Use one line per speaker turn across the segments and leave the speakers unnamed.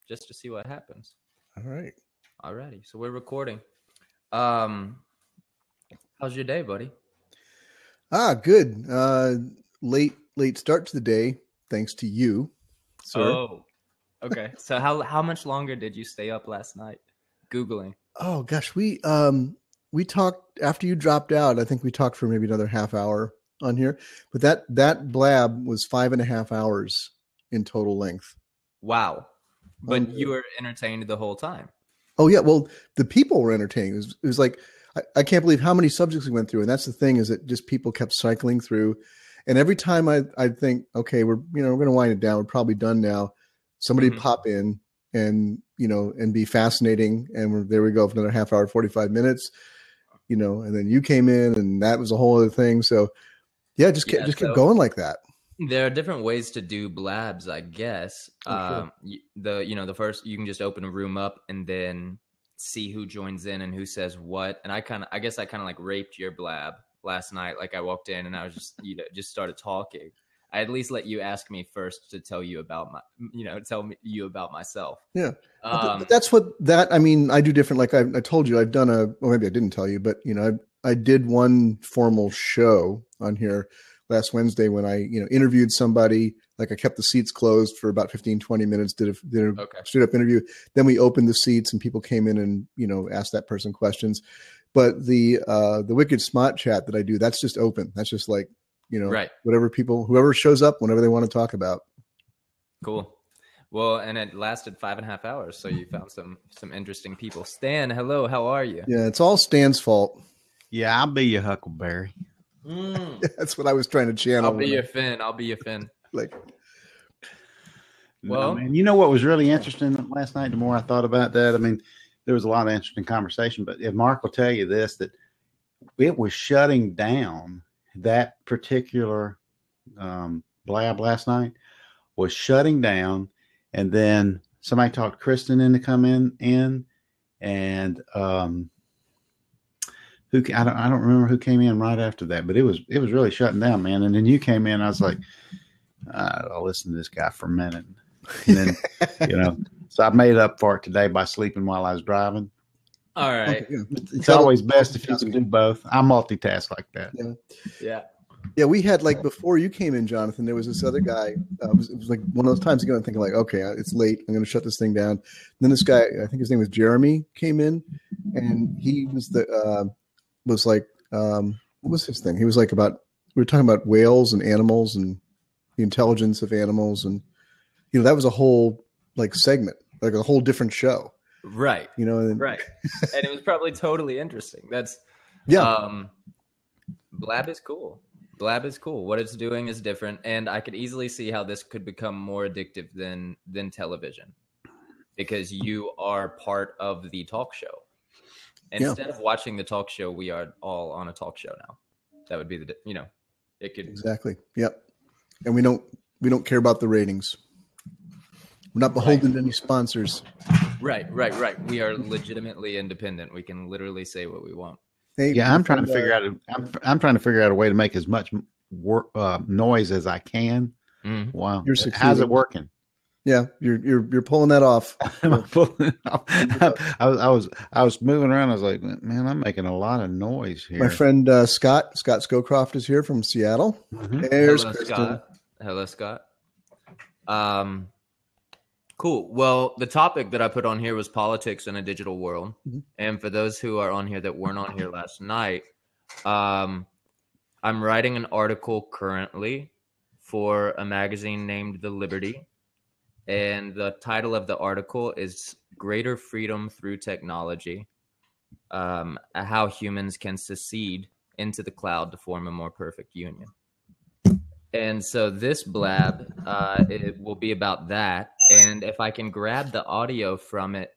just to see what happens.
All right.
Alrighty, so we're recording. How's your day, buddy?
Good. Late start to the day, thanks to you, sir.
Oh, okay. So how much longer did you stay up last night Googling?
Oh gosh, we talked after you dropped out. I think we talked for maybe another half hour on here, but that blab was 5.5 hours in total length.
Wow. But you were entertained the whole time.
Oh yeah, well, the people were entertaining. It was like I can't believe how many subjects we went through, and that's the thing is that just people kept cycling through, and every time I think, okay, we're going to wind it down. We're probably done now. Somebody pop in and and be fascinating, and there we go for another half hour, 45 minutes, and then you came in, and that was a whole other thing. So yeah, just kept going like that.
There are different ways to do blabs, I guess.
Sure.
The first, you can just open a room up and then see who joins in and who says what. And I guess I kind of like raped your blab last night. Like I walked in and I was just started talking. I at least let you ask me first to tell you about you about myself.
Yeah. That's I do different. Like I told you, I've done or maybe I didn't tell you, but I did one formal show on here last Wednesday when I, interviewed somebody. Like I kept the seats closed for about 15, 20 minutes, did a straight up interview. Then we opened the seats and people came in and, asked that person questions. But the Wicked Smart chat that I do, that's just open. That's just like,
right.
Whoever shows up, whenever they want to talk about.
Cool. Well, and it lasted 5.5 hours. So you found some interesting people. Stan, hello. How are you?
Yeah, it's all Stan's fault.
Yeah, I'll be your Huckleberry.
That's what I was trying to channel.
I'll be your Finn.
Like,
well, man, you know what was really interesting last night? The more I thought about that, I mean, there was a lot of interesting conversation. But if Mark will tell you this, that it was shutting down. That particular blab last night was shutting down, and then somebody talked Kristen into come in, and who I don't remember who came in right after that, but it was really shutting down, man. And then you came in, I was like, I'll listen to this guy for a minute, and then so I made up for it today by sleeping while I was driving.
All right,
it's always best if you can do both. I multitask like that.
Yeah. We had like before you came in, Jonathan. There was this other guy. It was like one of those times you go and thinking like, okay, it's late. I'm going to shut this thing down. And then this guy, I think his name was Jeremy, came in, and he was what was his thing? He was like we were talking about whales and animals and the intelligence of animals, and that was a whole like segment, like a whole different show.
Right.
Right.
And it was probably totally interesting. That's Blab is cool. What it's doing is different, and I could easily see how this could become more addictive than television, because you are part of the talk show. Instead of watching the talk show, we are all on a talk show now. That would be it could
exactly. Yep. And we don't care about the ratings. We're not beholden to any sponsors.
Right. We are legitimately independent. We can literally say what we want.
Hey,
I'm trying to figure out. I'm trying to figure out a way to make as much noise as I can. Wow, how's it working?
Yeah, you're pulling that off.
I was moving around. I was like, man, I'm making a lot of noise here.
My friend Scott Scowcroft is here from Seattle. There's
Hello, Scott. Cool. Well, the topic that I put on here was politics in a digital world. And for those who are on here that weren't on here last night, I'm writing an article currently for a magazine named The Liberty. And the title of the article is Greater Freedom Through Technology, How Humans Can Secede into the Cloud to Form a More Perfect Union. And so this blab, it will be about that. And if I can grab the audio from it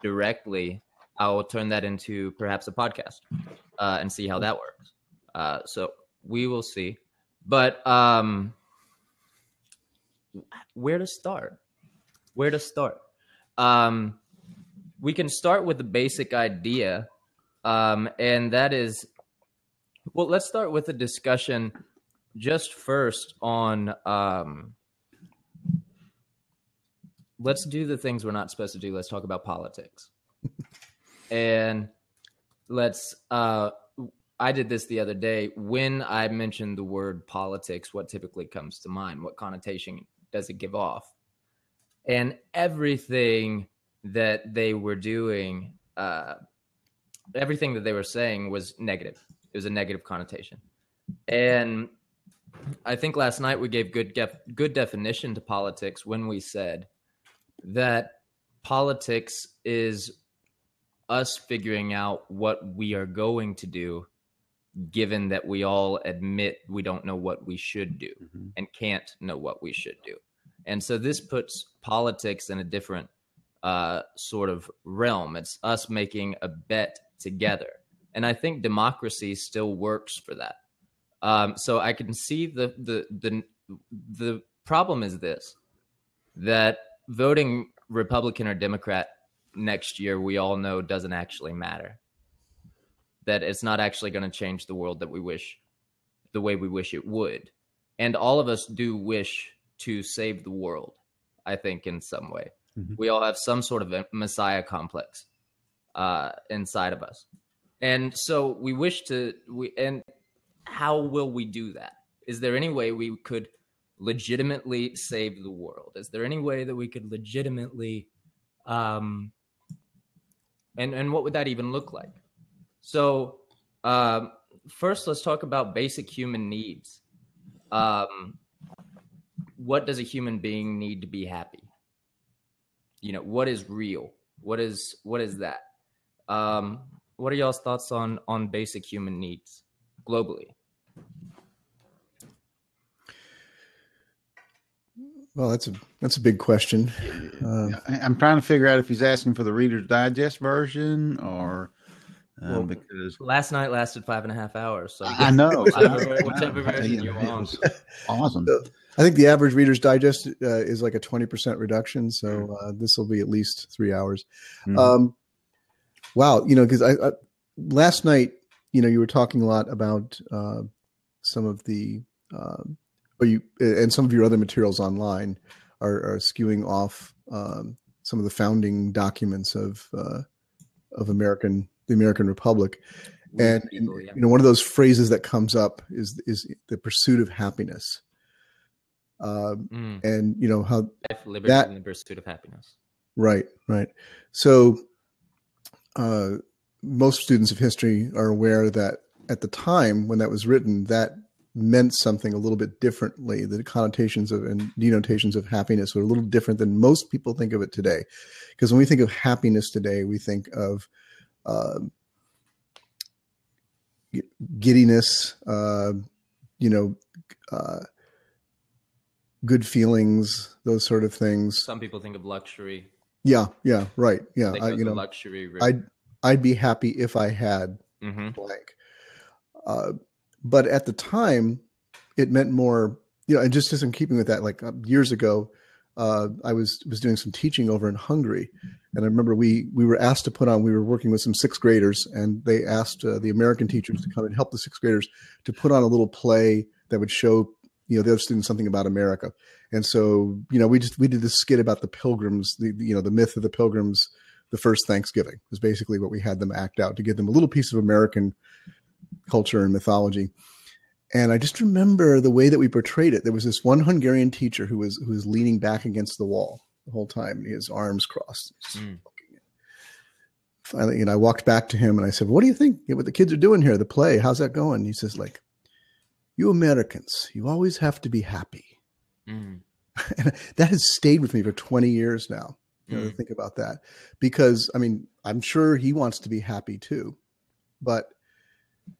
directly, I will turn that into perhaps a podcast and see how that works. So we will see. But where to start? We can start with the basic idea. And that is, well, let's start with a discussion just first on let's do the things we're not supposed to do. Let's talk about politics. And let's, I did this the other day. When I mentioned the word politics, what typically comes to mind? What connotation does it give off? And everything that they were doing, everything that they were saying was negative. It was a negative connotation. And I think last night we gave good definition to politics when we said that politics is us figuring out what we are going to do, given that we all admit we don't know what we should do and can't know what we should do. And so this puts politics in a different sort of realm. It's us making a bet together. And I think democracy still works for that. So I can see the problem is this, that voting Republican or Democrat next year, we all know doesn't actually matter. That it's not actually going to change the world that we wish, the way we wish it would. And all of us do wish to save the world, I think, in some way. We all have some sort of a messiah complex inside of us. And so we wish to, and how will we do that? Is there any way we could legitimately save the world? Is there any way that we could legitimately, and what would that even look like? So first, let's talk about basic human needs. What does a human being need to be happy? You know, what is real? What is that? What are y'all's thoughts on basic human needs globally?
Well, that's a big question.
I'm trying to figure out if he's asking for the Reader's Digest version or because
last night lasted 5.5 hours. So
I know
whichever version you want.
Awesome.
I think the average Reader's Digest is like a 20% reduction. So this will be at least 3 hours. Wow. You know, because I last night, you know, you were talking a lot about some of the, and some of your other materials online are skewing off some of the founding documents of the American Republic. And you know, one of those phrases that comes up is the pursuit of happiness. And you know how
life, liberty, and the pursuit of happiness.
Right. So most students of history are aware that at the time when that was written, that meant something a little bit differently. The connotations of and denotations of happiness are a little different than most people think of it today. Because when we think of happiness today, we think of giddiness, good feelings, those sort of things.
Some people think of luxury.
Yeah, right. Yeah,
luxury.
I'd be happy if I had blank. But at the time, it meant more. You know, and just in keeping with that, like years ago, I was doing some teaching over in Hungary, and I remember we were asked to put on. We were working with some sixth graders, and they asked the American teachers to come and help the sixth graders to put on a little play that would show the other students something about America. And so, you know, we did this skit about the Pilgrims, the myth of the Pilgrims. The first Thanksgiving was basically what we had them act out to give them a little piece of American culture and mythology. And I just remember the way that we portrayed it. There was this one Hungarian teacher who was leaning back against the wall the whole time, his arms crossed. Finally, I walked back to him and I said, "What do you think? What the kids are doing here? The play? How's that going?" He says, "Like, you Americans, you always have to be happy." And that has stayed with me for 20 years now. To think about that, because I mean, I'm sure he wants to be happy too, but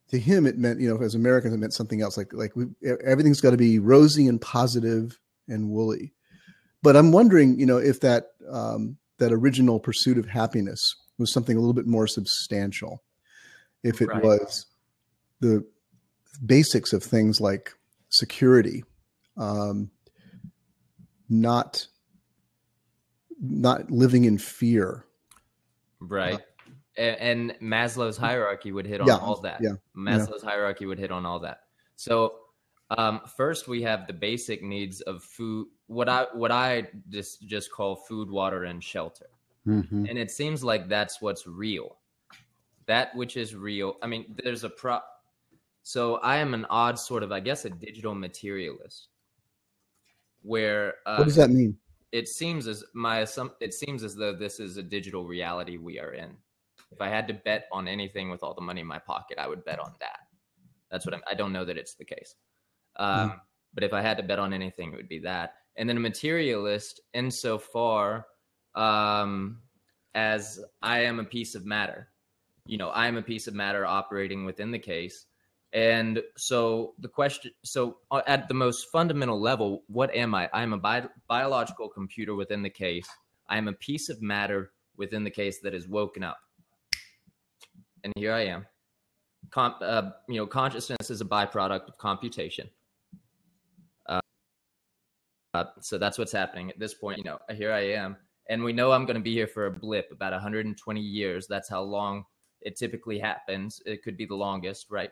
to him, it meant, as Americans, it meant something else. Like everything's got to be rosy and positive and woolly. But I'm wondering, if that that original pursuit of happiness was something a little bit more substantial, if it was the basics of things like security, not living in fear.
Right. And Maslow's hierarchy would hit on all that. Maslow's hierarchy would hit on all that. So first we have the basic needs of food, what I just call food, water, and shelter.
Mm-hmm.
And it seems like that's what's real. That which is real. I mean, there's a so I am an odd sort of, I guess, a digital materialist, where
What does that mean?
it seems as though this is a digital reality we are in. If I had to bet on anything with all the money in my pocket, I would bet on that. That's what I don't know that it's the case. But if I had to bet on anything, it would be that. And then a materialist insofar as I am a piece of matter. I am a piece of matter operating within the case. And so the question, at the most fundamental level, what am I? I am a biological computer within the case. I am a piece of matter within the case that is woken up. And here I am. Consciousness is a byproduct of computation. So that's what's happening at this point. Here I am. And we know I'm going to be here for a blip, about 120 years. That's how long it typically happens. It could be the longest, right?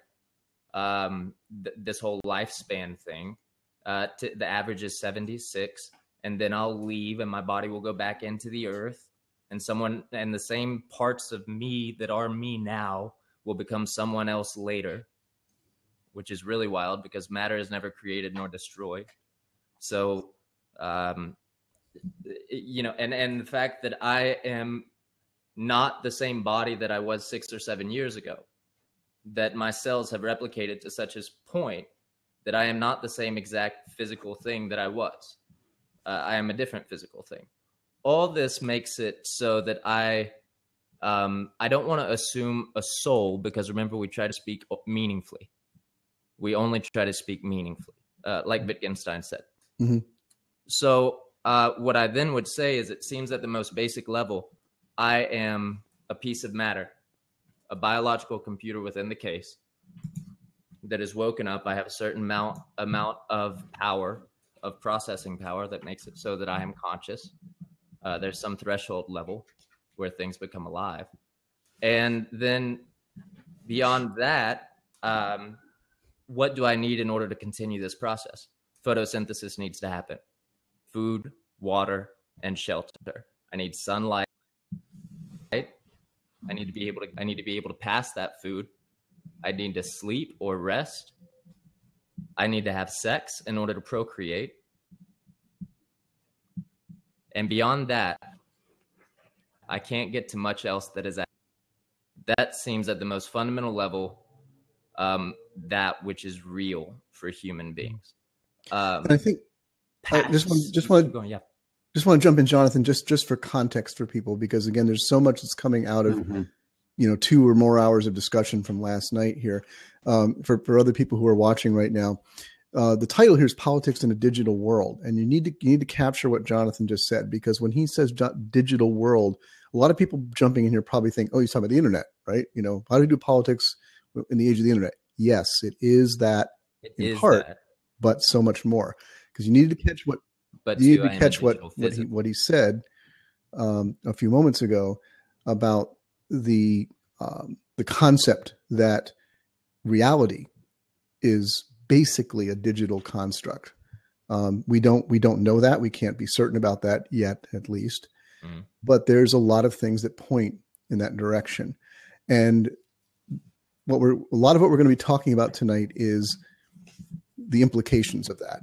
This whole lifespan thing. The average is 76. And then I'll leave and my body will go back into the earth. And the same parts of me that are me now will become someone else later, which is really wild because matter is never created nor destroyed. So, and the fact that I am not the same body that I was 6 or 7 years ago, that my cells have replicated to such a point that I am not the same exact physical thing that I was. I am a different physical thing. All this makes it so that I don't want to assume a soul, because remember, we try to speak meaningfully. We only try to speak meaningfully, like Wittgenstein said.
Mm-hmm.
So what I then would say is, it seems at the most basic level, I am a piece of matter, a biological computer within the case that is woken up. I have a certain amount of power, of processing power, that makes it so that I am conscious. There's some threshold level where things become alive. And then beyond that, what do I need in order to continue this process? Photosynthesis needs to happen. Food, water, and shelter. I need sunlight. I need to be able to pass that food. I need to sleep or rest. I need to have sex in order to procreate. And beyond that, I can't get to much else that seems at the most fundamental level, that which is real for human beings.
And I think I just want to jump in, Jonathan, just for context for people, because again, there's so much that's coming out of 2 or more hours of discussion from last night here. For other people who are watching right now, the title here is Politics in a Digital World, and you need to capture what Jonathan just said, because when he says digital world, a lot of people jumping in here probably think, oh, he's talking about the internet, right? How do you do politics in the age of the internet? Yes, it is that in part, but so much more, because you needed to catch what he said a few moments ago about the concept that reality is basically a digital construct. We don't know that. We can't be certain about that yet, at least. Mm-hmm. But there's a lot of things that point in that direction. And a lot of what we're going to be talking about tonight is the implications of that.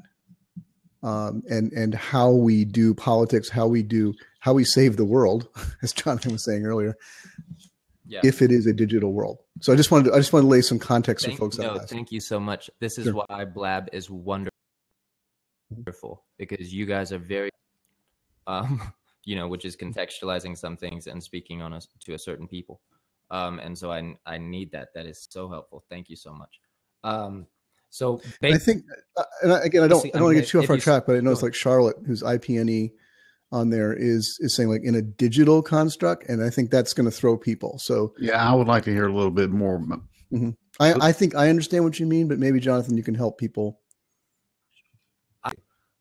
And how we do politics, how we save the world, as Jonathan was saying earlier, if it is a digital world. So I just wanted to lay some context for folks.
Thank you so much. This is why Blab is wonderful, because you guys are very, which is contextualizing some things and speaking to a certain people. And so I need that. That is so helpful. Thank you so much. So
I think, and again, I don't want to get too off our track, but I know it's like Charlotte, who's IPNE on there, is saying like in a digital construct, and I think that's going to throw people. So
yeah, I would like to hear a little bit more.
Mm-hmm. I think I understand what you mean, but maybe Jonathan, you can help people.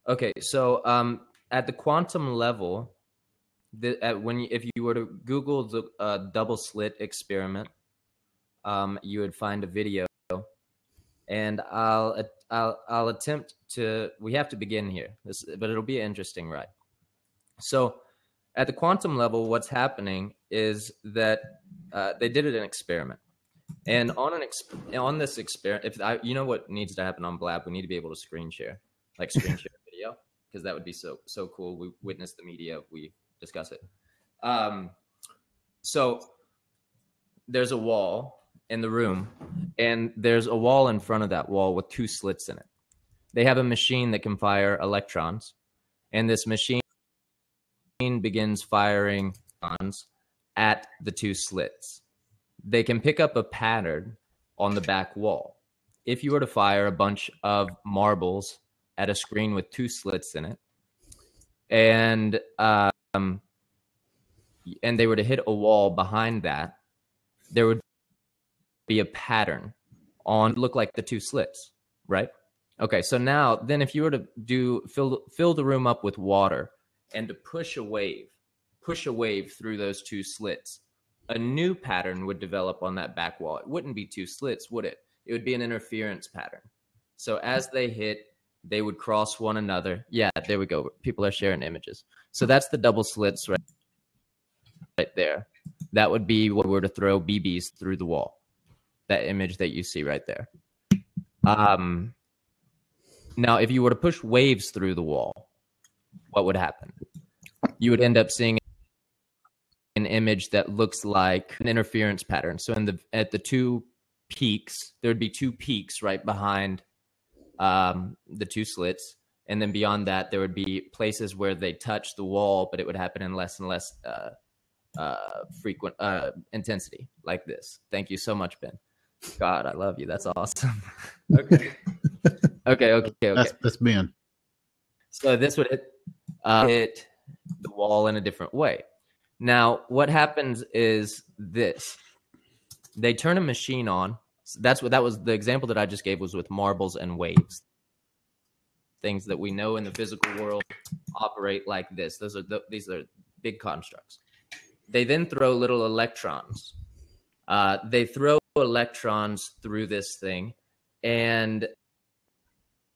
Okay, so at the quantum level, if you were to Google the double slit experiment, you would find a video. and I'll attempt to. We have to begin here, but it'll be an interesting ride. So, at the quantum level, what's happening is that they did an experiment, and on this experiment, you know what needs to happen on Blab, we need to be able to screen share video, because that would be so cool. We witness the media, we discuss it. So there's a wall in the room, and there's a wall in front of that wall with 2 slits in it. They have a machine that can fire electrons, and this machine begins firing electrons at the 2 slits. They can pick up a pattern on the back wall. If you were to fire a bunch of marbles at a screen with 2 slits in it, and they were to hit a wall behind that, there would be a pattern look like the 2 slits, right? Okay, so now then if you were to fill the room up with water and to push a wave through those 2 slits, a new pattern would develop on that back wall. It wouldn't be 2 slits, would it? It would be an interference pattern. So as they hit, they would cross one another. Yeah, there we go. People are sharing images. So that's the double slits right there. That would be what we were to throw BBs through the wall. That image that you see right there. Now, if you were to push waves through the wall, what would happen? You would end up seeing an image that looks like an interference pattern. So at the 2 peaks, there would be 2 peaks right behind the 2 slits, and then beyond that, there would be places where they touch the wall, but it would happen in less and less frequent intensity, like this. Thank you so much, Ben. God, I love you. That's awesome. Okay. That's
Ben.
So this would hit the wall in a different way. Now, what happens is this: they turn a machine on. So that was the example that I just gave, was with marbles and waves. Things that we know in the physical world operate like this. These are big constructs. They then throw little electrons. They throw electrons through this thing, and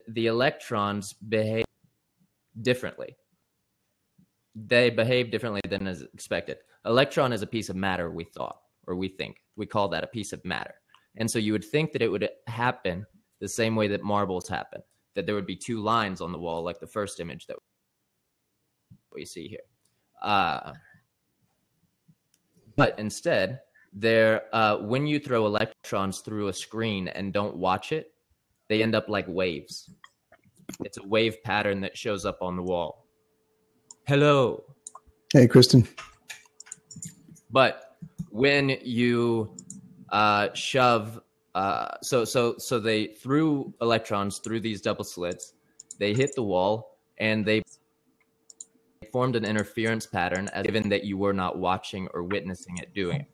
the electrons behave differently. They behave differently than is expected. Electron is a piece of matter, we think. We call that a piece of matter. And so you would think that it would happen the same way that marbles happen, that there would be 2 lines on the wall, like the first image that we see here. But instead, when you throw electrons through a screen and don't watch it, they end up like waves. It's a wave pattern that shows up on the wall. Hello.
Hey, Kristen.
But when you shove, so they threw electrons through these double slits, they hit the wall, and they formed an interference pattern, as given that you were not watching or witnessing it doing it.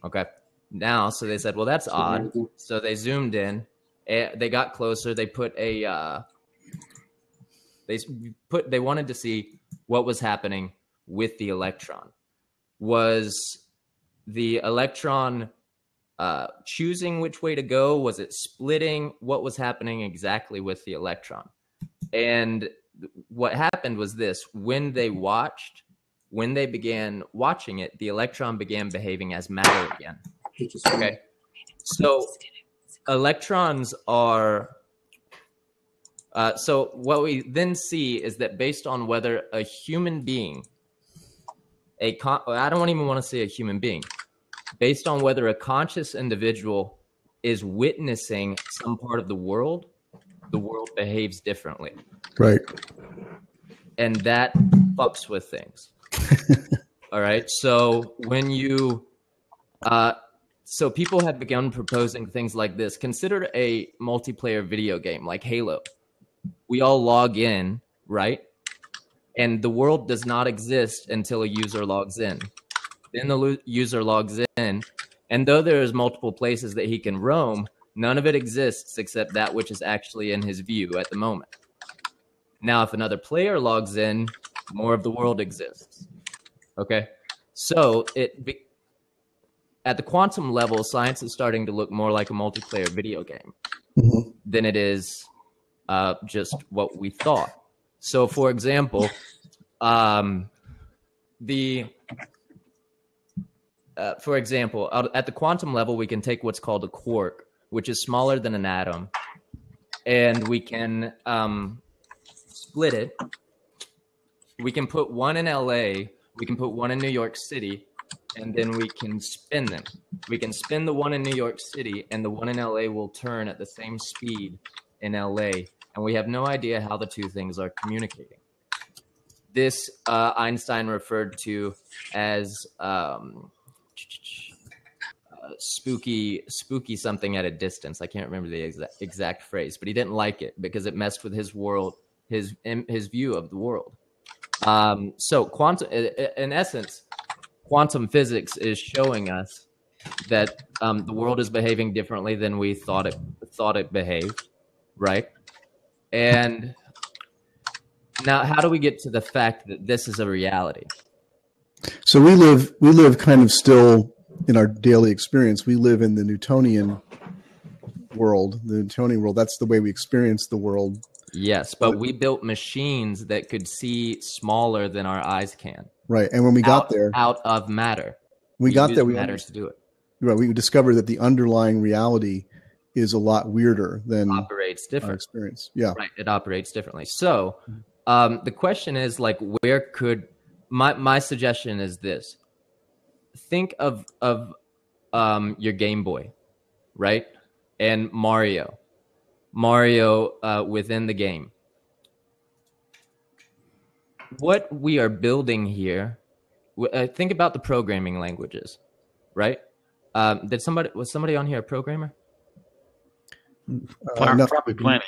Okay. Now, so they said, well, that's odd. So they zoomed in, they got closer, they put they wanted to see what was happening with the electron. Was the electron choosing which way to go? Was it splitting? What was happening exactly with the electron? And what happened was this: when they began watching it, the electron began behaving as matter again. Okay. So electrons are, so what we then see is that based on whether a human being, I don't even want to say a human being, based on whether a conscious individual is witnessing some part of the world behaves differently.
Right.
And that fucks with things. All right. So when you, so people have begun proposing things like this. Consider a multiplayer video game like Halo. We all log in, right? And the world does not exist until a user logs in. Then the user logs in, and though there's multiple places that he can roam, none of it exists except that which is actually in his view at the moment. Now, if another player logs in, more of the world exists. Okay? So at the quantum level, science is starting to look more like a multiplayer video game. than it is just what we thought. So, for example, at the quantum level, we can take what's called a quark, which is smaller than an atom, and we can split it. We can put one in LA, we can put one in New York City, and then we can spin them. We can spin the one in New York City, and the one in LA will turn at the same speed in LA, and we have no idea how the two things are communicating. This Einstein referred to as spooky something at a distance. I can't remember the exact phrase, but he didn't like it because it messed with his world, his view of the world. So quantum, in essence, quantum physics is showing us that the world is behaving differently than we thought it behaved, right? And now, how do we get to the fact that this is a reality?
So we live kind of still in our daily experience. We live in the Newtonian world. The Newtonian world, that's the way we experience the world.
Yes, but we built machines that could see smaller than our eyes can.
Right, and when we got there,
out of matter,
we
matters to do it.
Right, we discovered that the underlying reality is a lot weirder than
operates different
our experience. Yeah,
right. It operates differently. So the question is, like, where could my suggestion is this: think of your Game Boy, right, and Mario within the game. What we are building here, think about the programming languages, right? Was somebody on here a programmer?
Probably plenty.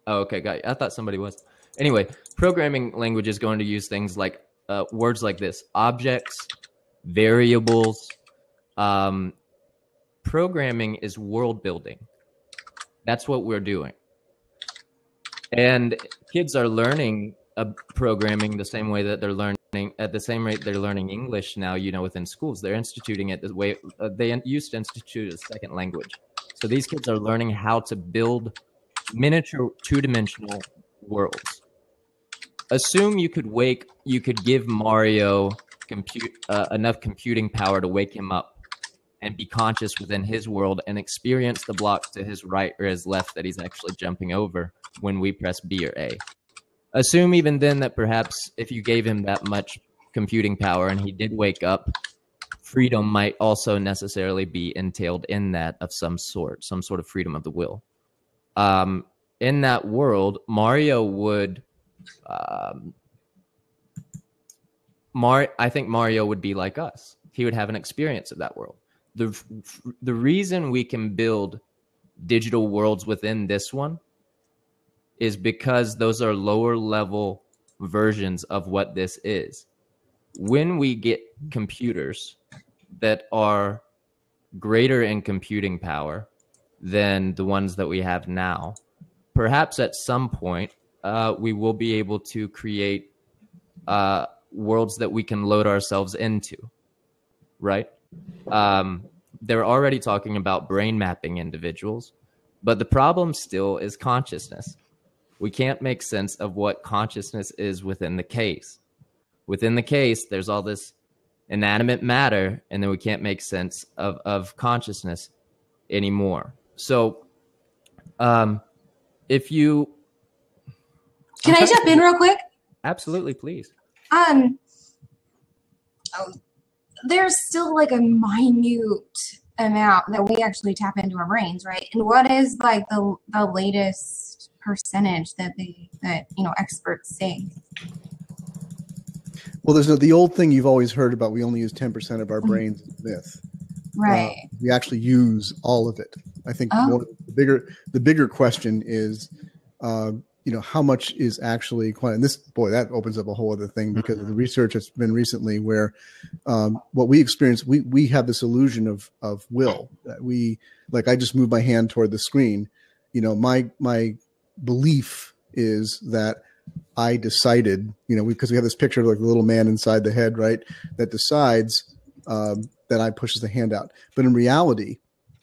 Oh, okay, got you. I thought somebody was. Anyway, programming language is going to use things like words like this: objects, variables. Programming is world building. That's what we're doing. And kids are learning programming the same way that they're learning at the same rate they're learning English now, within schools. They're instituting it the way they used to institute a second language. So these kids are learning how to build miniature two-dimensional worlds. Assume you could give Mario enough computing power to wake him up and be conscious within his world and experience the blocks to his right or his left that he's actually jumping over when we press B or A. Assume even then that perhaps if you gave him that much computing power and he did wake up, freedom might also necessarily be entailed in that of some sort of freedom of the will. In that world, Mario would... I think Mario would be like us. He would have an experience of that world. The reason we can build digital worlds within this one is because those are lower level versions of what this is. When we get computers that are greater in computing power than the ones that we have now, perhaps at some point we will be able to create worlds that we can load ourselves into, right? They're already talking about brain mapping individuals, but the problem still is consciousness. We can't make sense of what consciousness is within the case. Within the case, there's all this inanimate matter, and then we can't make sense of consciousness anymore. So, if you...
Can I jump in real quick?
Absolutely, please.
There's still like a minute amount that we actually tap into our brains, right? And what is like the latest percentage that experts say?
Well, there's the old thing you've always heard about. We only use 10% of our brains. Myth,
right?
We actually use all of it. I think the bigger question is, how much is actually quantum? And that opens up a whole other thing because of the research that's been recently where what we experience, we have this illusion of will. That I just moved my hand toward the screen. My belief is that I decided, because we have this picture of like the little man inside the head, right? That decides that I pushes the hand out. But in reality,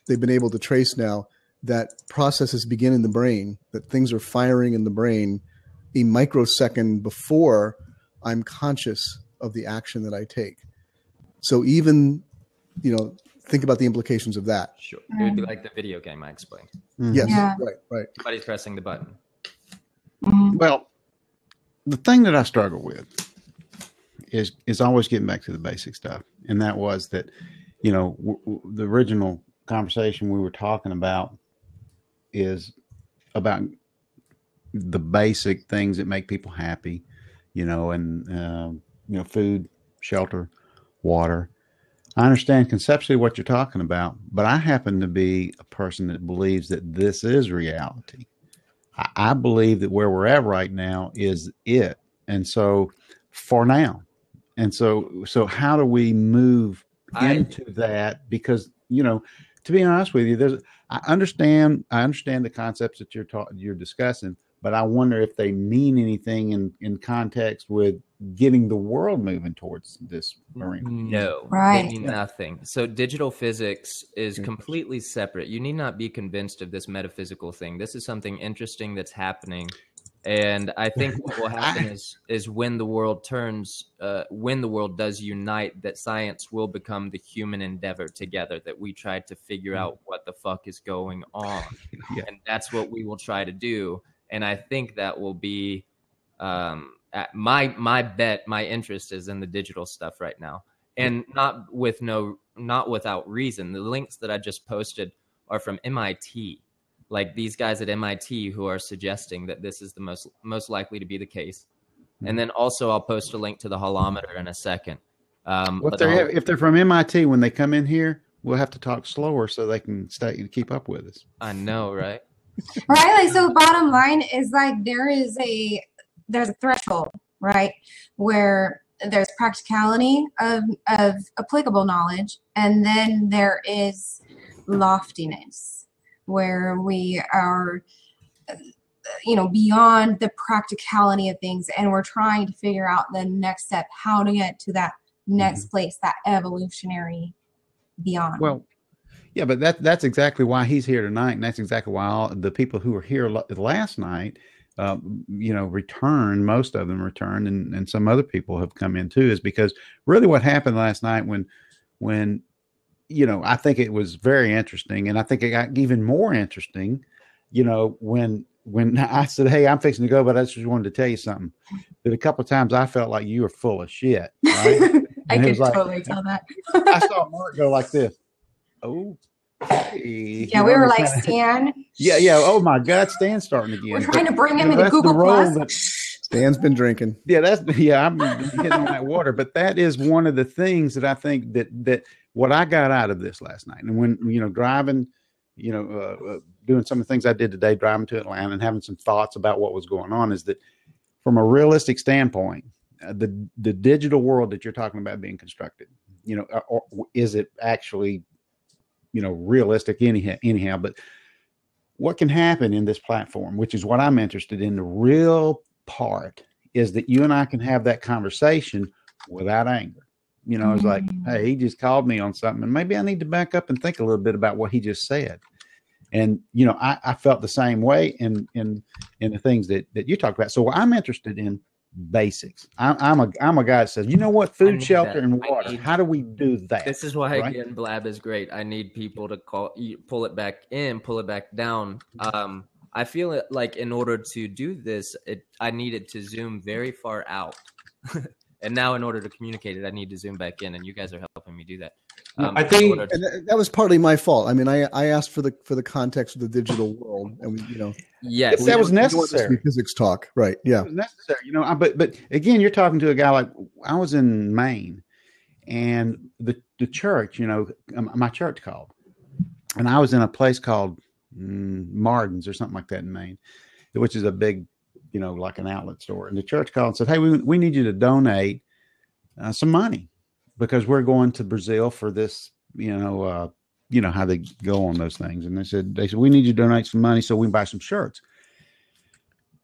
they've been able to trace now that processes begin in the brain, that things are firing in the brain a microsecond before I'm conscious of the action that I take. So even, think about the implications of that.
Sure. It would be like the video game I explained.
Mm-hmm.
Yes,
Yeah.
right.
Somebody's pressing the button.
Well, the thing that I struggle with is always getting back to the basic stuff. And that was that, the original conversation we were talking about is about the basic things that make people happy, and food, shelter, water. I understand conceptually what you're talking about, but I happen to be a person that believes that this is reality. I believe that where we're at right now is it. And so for now, and so how do we move into that? Because, to be honest with you, I understand the concepts that you're discussing, but I wonder if they mean anything in context with getting the world moving towards this arena.
No,
Right.
they mean nothing. So digital physics is completely separate. You need not be convinced of this metaphysical thing. This is something interesting that's happening. And I think what will happen is when the world when the world does unite, that science will become the human endeavor together, that we try to figure out what the fuck is going on.
Yeah.
And that's what we will try to do. And I think that will be my bet, my interest is in the digital stuff right now. And not without reason. The links that I just posted are from MIT. Like these guys at MIT who are suggesting that this is the most likely to be the case. And then also I'll post a link to the holometer in a second.
If they're from MIT, when they come in here, we'll have to talk slower so they can keep up with us.
I know, right?
Right. Like, so bottom line is like there's a threshold, right, where there's practicality of applicable knowledge, and then there is loftiness, where we are, beyond the practicality of things, and we're trying to figure out the next step, how to get to that next place, that evolutionary beyond.
Well, yeah, but that's exactly why he's here tonight, and that's exactly why all the people who were here last night, returned. Most of them returned, and some other people have come in too. Is because really what happened last night when I think it was very interesting, and I think it got even more interesting, when I said, "Hey, I'm fixing to go," but I just wanted to tell you something. That a couple of times I felt like you were full of shit. Right?
I could totally tell that.
I saw Mark go like this. Oh, hey.
Yeah, we were like, Stan.
Yeah. Oh my God, Stan's starting again.
We're trying to bring him into Google Plus.
Stan's been drinking.
I'm hitting on that water. But that is one of the things that I think that what I got out of this last night, and when driving, doing some of the things I did today, driving to Atlanta and having some thoughts about what was going on, is that from a realistic standpoint, the digital world that you're talking about being constructed, or is it actually realistic anyhow, but what can happen in this platform, which is what I'm interested in, the real part, is that you and I can have that conversation without anger. It's like, hey, he just called me on something, and maybe I need to back up and think a little bit about what he just said. And, I felt the same way in the things that you talked about. So I'm interested in basics. I'm a guy that says, food, shelter, and water. How do we do that?
This is why Again Blab is great. I need people to pull it back in, pull it back down. I feel it like in order to do this, I needed to zoom very far out. And now in order to communicate it, I need to zoom back in, and you guys are helping me do that.
I think that was partly my fault. I mean, I asked for the context of the digital world, and
yes,
that was necessary.
Physics talk, right? Yeah,
it was necessary. But again, you're talking to a guy like I was in Maine, and the church, my church called, and I was in a place called Martin's or something like that in Maine, which is a big, like an outlet store. And the church called and said, "Hey, we need you to donate some money, because we're going to Brazil for this, how they go on those things." And they said, "We need you to donate some money so we can buy some shirts."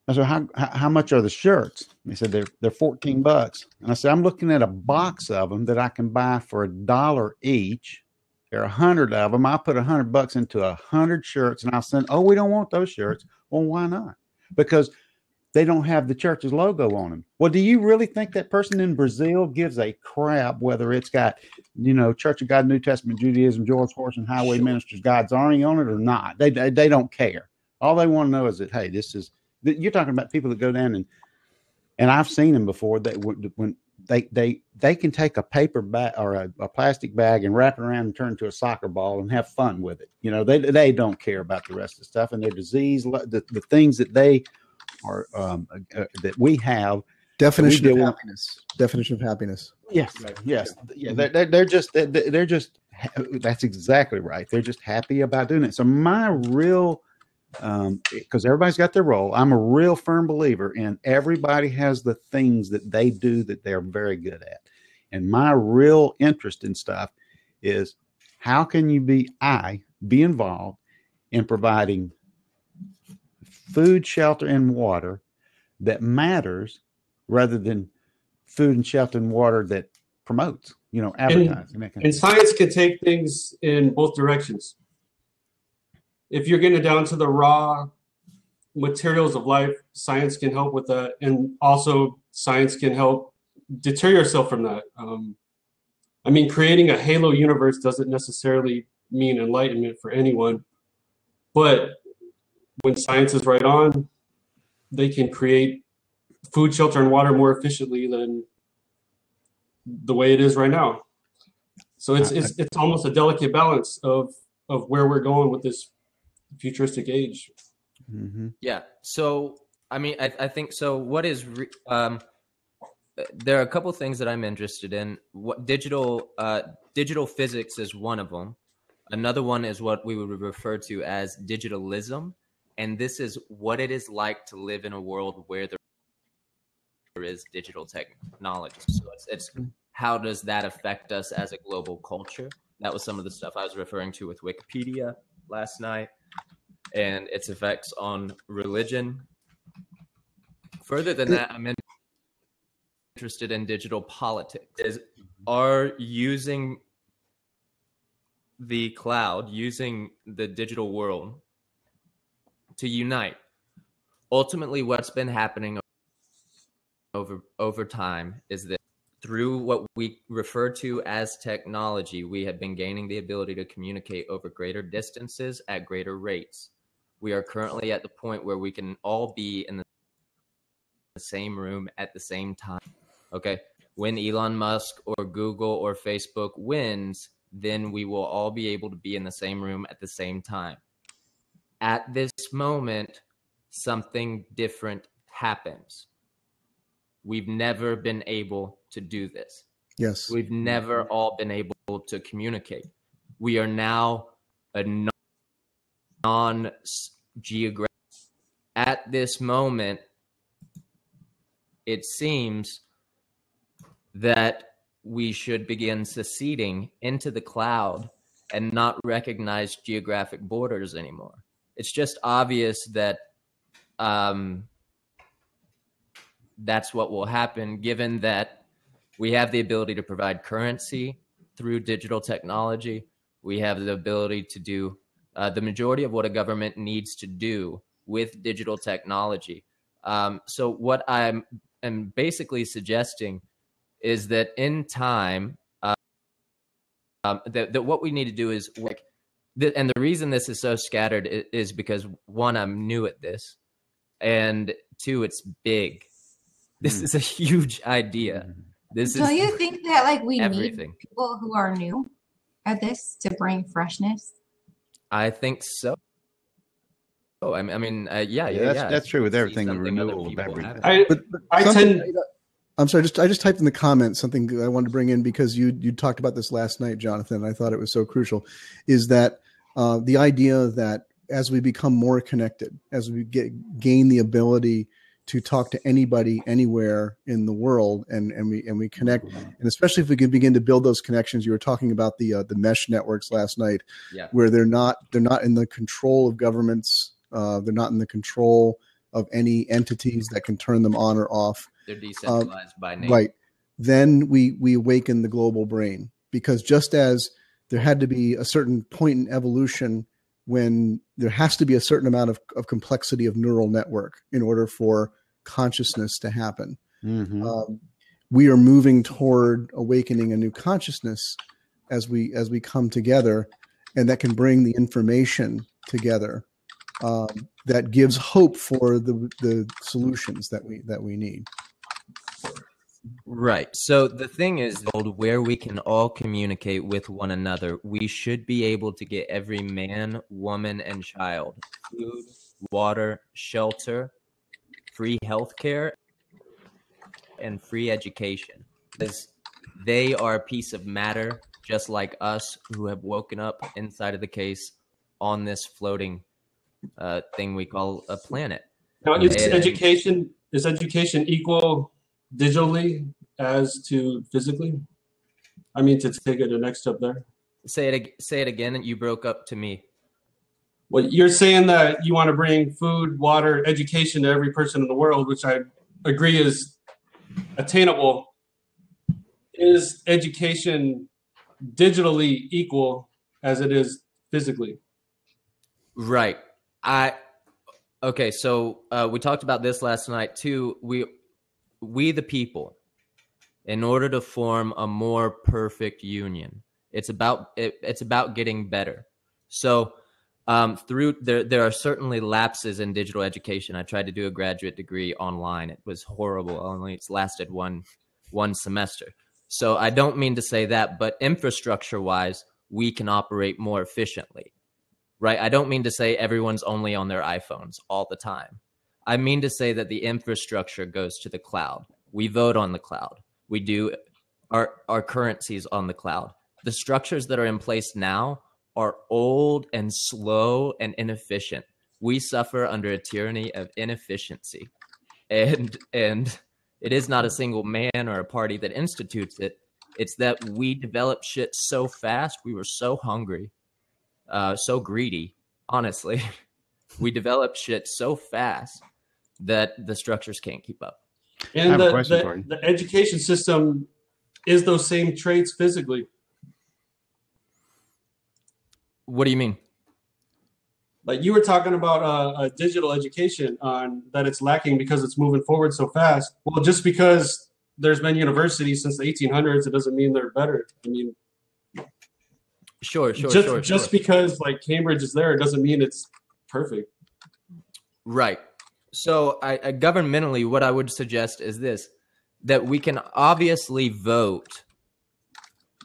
I said, how much are the shirts? And they said, they're $14. And I said, I'm looking at a box of them that I can buy for $1 each. There are 100 of them. I put $100 into 100 shirts, and I'll send. Oh, we don't want those shirts. Well, why not? Because they don't have the church's logo on them. Well, do you really think that person in Brazil gives a crap whether it's got, Church of God, New Testament Judaism, George Horse and Highway Ministers, God's Army on it or not? They don't care. All they want to know is that, hey, you're talking about people that go down and I've seen them before. That when they can take a paper bag or a plastic bag and wrap it around and turn it into a soccer ball and have fun with it. They don't care about the rest of the stuff, and their disease, the things that they are that we have.
Definition of happiness. Definition of happiness.
Yes. Right. Yes. Yeah. They're just that's exactly right. They're just happy about doing it. So my real, because everybody's got their role. I'm a real firm believer in everybody has the things that they do that they're very good at. And my real interest in stuff is how can you be involved in providing food, shelter, and water that matters rather than food and shelter and water that promotes, advertising.
And science can take things in both directions. If you're getting down to the raw materials of life, science can help with that. And also science can help deter yourself from that. Creating a halo universe doesn't necessarily mean enlightenment for anyone. But when science is right on, they can create food, shelter, and water more efficiently than the way it is right now. So it's almost a delicate balance of where we're going with this futuristic age.
Mm-hmm.
Yeah. So, I think so. What is, there are a couple things that I'm interested in. What digital physics is one of them. Another one is what we would refer to as digitalism. And this is what it is like to live in a world where there is digital technology. So it's how does that affect us as a global culture? That was some of the stuff I was referring to with Wikipedia last night, and its effects on religion. Further than that, I'm interested in digital politics. Are using the cloud, using the digital world to unite. Ultimately, what's been happening over time is that through what we refer to as technology, we have been gaining the ability to communicate over greater distances at greater rates. We are currently at the point where we can all be in the same room at the same time. Okay. When Elon Musk or Google or Facebook wins, then we will all be able to be in the same room at the same time. At this moment, something different happens. We've never been able to do this.
Yes.
We've never all been able to communicate. We are now a non-geographic. At this moment, it seems that we should begin seceding into the cloud and not recognize geographic borders anymore. It's just obvious that that's what will happen, given that we have the ability to provide currency through digital technology. We have the ability to do the majority of what a government needs to do with digital technology. So what I'm basically suggesting is that in time, that what we need to do is work. And the reason this is so scattered is because, one, I'm new at this, and two, it's big. This is a huge idea.
Do you think that we
everything.
Need people who are new at this to bring freshness?
I think so. Oh, yeah.
That's true with everything. The renewal of everything.
I'm sorry. I just typed in the comments something I wanted to bring in because you talked about this last night, Jonathan. I thought it was so crucial. Is that the idea that as we become more connected, as we gain the ability to talk to anybody anywhere in the world, and we connect, and especially if we can begin to build those connections. You were talking about the mesh networks last night, where they're not in the control of governments. They're not in the control of any entities that can turn them on or off.
They're decentralized by name.
Right. Then we awaken the global brain, because just as there had to be a certain point in evolution when there has to be a certain amount of complexity of neural network in order for consciousness to happen. We are moving toward awakening a new consciousness as we come together, and that can bring the information together that gives hope for the solutions that we need.
Right. So the thing is, where we can all communicate with one another, we should be able to get every man, woman, and child food, water, shelter, free healthcare, and free education, because they are a piece of matter just like us, who have woken up inside of the case on this floating thing we call a planet.
Now, is education equal digitally as to physically? I mean, to take it the next step there.
Say it again. You broke up to me.
Well, you're saying that you want to bring food, water, education to every person in the world, which I agree is attainable. Is education digitally equal as it is physically?
Right. Okay. So we talked about this last night too. We the people, in order to form a more perfect union, it's about getting better. So there are certainly lapses in digital education. I tried to do a graduate degree online. It was horrible. Only it's lasted one semester. So I don't mean to say that, but infrastructure wise, we can operate more efficiently, right? I don't mean to say everyone's only on their iPhones all the time. I mean to say that the infrastructure goes to the cloud. We vote on the cloud. We do our currencies on the cloud. The structures that are in place now are old and slow and inefficient. We suffer under a tyranny of inefficiency. And it is not a single man or a party that institutes it. It's that we develop shit so fast. We were so hungry, so greedy, honestly. We developed shit so fast that the structures can't keep up.
And the education system is those same traits physically.
What do you mean?
Like you were talking about a digital education on that it's lacking because it's moving forward so fast. Well, just because there's been universities since the 1800s, it doesn't mean they're better. I mean,
sure.
Just because like Cambridge is there, it doesn't mean it's perfect.
Right. So I governmentally, what I would suggest is this, that we can obviously vote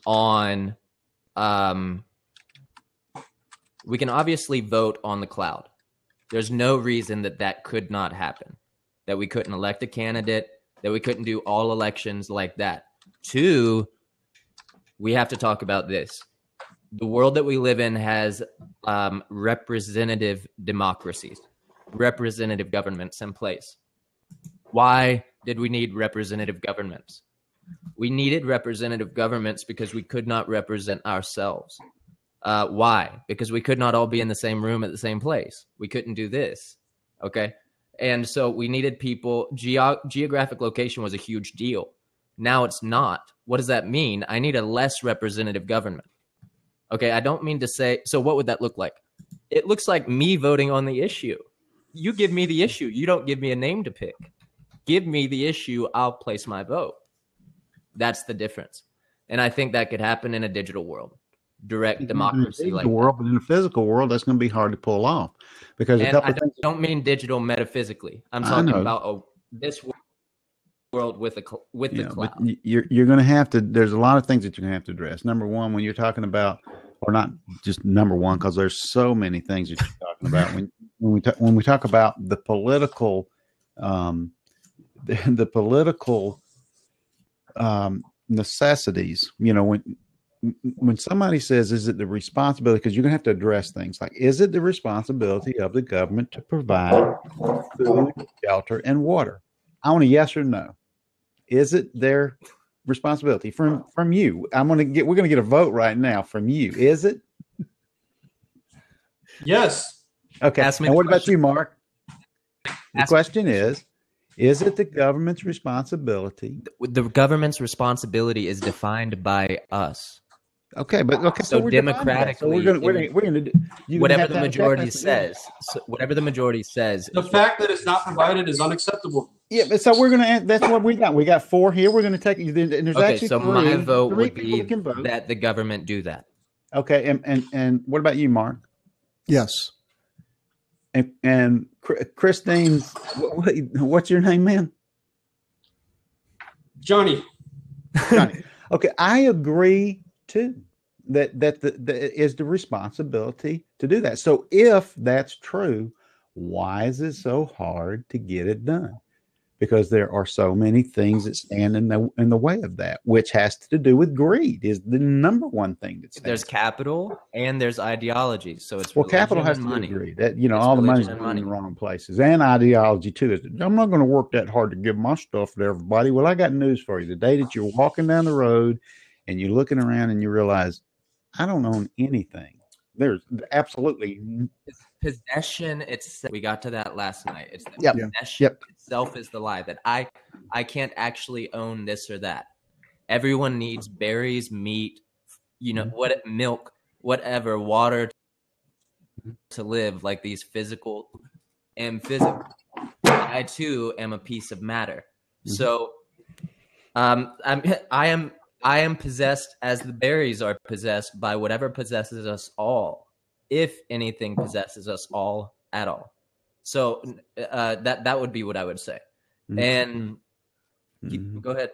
on the cloud. There's no reason that could not happen, that we couldn't elect a candidate, that we couldn't do all elections like that. Two, we have to talk about this. The world that we live in has representative democracies, representative governments in place. Why did we need representative governments? We needed representative governments because we could not represent ourselves. Why? Because we could not all be in the same room at the same place. We couldn't do this. Okay. And so we needed people. Geographic location was a huge deal. Now it's not. What does that mean? I need a less representative government. Okay. I don't mean to say, so what would that look like? It looks like me voting on the issue. You give me the issue. You don't give me a name to pick. Give me the issue. I'll place my vote. That's the difference. And I think that could happen in a digital world. Direct democracy,
in the world, but in the physical world, that's going to be hard to pull off because
I don't mean digital metaphysically. I'm talking about this world with the cloud.
You're going to have to. There's a lot of things that you're going to have to address. Number one, when you're talking about, or not just number one, because there's so many things that you're talking about. When we talk about the political, necessities, when somebody says, is it the responsibility, because you're going to have to address things like, is it the responsibility of the government to provide food, shelter, and water? I want a yes or no. Is it their responsibility from you? We're going to get a vote right now from you. Is it?
Yes.
Okay. And what about you, Mark? The question is it the government's responsibility?
The government's responsibility is defined by us.
Okay, but okay,
So
we're
democratically,
we're gonna do
whatever the majority says. So whatever the majority says.
The fact that it's not provided is unacceptable.
Yeah, but so we're gonna. That's what we got. We got 4 here. We're gonna take. There's
Okay,
actually
so
three,
my vote
three
would
people
be
that can vote.
that the government do that.
Okay, and what about you, Mark?
Yes.
And Christine, what's your name, man?
Johnny.
Johnny. Okay, I agree too. That is the responsibility to do that. So if that's true, why is it so hard to get it done? Because there are so many things that stand in the way of that, which has to do with greed. Is the number one thing that stands.
There's capital and there's ideology. So it's
capital has to
money.
do with greed. That all the money's going in the wrong places, and ideology too. I'm not going to work that hard to give my stuff to everybody. Well, I got news for you. The day that you're walking down the road and you're looking around and you realize, I don't own anything. There's absolutely
possession. We got to that last night. It's that possession itself is the lie, that I can't actually own this or that. Everyone needs berries, meat, milk, whatever, water to live, like these physical. I too am a piece of matter. So I am possessed as the berries are possessed by whatever possesses us all, if anything possesses us all at all. So that would be what I would say. And go ahead.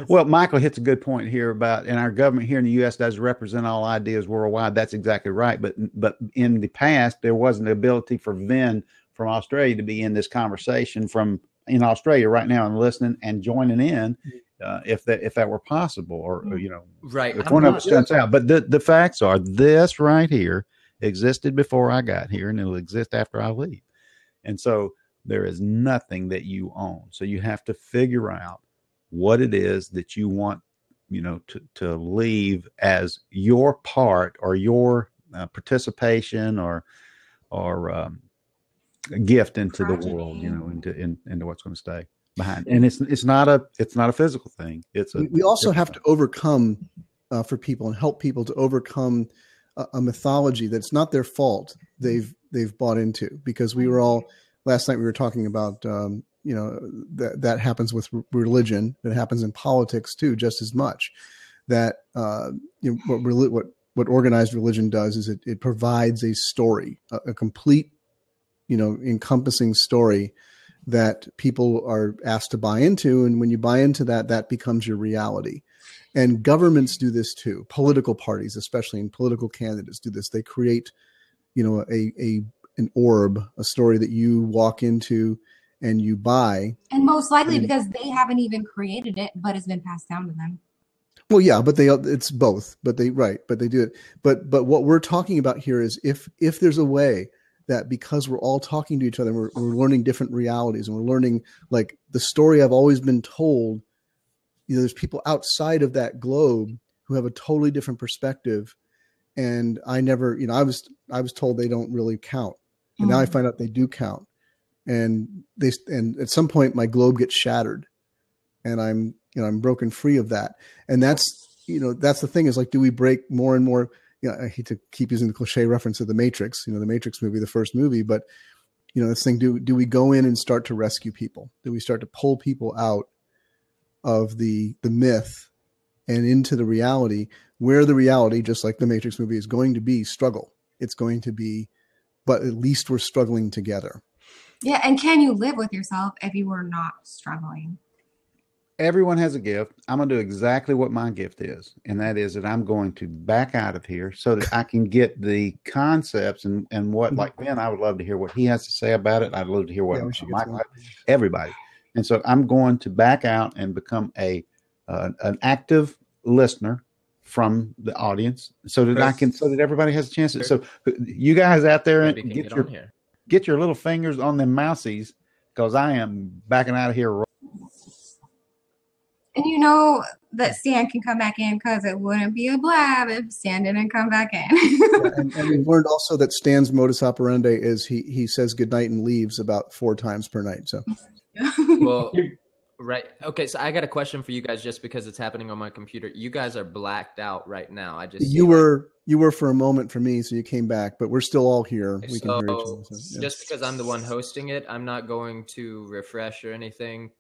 Well, Michael hits a good point here about, and our government here in the U.S. does represent all ideas worldwide. That's exactly right. But in the past, there wasn't the ability for Vin from Australia to be in this conversation from in Australia right now and listening and joining in. If that were possible, or
right,
if one of us stands out. But the facts are, this right here existed before I got here, and it'll exist after I leave. And so there is nothing that you own. So you have to figure out what it is that you want, to leave as your part or your participation or gift into the world, into what's going to stay behind. And it's not a physical thing.
We also have to overcome for people and help people to overcome a mythology that's not their fault. They've bought into, because we were all last night we were talking about that happens with religion. That happens in politics too, just as much. That what organized religion does is it provides a story, a complete encompassing story that people are asked to buy into. And when you buy into that, that becomes your reality. And governments do this too. Political parties, especially, and political candidates do this. They create, an orb, a story that you walk into and you buy.
And most likely because they haven't even created it, but it's been passed down to them.
Well, yeah, but it's both, but they do it. But what we're talking about here is if there's a way that, because we're all talking to each other, we're learning different realities, and we're learning, like, the story I've always been told, there's people outside of that globe who have a totally different perspective. And I never, I was told they don't really count. And now I find out they do count. And at some point my globe gets shattered, and I'm broken free of that. And that's the thing, is like, do we break more and more? I hate to keep using the cliche reference of the Matrix, the Matrix movie, the first movie, but this thing, do we go in and start to rescue people? Do we start to pull people out of the myth and into the reality, where the reality, just like the Matrix movie, is going to be struggle. It's going to be, but at least we're struggling together.
Yeah. And can you live with yourself if you were not struggling?
Everyone has a gift. I'm going to do exactly what my gift is. And that is that I'm going to back out of here so that I can get the concepts and what, like Ben, I would love to hear what he has to say about it. I'd love to hear what Michael, everybody. And so I'm going to back out and become an active listener from the audience, so that everybody has a chance. So you guys out there, get your little fingers on them mousies, because I am backing out of here.
And that Stan can come back in, because it wouldn't be a blab if Stan didn't come back in.
and we've learned also that Stan's modus operandi is he says goodnight and leaves about 4 times per night. So,
well, Right. Okay. So I got a question for you guys, just because it's happening on my computer. You guys are blacked out right now. I just
You were for a moment for me, so you came back, but we're still all here. We can hear each other. So, yeah.
Just because I'm the one hosting it, I'm not going to refresh or anything.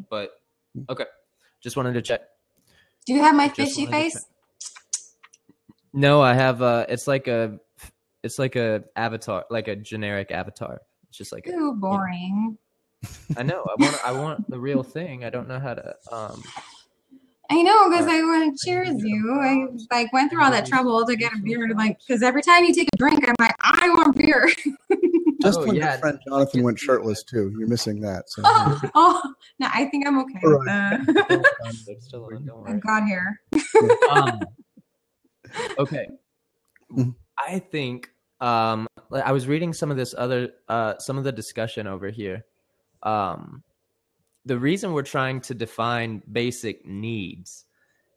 But okay, just wanted to check.
Do you have my fishy face?
No, I have. It's like a avatar, like a generic avatar. It's just like
Ooh, boring.
I know. I want the real thing. I don't know how to.
I know, because I want to cheers you. I like went through all that trouble to get a beer, like because every time you take a drink, I'm like, I want beer.
Just when your friend Jonathan went shirtless too, you're missing that. So.
No, I think I'm okay with that. I've got here.
Okay, I think I was reading some of this other some of the discussion over here. The reason we're trying to define basic needs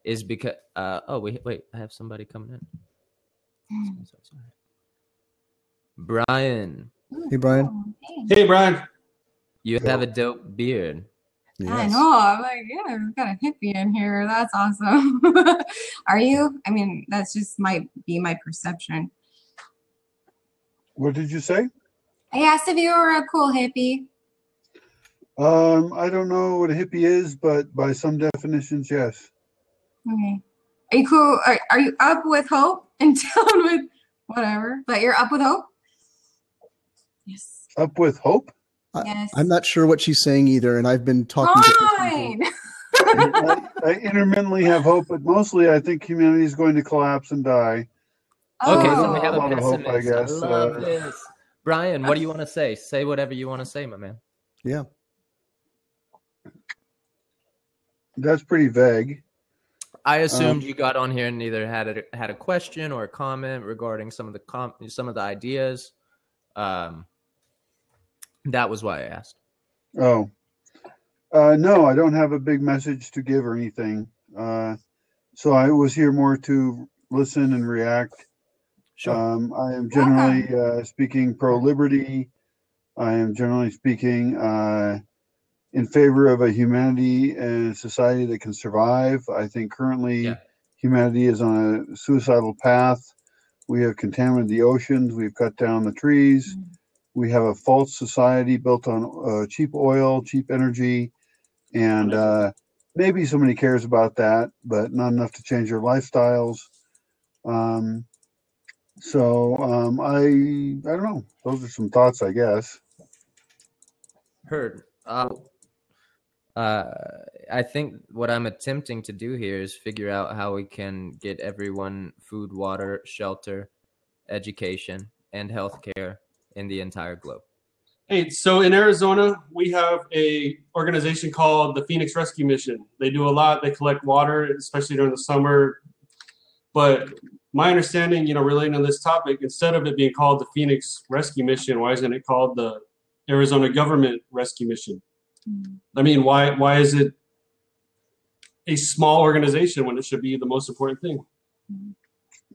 is because wait, I have somebody coming in. Sorry. Brian.
Hey, Brian.
Hey, Brian.
You have a dope beard.
Yes.
I know. I'm like, yeah, we've got a hippie in here. That's awesome. Are you? I mean, that's just might be my perception.
What did you say?
I asked if you were a cool hippie.
I don't know what a hippie is, but by some definitions, yes.
Okay. Are you cool? Are you up with hope and down with whatever? But you're up with hope? Yes.
Up with hope?
Yes.
I'm not sure what she's saying either, and I've been talking
Fine.
I intermittently have hope, but mostly I think humanity is going to collapse and die.
Okay, so we have a
lot of
pessimist.
hope, I guess.
love this. Brian, what do you want to say? Say whatever you want to say, my man.
Yeah.
That's pretty vague.
I assumed you got on here and either had a question or a comment regarding some of the ideas. That was why I asked.
Oh. No, I don't have a big message to give or anything. So I was here more to listen and react.
Sure.
I am generally speaking pro-liberty. I am generally speaking in favor of a humanity and a society that can survive. I think currently humanity is on a suicidal path. We have contaminated the oceans. We've cut down the trees. We have a false society built on cheap oil, cheap energy, and maybe somebody cares about that, but not enough to change their lifestyles. I don't know. Those are some thoughts, I guess.
Heard. I think what I'm attempting to do here is figure out how we can get everyone food, water, shelter, education, and healthcare in the entire globe.
Hey, so in Arizona, we have a organization called the Phoenix Rescue Mission. They do a lot. They collect water, especially during the summer. But my understanding, relating to this topic, instead of it being called the Phoenix Rescue Mission, why isn't it called the Arizona Government Rescue Mission? I mean, why is it a small organization when it should be the most important thing?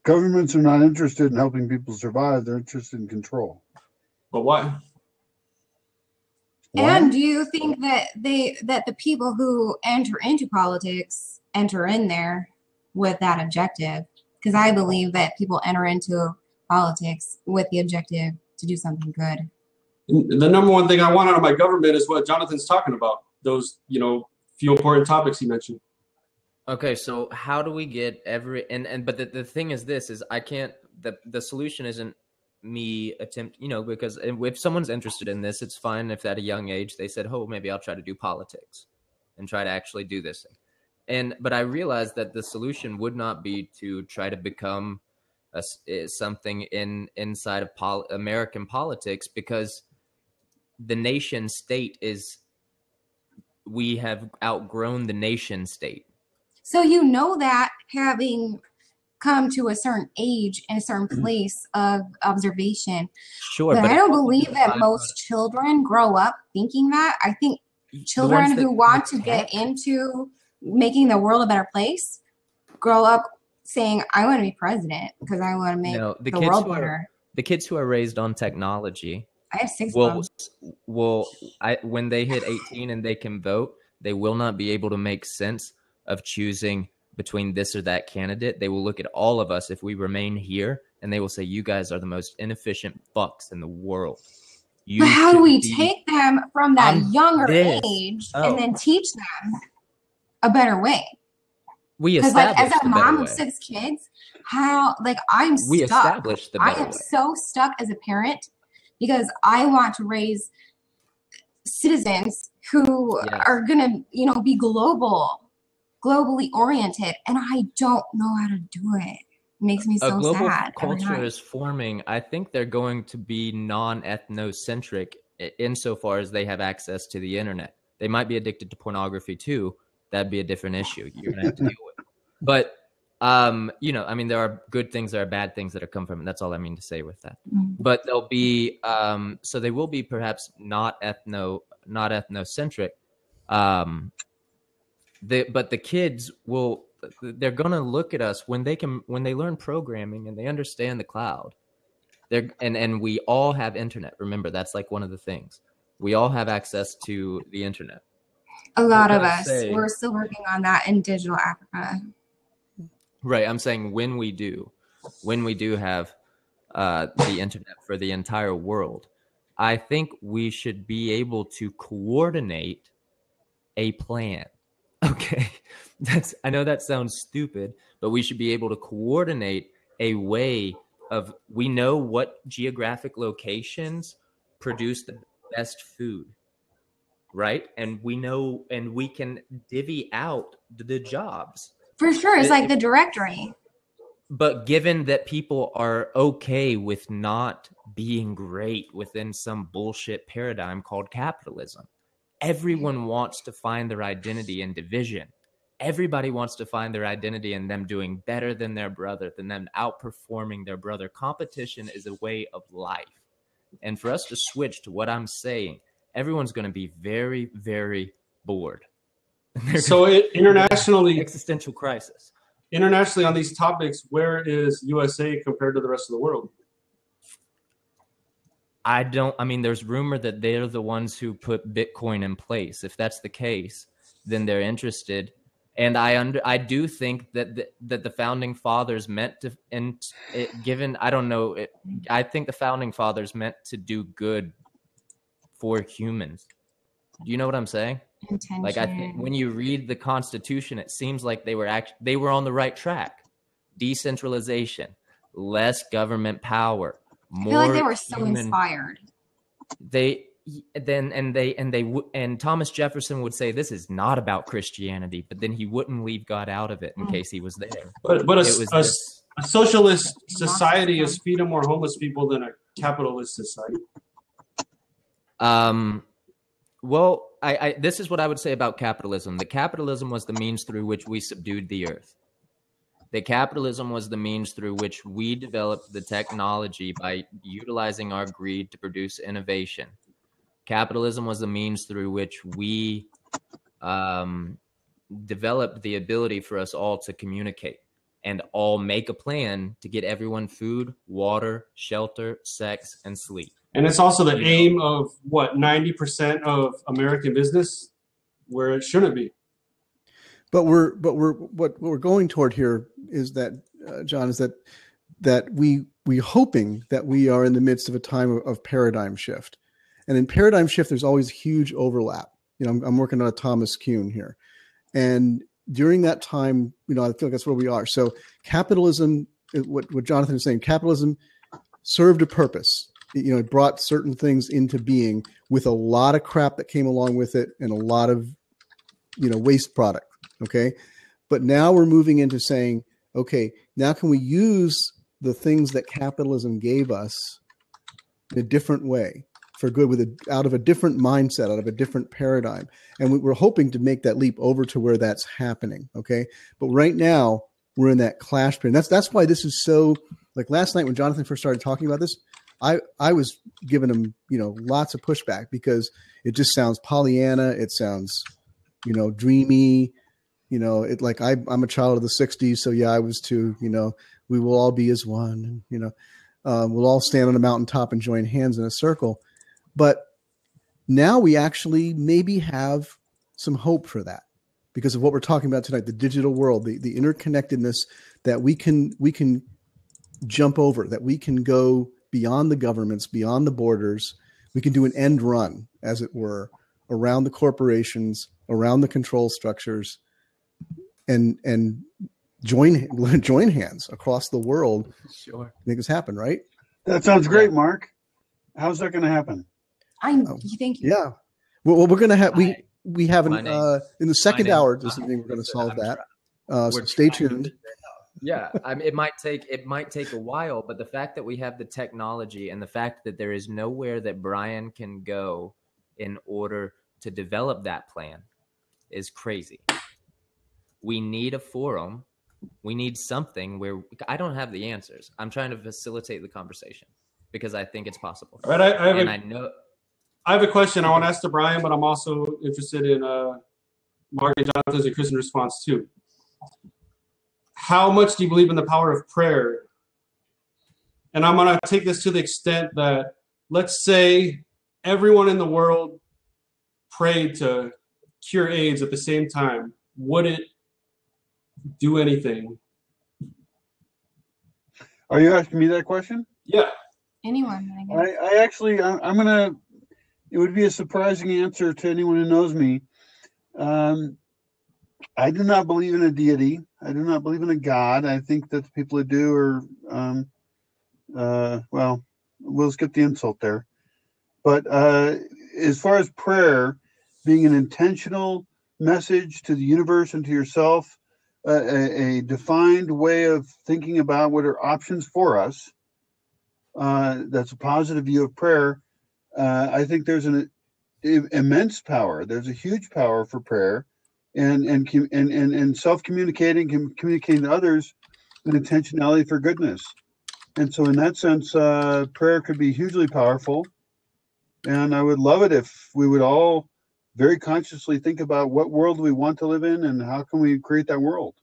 Governments are not interested in helping people survive. They're interested in control.
But why?
And do you think that the people who enter into politics enter in there with that objective? Because I believe that people enter into politics with the objective to do something good.
The number one thing I want out of my government is what Jonathan's talking about. Those, few important topics he mentioned.
Okay, so how do we get but the thing is I can't, the solution isn't me because if someone's interested in this, it's fine if at a young age they said, oh, maybe I'll try to do politics and try to actually do this thing. But I realized that the solution would not be to try to become something inside of American politics, because the nation state we have outgrown the nation state.
So that having come to a certain age and a certain place of observation.
Sure.
But I don't believe that most children grow up thinking that. I think children who want to get into making the world a better place grow up saying, I want to be president because I want to make the world better.
The kids who are raised on technology,
I have 6
when they hit 18 and they can vote, They will not be able to make sense of choosing between this or that candidate. They will look at all of us if we remain here, and they will say, you guys are the most inefficient fucks in the world.
But how do we take them from that younger age and then teach them a better way?
We
Because like as a mom
way.
of 6 kids, how like I'm
We
stuck.
established the better
I am
way.
so stuck as a parent because I want to raise citizens who are gonna, you know, be globally oriented, and I don't know how to do it. It makes me so
a global
sad.
culture is forming. I think they're going to be non-ethnocentric insofar as they have access to the internet. They might be addicted to pornography too. That'd be a different issue you're gonna have to deal with. But you know, I mean, there are good things, there are bad things that have come from it. That's all I mean to say with that. But they'll be so they will be perhaps not ethnocentric. But the kids will, they're gonna look at us when they learn programming and they understand the cloud. And we all have internet. Remember, that's like one of the things. We all have access to the internet.
A lot of us. We're still working on that in digital Africa.
Right. I'm saying when we do have the internet for the entire world, I think we should be able to coordinate a plan. Okay. I know that sounds stupid, but we should be able to coordinate a way of, we know what geographic locations produce the best food. Right. And we know, and we can divvy out the jobs.
For sure. It's like the directory.
But given that people are okay with not being great within some bullshit paradigm called capitalism, everyone wants to find their identity in division. Everybody wants to find their identity in them doing better than their brother, than them outperforming their brother. Competition is a way of life. And for us to switch to what I'm saying, everyone's going to be very, very bored.
So internationally,
existential crisis.
Internationally on these topics, where is USA compared to the rest of the world?
I mean, there's rumor that they're the ones who put Bitcoin in place. If that's the case, then they're interested. And I do think that the founding fathers meant to, and I don't know, I think the founding fathers meant to do good for humans. Do you know what I'm saying?
Intention.
Like, I think when you read the Constitution, it seems like they were on the right track. Decentralization, less government power, more.
I feel like they were so inspired.
And Thomas Jefferson would say this is not about Christianity, but then he wouldn't leave God out of it in case he was there.
But a socialist society is feeding more homeless people than a capitalist society.
Well, this is what I would say about capitalism. The capitalism was the means through which we subdued the earth. The capitalism was the means through which we developed the technology by utilizing our greed to produce innovation. Capitalism was the means through which we developed the ability for us all to communicate and all make a plan to get everyone food, water, shelter, sex, and sleep.
And it's also the aim of 90% of American business, where it shouldn't be.
But what we're going toward here is that, John, is that we hoping that we are in the midst of a time of paradigm shift, and in paradigm shift, there's always huge overlap. You know, I'm working on a Thomas Kuhn here, and during that time, you know, I feel like that's where we are. So capitalism, what Jonathan is saying, capitalism served a purpose. You know, it brought certain things into being with a lot of crap that came along with it and a lot of, you know, waste product. Okay. But now we're moving into saying, okay, now can we use the things that capitalism gave us in a different way for good, out of a different mindset, out of a different paradigm. And we're hoping to make that leap over to where that's happening. Okay. But right now we're in that clash period. That's why this is so, like last night when Jonathan first started talking about this, I was giving him, you know, lots of pushback because it just sounds Pollyanna. It sounds, you know, dreamy, you know, it like I'm a child of the 60s. So yeah, I was too, you know, we will all be as one, and, you know, we'll all stand on a mountaintop and join hands in a circle. But now we actually maybe have some hope for that because of what we're talking about tonight, the digital world, the interconnectedness that we can jump over, that we can go beyond the governments, beyond the borders. We can do an end run, as it were, around the corporations, around the control structures, and join hands across the world.
Sure.
Make this happen, right?
That sounds great, Mark. How's that going to happen?
Thank you.
Yeah. Well, we're going to have we have in the second hour this evening. We're going to solve that. So stay tuned.
Yeah, it might take a while, but the fact that we have the technology and the fact that there is nowhere that Brian can go in order to develop that plan is crazy. We need a forum. We need something where I don't have the answers. I'm trying to facilitate the conversation because I think it's possible.
All right, I have a question I want to ask to Brian, but I'm also interested in Mark and Jonathan's and Kristen's response too. How much do you believe in the power of prayer? And I'm going to take this to the extent that, let's say everyone in the world prayed to cure AIDS at the same time. Would it do anything?
Are you asking me that question?
Yeah.
Anyone, I guess.
I actually, I'm going to, it would be a surprising answer to anyone who knows me. I do not believe in a deity. I do not believe in a God. I think that the people who do are, well, we'll skip the insult there. But as far as prayer being an intentional message to the universe and to yourself, a defined way of thinking about what are options for us, that's a positive view of prayer. I think there's an immense power. There's a huge power for prayer. And self-communicating, communicating to others with intentionality for goodness. And so in that sense, prayer could be hugely powerful. And I would love it if we would all very consciously think about what world we want to live in and how can we create that world.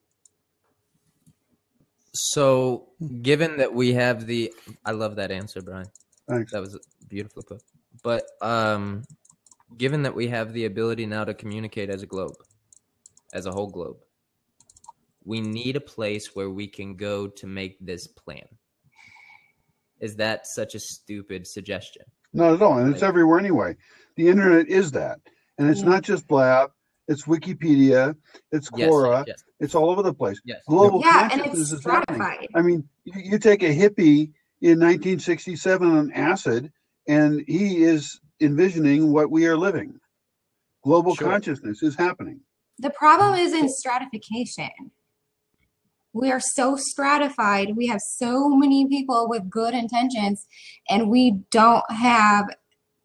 So given that we have I love that answer, Brian.
Thanks.
That was beautifully put. But given that we have the ability now to communicate as a globe, as a whole globe, we need a place where we can go to make this plan. Is that such a stupid suggestion?
Not at all. And it's everywhere anyway. The internet is that. And it's not just Blab. It's Wikipedia. It's Quora.
Yes.
It's all over the place.
Yes.
Global
and
consciousness
it's
is happening.
stratified.
I mean, you take a hippie in 1967 on acid, and he is envisioning what we are living. Global consciousness is happening.
The problem is in stratification. We are so stratified. We have so many people with good intentions, and we don't have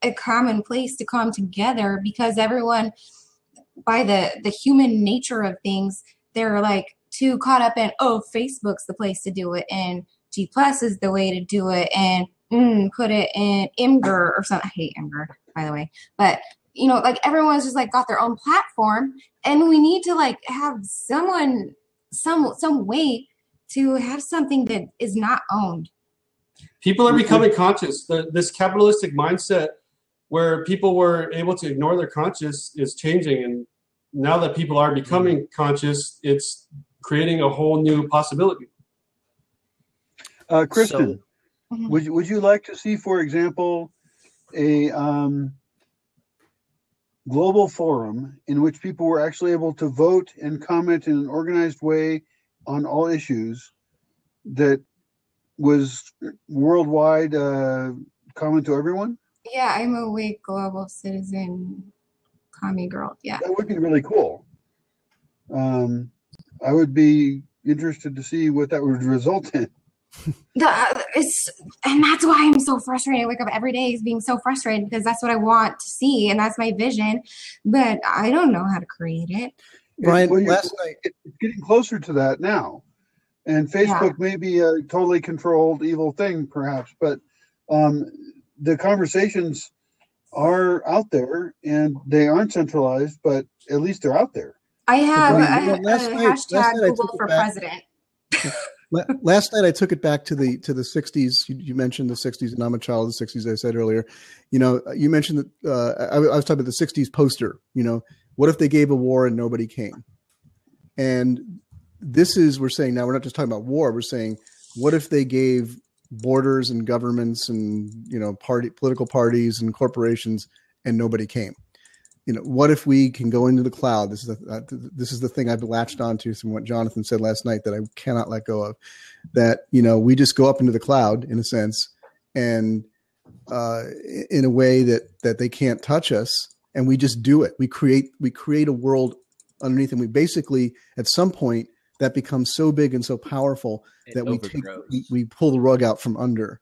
a common place to come together because everyone, by the human nature of things, they're like too caught up in, oh, Facebook's the place to do it, and G+ is the way to do it, and put it in Imgur or something. I hate Imgur, by the way, but you know, like everyone's just like got their own platform, and we need to like have someone, some way to have something that is not owned.
People are becoming conscious. This capitalistic mindset where people were able to ignore their conscious is changing. And now that people are becoming conscious, it's creating a whole new possibility.
Kristen, would you like to see, for example, a global forum in which people were actually able to vote and comment in an organized way on all issues that was worldwide common to everyone?
Yeah, I'm a awake global citizen commie girl. Yeah.
That would be really cool. I would be interested to see what that would result in.
And that's why I'm so frustrated. I wake up every day being so frustrated because that's what I want to see and that's my vision, but I don't know how to create it.
Brian, last night
it's getting closer to that now, and Facebook may be a totally controlled evil thing, perhaps, but the conversations are out there and they aren't centralized, but at least they're out there.
I have
a
hashtag Google for president.
Last night I took it back to the 60s. You mentioned the 60s, and I'm a child of the 60s. I said earlier, you know, you mentioned that I was talking about the 60s poster. You know, What if they gave a war and nobody came? And we're saying now, we're not just talking about war. We're saying, what if they gave borders and governments and, political parties and corporations and nobody came? What if we can go into the cloud? This is the thing I've latched onto from what Jonathan said last night that I cannot let go of, that, we just go up into the cloud in a sense, and in a way that they can't touch us. And we just do it. We create a world underneath, and we basically, at some point, that becomes so big and so powerful that we pull the rug out from under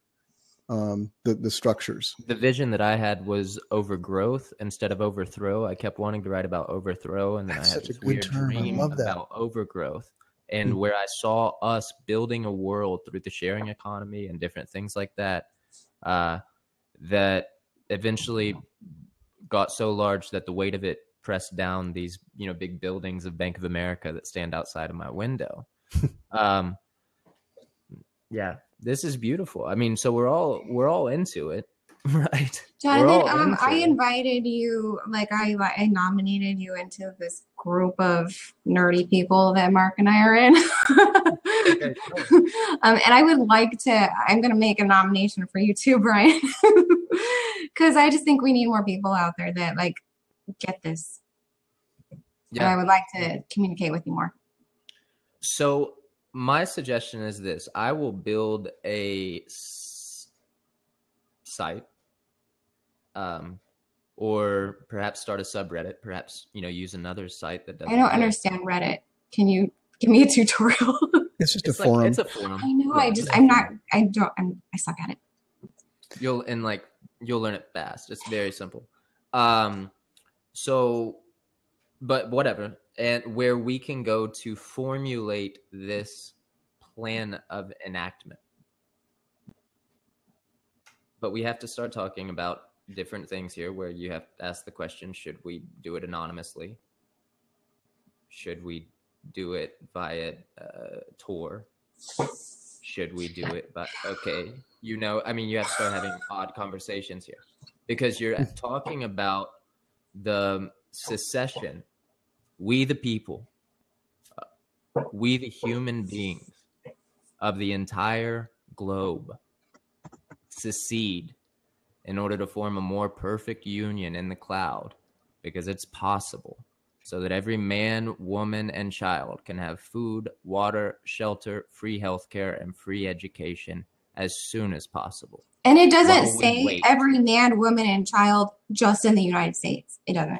the structures.
The vision that I had was overgrowth instead of overthrow. I kept wanting to write about overthrow, and then I had this weird dream about overgrowth, and where I saw us building a world through the sharing economy and different things like that, that eventually got so large that the weight of it pressed down these, big buildings of Bank of America that stand outside of my window. Yeah, this is beautiful. I mean, so we're all into it, right?
Jonathan, I invited you, I nominated you into this group of nerdy people that Mark and I are in.
Okay, cool.
And I'm going to make a nomination for you too, Brian, because I just think we need more people out there that get this. Yeah. And I would like to communicate with you more.
So my suggestion is this: I will build a site, or perhaps start a subreddit. Perhaps use another site that doesn't.
I don't understand Reddit. Can you give me a tutorial?
It's just a forum.
It's a forum.
I know.
Yeah,
I suck at it.
You'll learn it fast. It's very simple. But whatever. And where we can go to formulate this plan of enactment. But we have to start talking about different things here, where you have to ask the question, should we do it anonymously? Should we do it via Tor? Should we do it by, you have to start having odd conversations here, because you're talking about the secession. We the people, we the human beings of the entire globe secede in order to form a more perfect union in the cloud, because it's possible, so that every man, woman, and child can have food, water, shelter, free healthcare, and free education as soon as possible.
And it doesn't say every man, woman, and child just in the United States. It doesn't.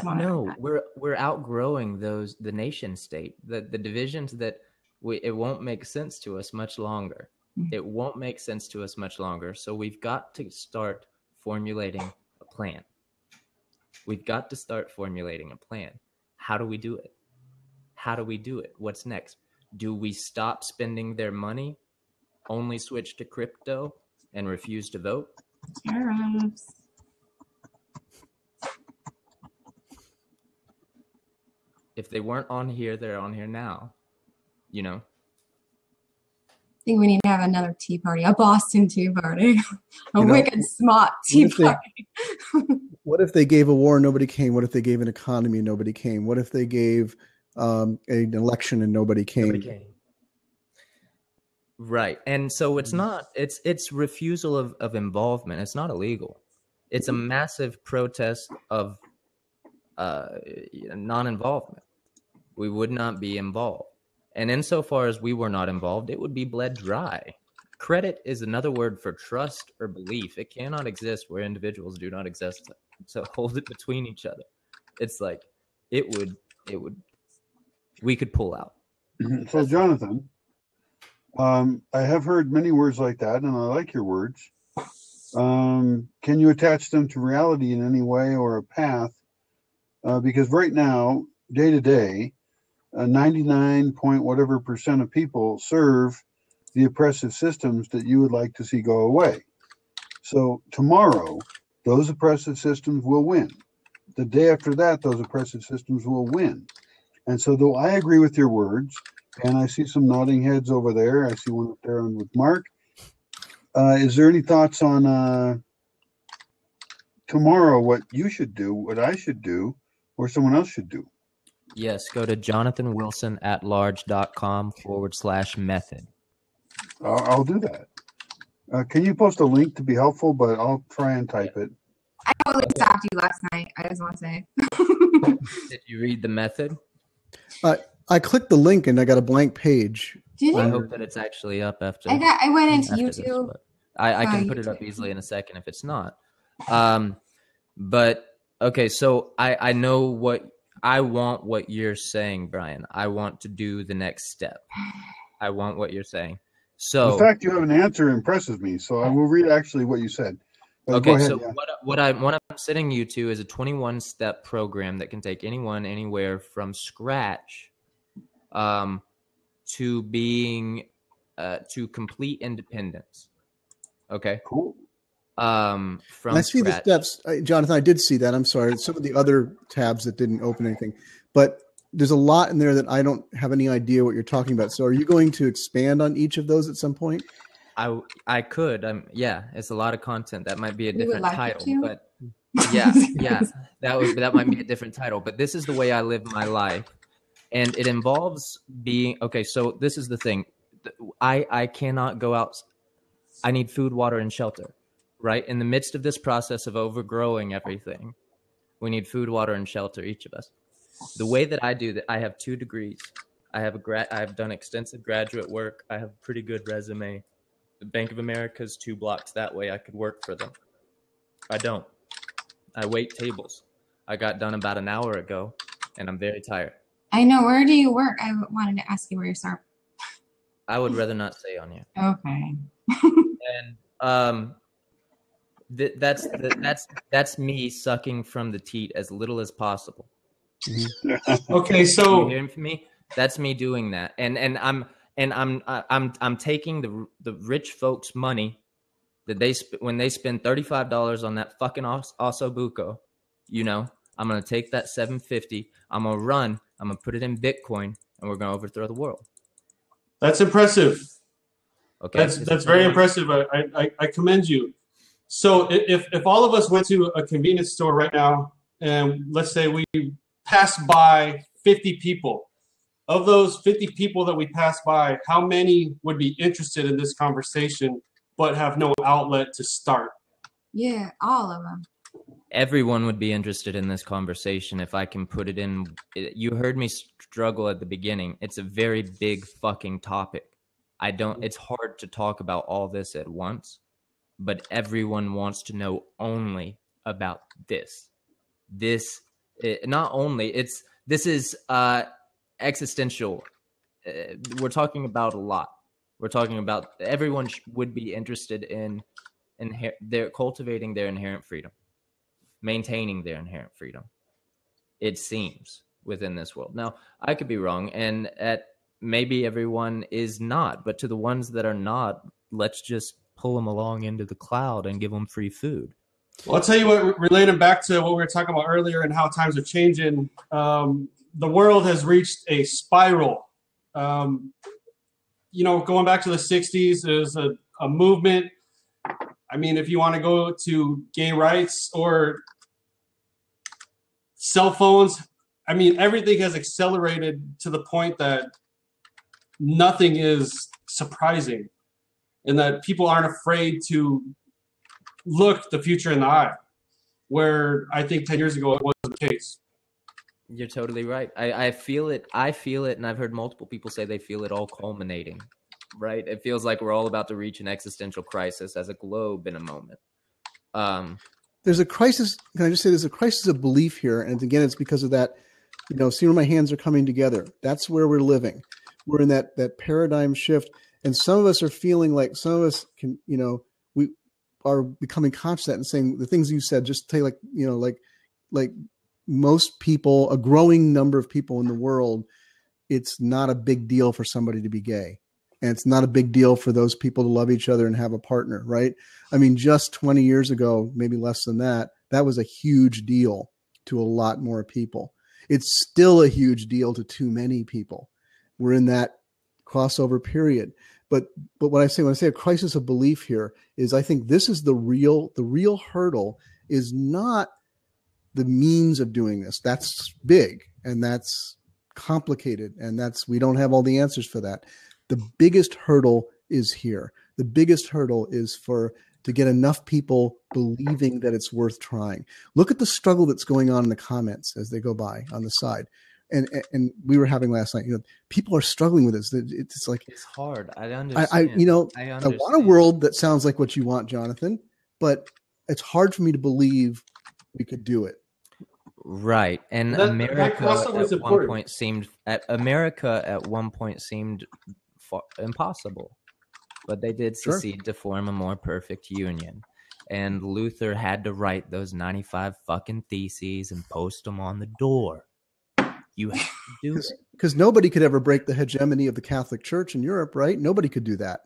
No, we're outgrowing the nation state, the divisions that it won't make sense to us much longer. It won't make sense to us much longer. So we've got to start formulating a plan. We've got to start formulating a plan. How do we do it? How do we do it? What's next? Do we stop spending their money, only switch to crypto, and refuse to vote?
Tariffs.
If they weren't on here, they're on here now.
I think we need to have another tea party, a Boston Tea Party, wicked smart tea party.
What if they gave a war and nobody came? What if they gave an economy and nobody came? What if they gave an election and nobody came?
Right. And so it's not, it's refusal of involvement. It's not illegal. It's a massive protest of non-involvement. We would not be involved. And insofar as we were not involved, it would be bled dry. Credit is another word for trust or belief. It cannot exist where individuals do not exist. So hold it between each other. It's like we could pull out.
So Jonathan, I have heard many words like that, and I like your words. Can you attach them to reality in any way or a path? Because right now, day to day, 99 point whatever % of people serve the oppressive systems that you would like to see go away. So tomorrow, those oppressive systems will win. The day after that, those oppressive systems will win. And so though I agree with your words, and I see some nodding heads over there, I see one up there with Mark. Is there any thoughts on tomorrow, what you should do, what I should do, or someone else should do?
Yes, go to jonathanwilsonatlarge.com/method.
I'll do that. Can you post a link to be helpful? But I'll try and type it.
I totally stopped you last night. I just want to say.
Did you read the method?
I clicked the link and I got a blank page.
Did
I
you?
hope that it's actually up after.
I went into
after this,
YouTube.
but I can put it up
YouTube.
easily in a second if it's not. But okay, so I know what I want. What you're saying, Brian. I want to do the next step. I want what you're saying. So
The fact you have an answer impresses me. So I will read actually what you said. Go
okay,
ahead,
so
yeah.
what I'm setting you to is a 21-step program that can take anyone anywhere from scratch to being to complete independence. Okay.
Cool.
And
From
I see the
scratch.
steps, Jonathan. I did see that. I'm sorry. Some of the other tabs that didn't open anything, but there's a lot in there that I don't have any idea what you're talking about. So, are you going to expand on each of those at some point?
I could. Yeah, it's a lot of content. That might be a
We would
different
like you
title,
to.
but yeah, that might be a different title. But this is the way I live my life, and it involves being okay. So this is the thing. I cannot go out. I need food, water, and shelter. Right in the midst of this process of overgrowing everything, we need food, water, and shelter. Each of us. The way that I do that, I have 2 degrees. I have done extensive graduate work. I have a pretty good resume. The Bank of America's 2 blocks that way. I could work for them. I don't. I wait tables. I got done about an hour ago, and I'm very tired.
I know. Where do you work? I wanted to ask you where you start.
I would rather not say on here.
Okay.
And that's me sucking from the teat as little as possible.
Okay,
You
so
hearing from me? That's me doing that, and I'm taking the rich folks' money that when they spend $35 on that fucking Osobuco, I'm gonna take that $750. I'm gonna run. I'm gonna put it in Bitcoin, and we're gonna overthrow the world.
that's impressive.
Okay,
That's very impressive. I commend you. So if all of us went to a convenience store right now, and let's say we passed by 50 people, of those 50 people that we passed by, how many would be interested in this conversation but have no outlet to start?
Yeah, all of them.
Everyone would be interested in this conversation if I can put it in. You heard me struggle at the beginning. It's a very big fucking topic. It's hard to talk about all this at once, but everyone wants to know only about this. This is existential. We're talking about a lot. We're talking about everyone would be interested in they're cultivating their inherent freedom, maintaining their inherent freedom. It seems within this world. Now, I could be wrong, and maybe everyone is not, but to the ones that are not, let's just pull them along into the cloud and give them free food.
Well, I'll tell you what, relating back to what we were talking about earlier and how times are changing, the world has reached a spiral. Going back to the 60s, there's a movement. I mean, if you want to go to gay rights or cell phones, I mean, everything has accelerated to the point that nothing is surprising and that people aren't afraid to look the future in the eye, where I think 10 years ago it wasn't the case.
You're totally right. I feel it. And I've heard multiple people say they feel it all culminating, right? It feels like we're all about to reach an existential crisis as a globe in a moment.
There's a crisis. Can I just say there's a crisis of belief here? And again, it's because of that, see where my hands are coming together. That's where we're living. We're in that paradigm shift. And some of us are feeling like some of us can, we are becoming conscious of that and saying the things you said, just tell you like most people, a growing number of people in the world, it's not a big deal for somebody to be gay. And it's not a big deal for those people to love each other and have a partner, right? I mean, just 20 years ago, maybe less than that, that was a huge deal to a lot more people. It's still a huge deal to too many people. We're in that crossover period. But when I say a crisis of belief here is I think this is the real hurdle is not the means of doing this. That's big and that's complicated, and we don't have all the answers for that. The biggest hurdle is here. The biggest hurdle is to get enough people believing that it's worth trying. Look at the struggle that's going on in the comments as they go by on the side. And we were having last night, people are struggling with this. It's like,
it's hard. I understand.
I want a world that sounds like what you want, Jonathan, but it's hard for me to believe we could do it.
Right. And America at one point seemed impossible, but they did succeed to form a more perfect union. And Luther had to write those 95 fucking theses and post them on the door. You have to do it.
Because nobody could ever break the hegemony of the Catholic Church in Europe, right? Nobody could do that.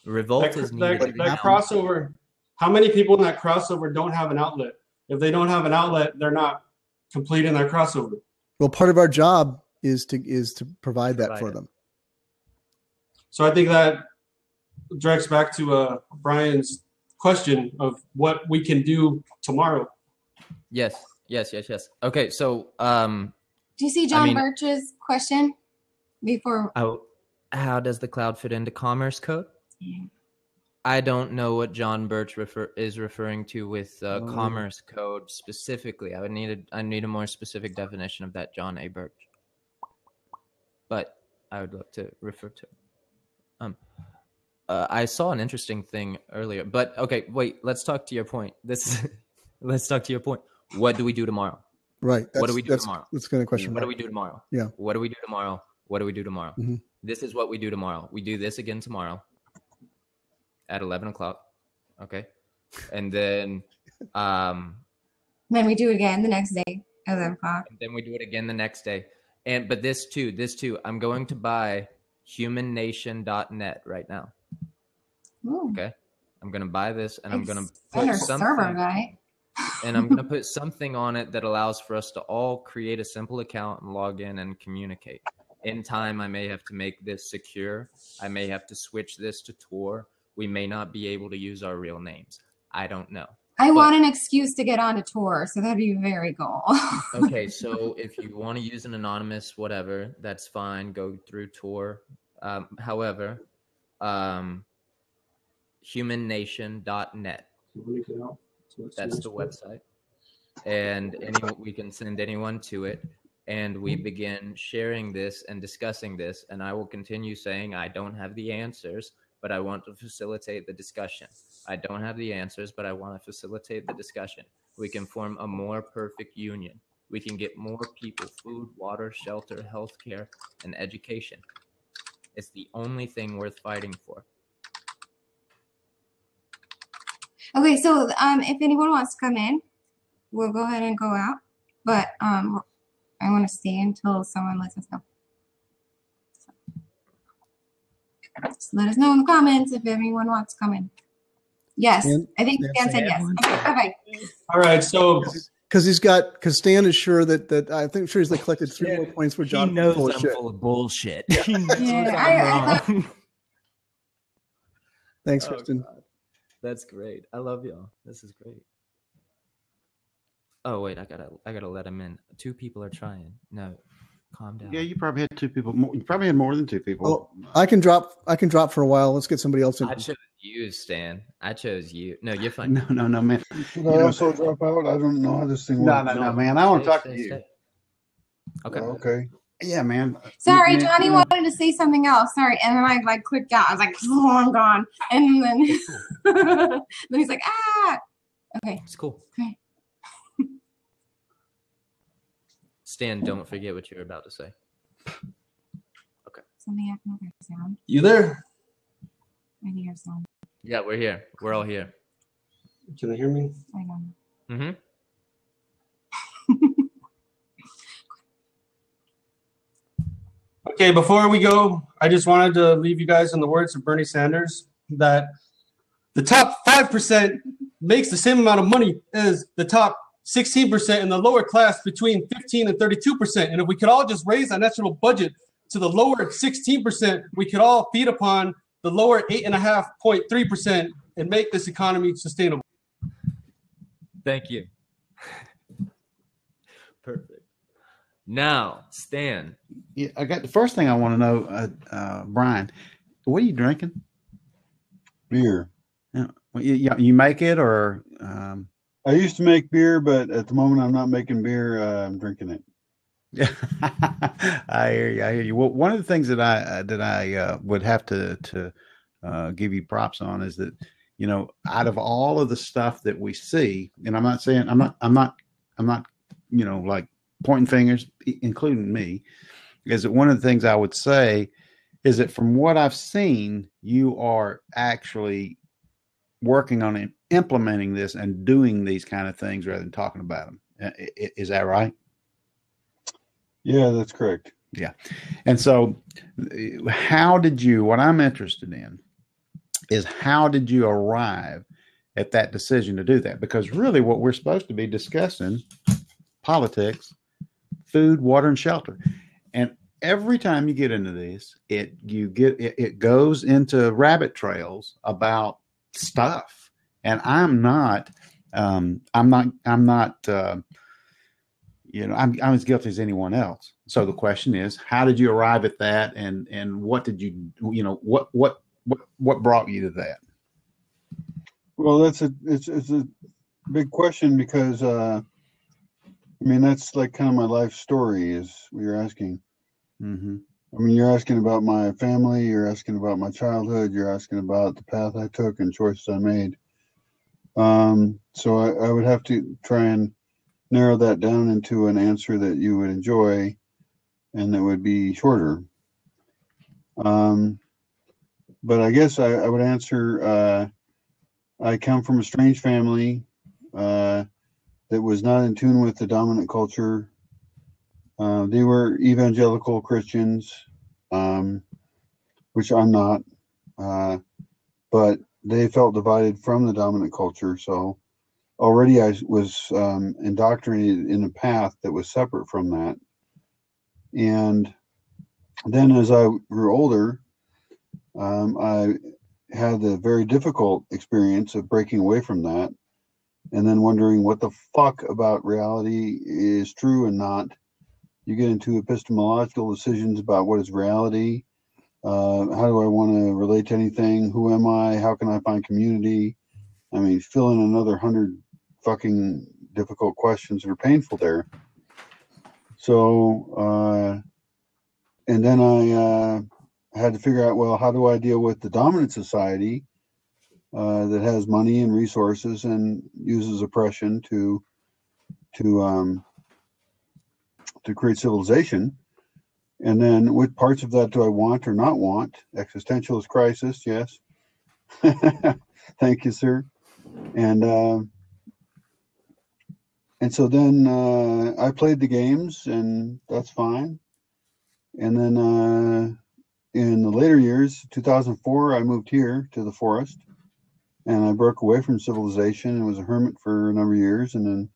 Revolt is needed.
That crossover, how many people in that crossover don't have an outlet? If they don't have an outlet, they're not completing their crossover.
Well, part of our job is to provide that for them.
So I think that directs back to Brian's question of what we can do tomorrow.
Yes. Okay, so
do you see John Birch's question before?
How does the cloud fit into Commerce Code? Yeah. I don't know what John Birch is referring to with Commerce Code specifically. I need a more specific definition of that, John A. Birch. But I would love to refer to it. I saw an interesting thing earlier, but okay, wait. Let's talk to your point. Let's talk to your point. What do we do tomorrow?
Right.
What do we do tomorrow?
That's going to question.
What do we do tomorrow?
Yeah.
What do we do tomorrow? What do we do tomorrow? Mm-hmm. This is what we do tomorrow. We do this again tomorrow at 11 o'clock. Okay. And then
we do it again the next day at 11 o'clock.
And then we do it again the next day. But this too, I'm going to buy humannation.net right now. Ooh. Okay. I'm going to buy this and I'm going to put something. And I'm going to put something on it that allows for us to all create a simple account and log in and communicate. In time, I may have to make this secure. I may have to switch this to Tor. We may not be able to use our real names. I don't know.
I want an excuse to get onto Tor, so that'd be very cool.
Okay, so if you want to use an anonymous whatever, that's fine. Go through Tor. However, humannation.net. That's the website. And we can send anyone to it. And we begin sharing this and discussing this. And I will continue saying I don't have the answers, but I want to facilitate the discussion. I don't have the answers, but I want to facilitate the discussion. We can form a more perfect union. We can get more people food, water, shelter, healthcare, and education. It's the only thing worth fighting for.
Okay, so if anyone wants to come in, we'll go ahead and go out. But I want to stay until someone lets us know. So let us know in the comments if anyone wants to come in. Yes, I think Stan said yes. Okay.
All right, so
because Stan is sure that I think he's collected 3 more points for John.
He knows I'm full of bullshit.
Yeah,
Thanks, Kristen.
God. That's great. I love y'all. This is great. Oh wait, I gotta let him in. 2 people are trying. No, calm down.
Yeah, you probably had 2 people. You probably had more than 2 people.
Oh, I can drop for a while. Let's get somebody else in.
I chose you, Stan. I chose you. No, you're fine.
No, man.
Should I also drop out? I don't know how this thing works.
No, man. I want to talk to you.
Stay. Okay.
Okay.
Yeah, man.
Sorry, Johnny wanted to say something else. Sorry, and then I clicked out. I was like, "Oh, I'm gone." And then, then he's like, "Ah." Okay.
It's cool.
Okay.
Stan, don't forget what you're about to say. Okay.
Something happened with our sound.
You there?
I hear sound.
Yeah, we're here. We're all here.
Can they hear me?
I don't know.
Mm-hmm.
Okay, before we go, I just wanted to leave you guys in the words of Bernie Sanders that the top 5% makes the same amount of money as the top 16% in the lower class between 15 and 32%. And if we could all just raise our national budget to the lower 16%, we could all feed upon the lower 8.5.3% and make this economy sustainable.
Thank you. Perfect. Now, Stan.
Yeah, I got the first thing I want to know, Brian. What are you drinking?
Beer.
Yeah, you make it, or
I used to make beer, but at the moment I'm not making beer. I'm drinking it.
Yeah, I hear you. I hear you. Well, one of the things that I would have to give you props on is that, you know, out of all of the stuff that we see, and I'm not saying I'm not, you know, like pointing fingers, including me, is that one of the things I would say is that from what I've seen, you are actually working on implementing this and doing these kind of things rather than talking about them. Is that right?
Yeah, that's correct.
Yeah. And so what I'm interested in is how did you arrive at that decision to do that? Because really what we're supposed to be discussing, politics, food, water, and shelter. And every time you get into this, it goes into rabbit trails about stuff. And I'm as guilty as anyone else. So the question is, how did you arrive at that? And what did what brought you to that?
Well, it's a big question because, I mean, that's like kind of my life story is what you're asking.
Mm-hmm.
I mean, you're asking about my family, you're asking about my childhood, you're asking about the path I took and choices I made. So I would have to try and narrow that down into an answer that you would enjoy and that would be shorter. But I guess I would answer, I come from a strange family that was not in tune with the dominant culture. They were evangelical Christians, which I'm not, but they felt divided from the dominant culture. So already I was indoctrinated in a path that was separate from that. And then as I grew older, I had the very difficult experience of breaking away from that and then wondering what the fuck about reality is true and not. You get into epistemological decisions about what is reality. How do I want to relate to anything? Who am I? How can I find community? I mean, fill in another 100 fucking difficult questions that are painful there. So, and then I had to figure out, well, how do I deal with the dominant society that has money and resources and uses oppression to create civilization? And then what parts of that do I want or not want? Existentialist crisis, yes. Thank you, sir. And so then I played the games, and that's fine. And then in the later years, 2004, I moved here to the forest, and I broke away from civilization and was a hermit for a number of years, and then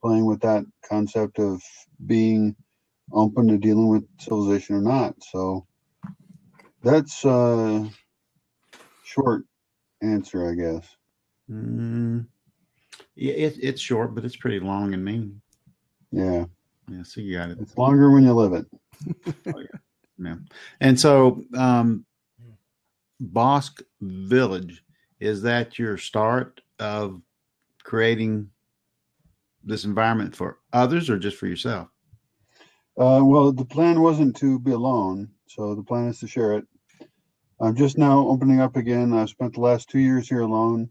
playing with that concept of being open to dealing with civilization or not. So that's a short answer, I guess.
Yeah, it's short, but it's pretty long and mean.
Yeah.
Yeah, so you got it.
It's longer when you live it.
Oh, yeah. Yeah. And so Bosque Village, is that your start of creating this environment for others or just for yourself?
Well, the plan wasn't to be alone, so the plan is to share it. I'm just now opening up again. I've spent the last 2 years here alone,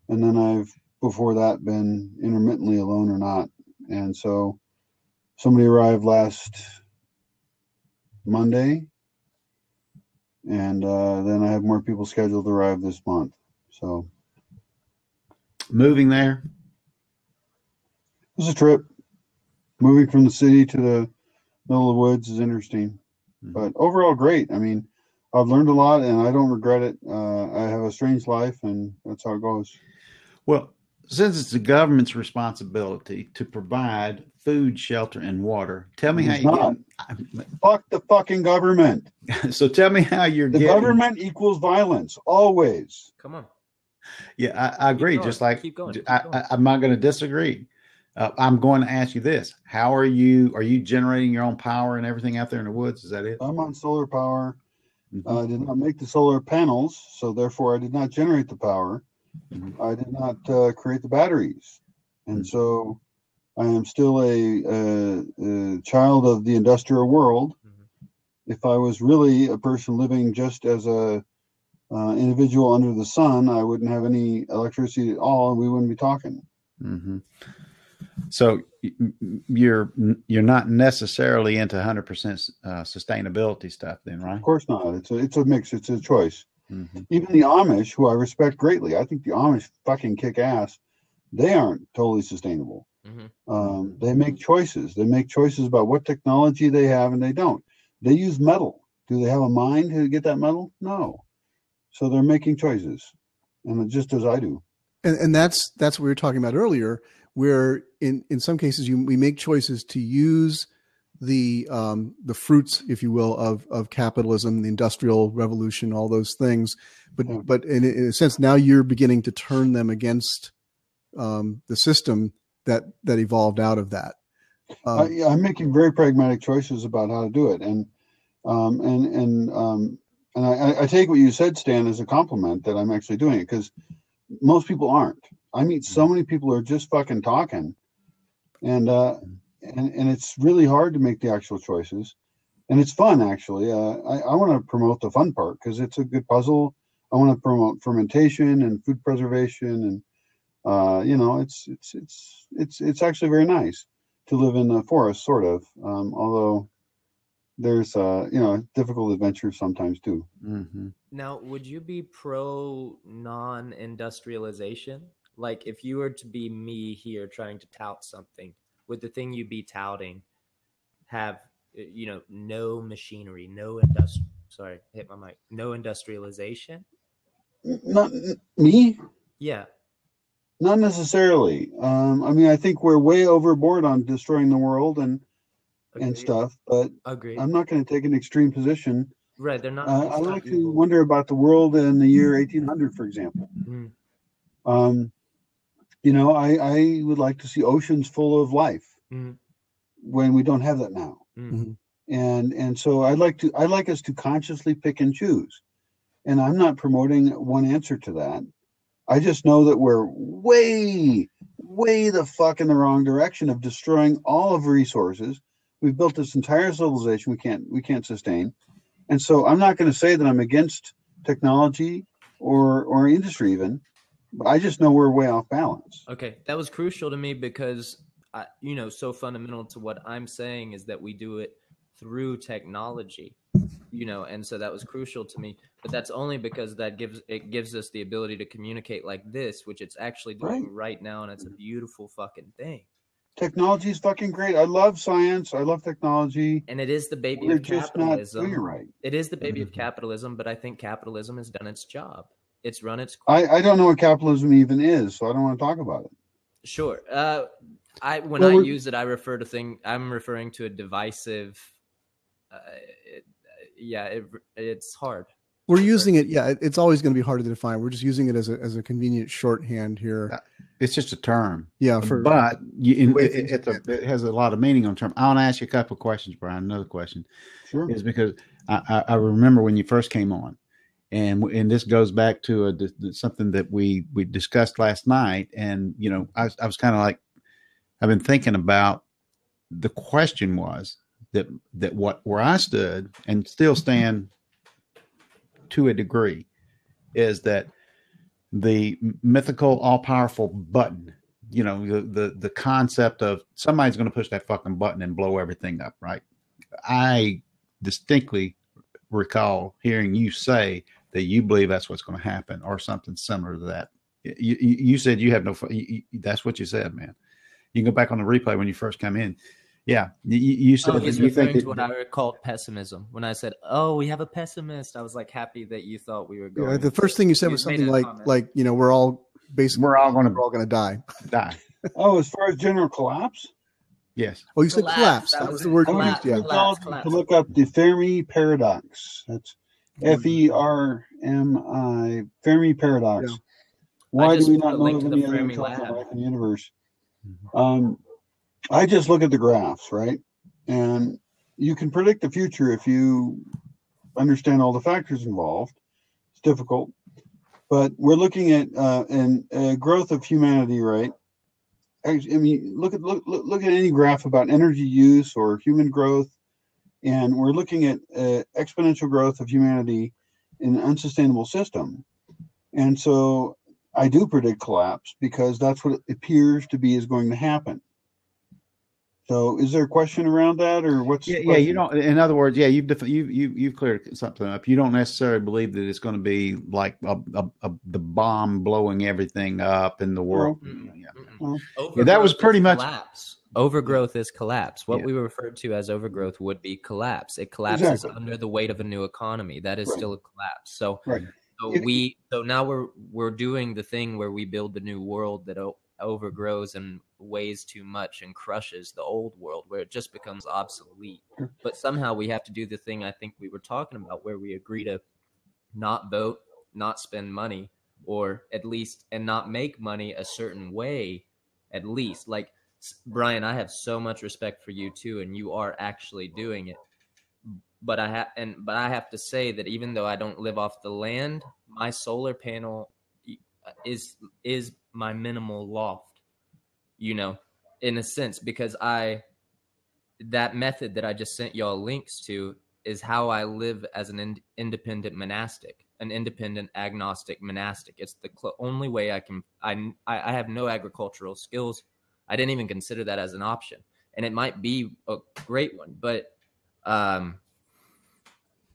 and then I've, before that, been intermittently alone or not. And so somebody arrived last Monday, and then I have more people scheduled to arrive this month. So
moving there?
It was a trip. Moving from the city to the middle of the woods is interesting, but overall great. I mean, I've learned a lot and I don't regret it. I have a strange life and that's how it goes.
Well, since it's the government's responsibility to provide food, shelter, and water, tell me how you get.
Fuck the fucking government.
So tell me how you're
getting. The government equals violence, always.
Come on.
Yeah, I agree. Just like
keep going.
I'm not going to disagree. I'm going to ask you this: how are you generating your own power and everything out there in the woods? Is that it?
I'm on solar power.
Mhm.
I did not make the solar panels, so therefore I did not generate the power.
Mhm.
I did not create the batteries, and so I am still a child of the industrial world. If I was really a person living just as a individual under the sun, I wouldn't have any electricity at all, and we wouldn't be talking.
Mm-hmm. So you're not necessarily into 100% sustainability stuff, then, right?
Of course not. It's a mix. It's a choice.
Mm-hmm.
Even the Amish, who I respect greatly, I think the Amish fucking kick ass. They aren't totally sustainable.
Mm-hmm.
They make choices. They make choices about what technology they have, and they don't. They use metal. Do they have a mind to get that metal? No. So they're making choices, and just as I do.
And that's what we were talking about earlier, where in some cases we make choices to use the fruits, if you will, of capitalism, the industrial revolution, all those things. But in a sense, now you're beginning to turn them against the system that evolved out of that.
I'm making very pragmatic choices about how to do it, and I take what you said, Stan, as a compliment that I'm actually doing it, because most people aren't. I meet so many people who are just fucking talking, and it's really hard to make the actual choices, and it's fun actually. I want to promote the fun part because it's a good puzzle. I want to promote fermentation and food preservation, and it's actually very nice to live in the forest, sort of. Although there's difficult adventures sometimes too.
Mm-hmm.
Now, would you be pro non-industrialization? Like, if you were to be me here trying to tout something, would the thing you'd be touting have, no machinery, no industrialization?
Not me.
Yeah.
Not necessarily. I think we're way overboard on destroying the world and stuff, but
Agreed.
I'm not going to take an extreme position.
Right, they're not.
I like to wonder about the world in the year 1800, for example.
Mm.
I would like to see oceans full of life when we don't have that now.
Mm.
And so I'd like us to consciously pick and choose. And I'm not promoting one answer to that. I just know that we're way, way the fuck in the wrong direction of destroying all of resources. We've built this entire civilization we can't sustain. And so I'm not going to say that I'm against technology or industry even, but I just know we're way off balance.
Okay, that was crucial to me because, so fundamental to what I'm saying is that we do it through technology, and so that was crucial to me. But that's only because it gives us the ability to communicate like this, which it's actually doing right now, and it's a beautiful fucking thing.
Technology is fucking great. I love science. I love technology.
And it is the baby
We're
of
just
capitalism.
not doing it right.
It is the baby of capitalism, but I think capitalism has done its job. It's run its
course. I don't know what capitalism even is, so I don't want to talk about it.
Sure. When I use it, I'm referring to a divisive. It's hard.
We're using it. Yeah, it's always going to be hard to define. We're just using it as a convenient shorthand here.
It's just a term.
Yeah,
but it has a lot of meaning on term. I want to ask you a couple of questions, Brian. Another question,
sure,
is because I remember when you first came on, and this goes back to something that we discussed last night, and I was kind of like, I've been thinking about. The question was that where I stood and still stand to a degree is that the mythical all-powerful button, the concept of somebody's going to push that fucking button and blow everything up, right? I distinctly recall hearing you say that you believe that's what's going to happen or something similar to that. You said you have no that's what you said, man. You can go back on the replay when you first come in. Yeah, you said
that you think to what I called pessimism. When I said, "Oh, we have a pessimist," I was like happy that you thought we were going.
Yeah, the first thing you said was something like we're all going to die.
Oh, as far as general collapse?
Yes.
Oh, you said collapse. That was the word you used. Yeah.
To look up the Fermi paradox. That's Fermi, Fermi paradox. Yeah. Why do we not know of any other life in the universe? I just look at the graphs, right? And you can predict the future if you understand all the factors involved. It's difficult, but we're looking at growth of humanity, right? I mean, look at any graph about energy use or human growth, and we're looking at exponential growth of humanity in an unsustainable system. And so I do predict collapse because that's what it appears to be is going to happen. So is there a question around that, or what's the
yeah, you don't, in other words, you've cleared something up. You don't necessarily believe that it's going to be like the bomb blowing everything up in the world. That was pretty much
collapse. Overgrowth is collapse. What we referred to as overgrowth would be collapse. It collapses under the weight of a new economy. That is still a collapse. So, so now we're doing the thing where we build the new world that overgrows and weighs too much and crushes the old world, where it just becomes obsolete. But somehow we have to do the thing I think we were talking about, where we agree to not vote, not spend money, or at least, and not make money a certain way, at least. Like, Brian, I have so much respect for you too, and you are actually doing it. But I have to say that even though I don't live off the land, my solar panel is my minimal loft, you know, in a sense, because that method that I just sent y'all links to is how I live as an independent monastic, an independent agnostic monastic. It's the only way I can. I have no agricultural skills. I didn't even consider that as an option, and it might be a great one, but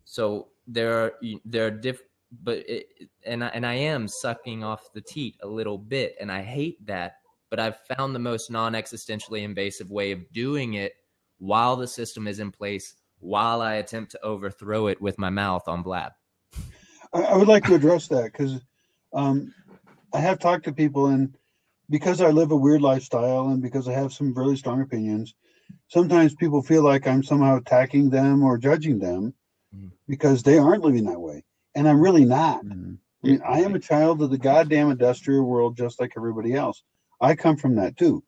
so there are different. But I am sucking off the teat a little bit, and I hate that. But I've found the most non-existentially invasive way of doing it while the system is in place, while I attempt to overthrow it with my mouth on Blab.
I would like to address that because I have talked to people, and because I live a weird lifestyle and because I have some really strong opinions, sometimes people feel like I'm somehow attacking them or judging them because they aren't living that way. And I'm really not. I mean, I am a child of the goddamn industrial world, just like everybody else. I come from that too,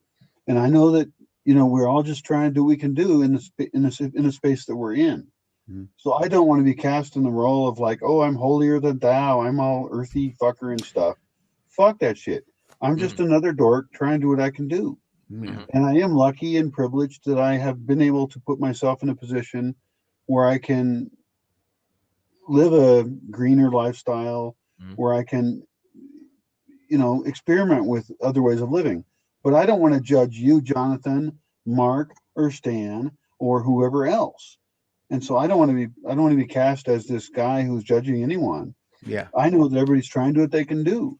and I know that we're all just trying to do what we can do in the space that we're in. So I don't want to be cast in the role of like, oh, I'm holier than thou. I'm all earthy fucker and stuff. Fuck that shit. I'm just another dork trying to do what I can do. And I am lucky and privileged that I have been able to put myself in a position where I can live a greener lifestyle, where I can, experiment with other ways of living. But I don't want to judge you, Jonathan, Mark, or Stan, or whoever else. And so I don't want to be cast as this guy who's judging anyone.
Yeah.
I know that everybody's trying to do what they can do.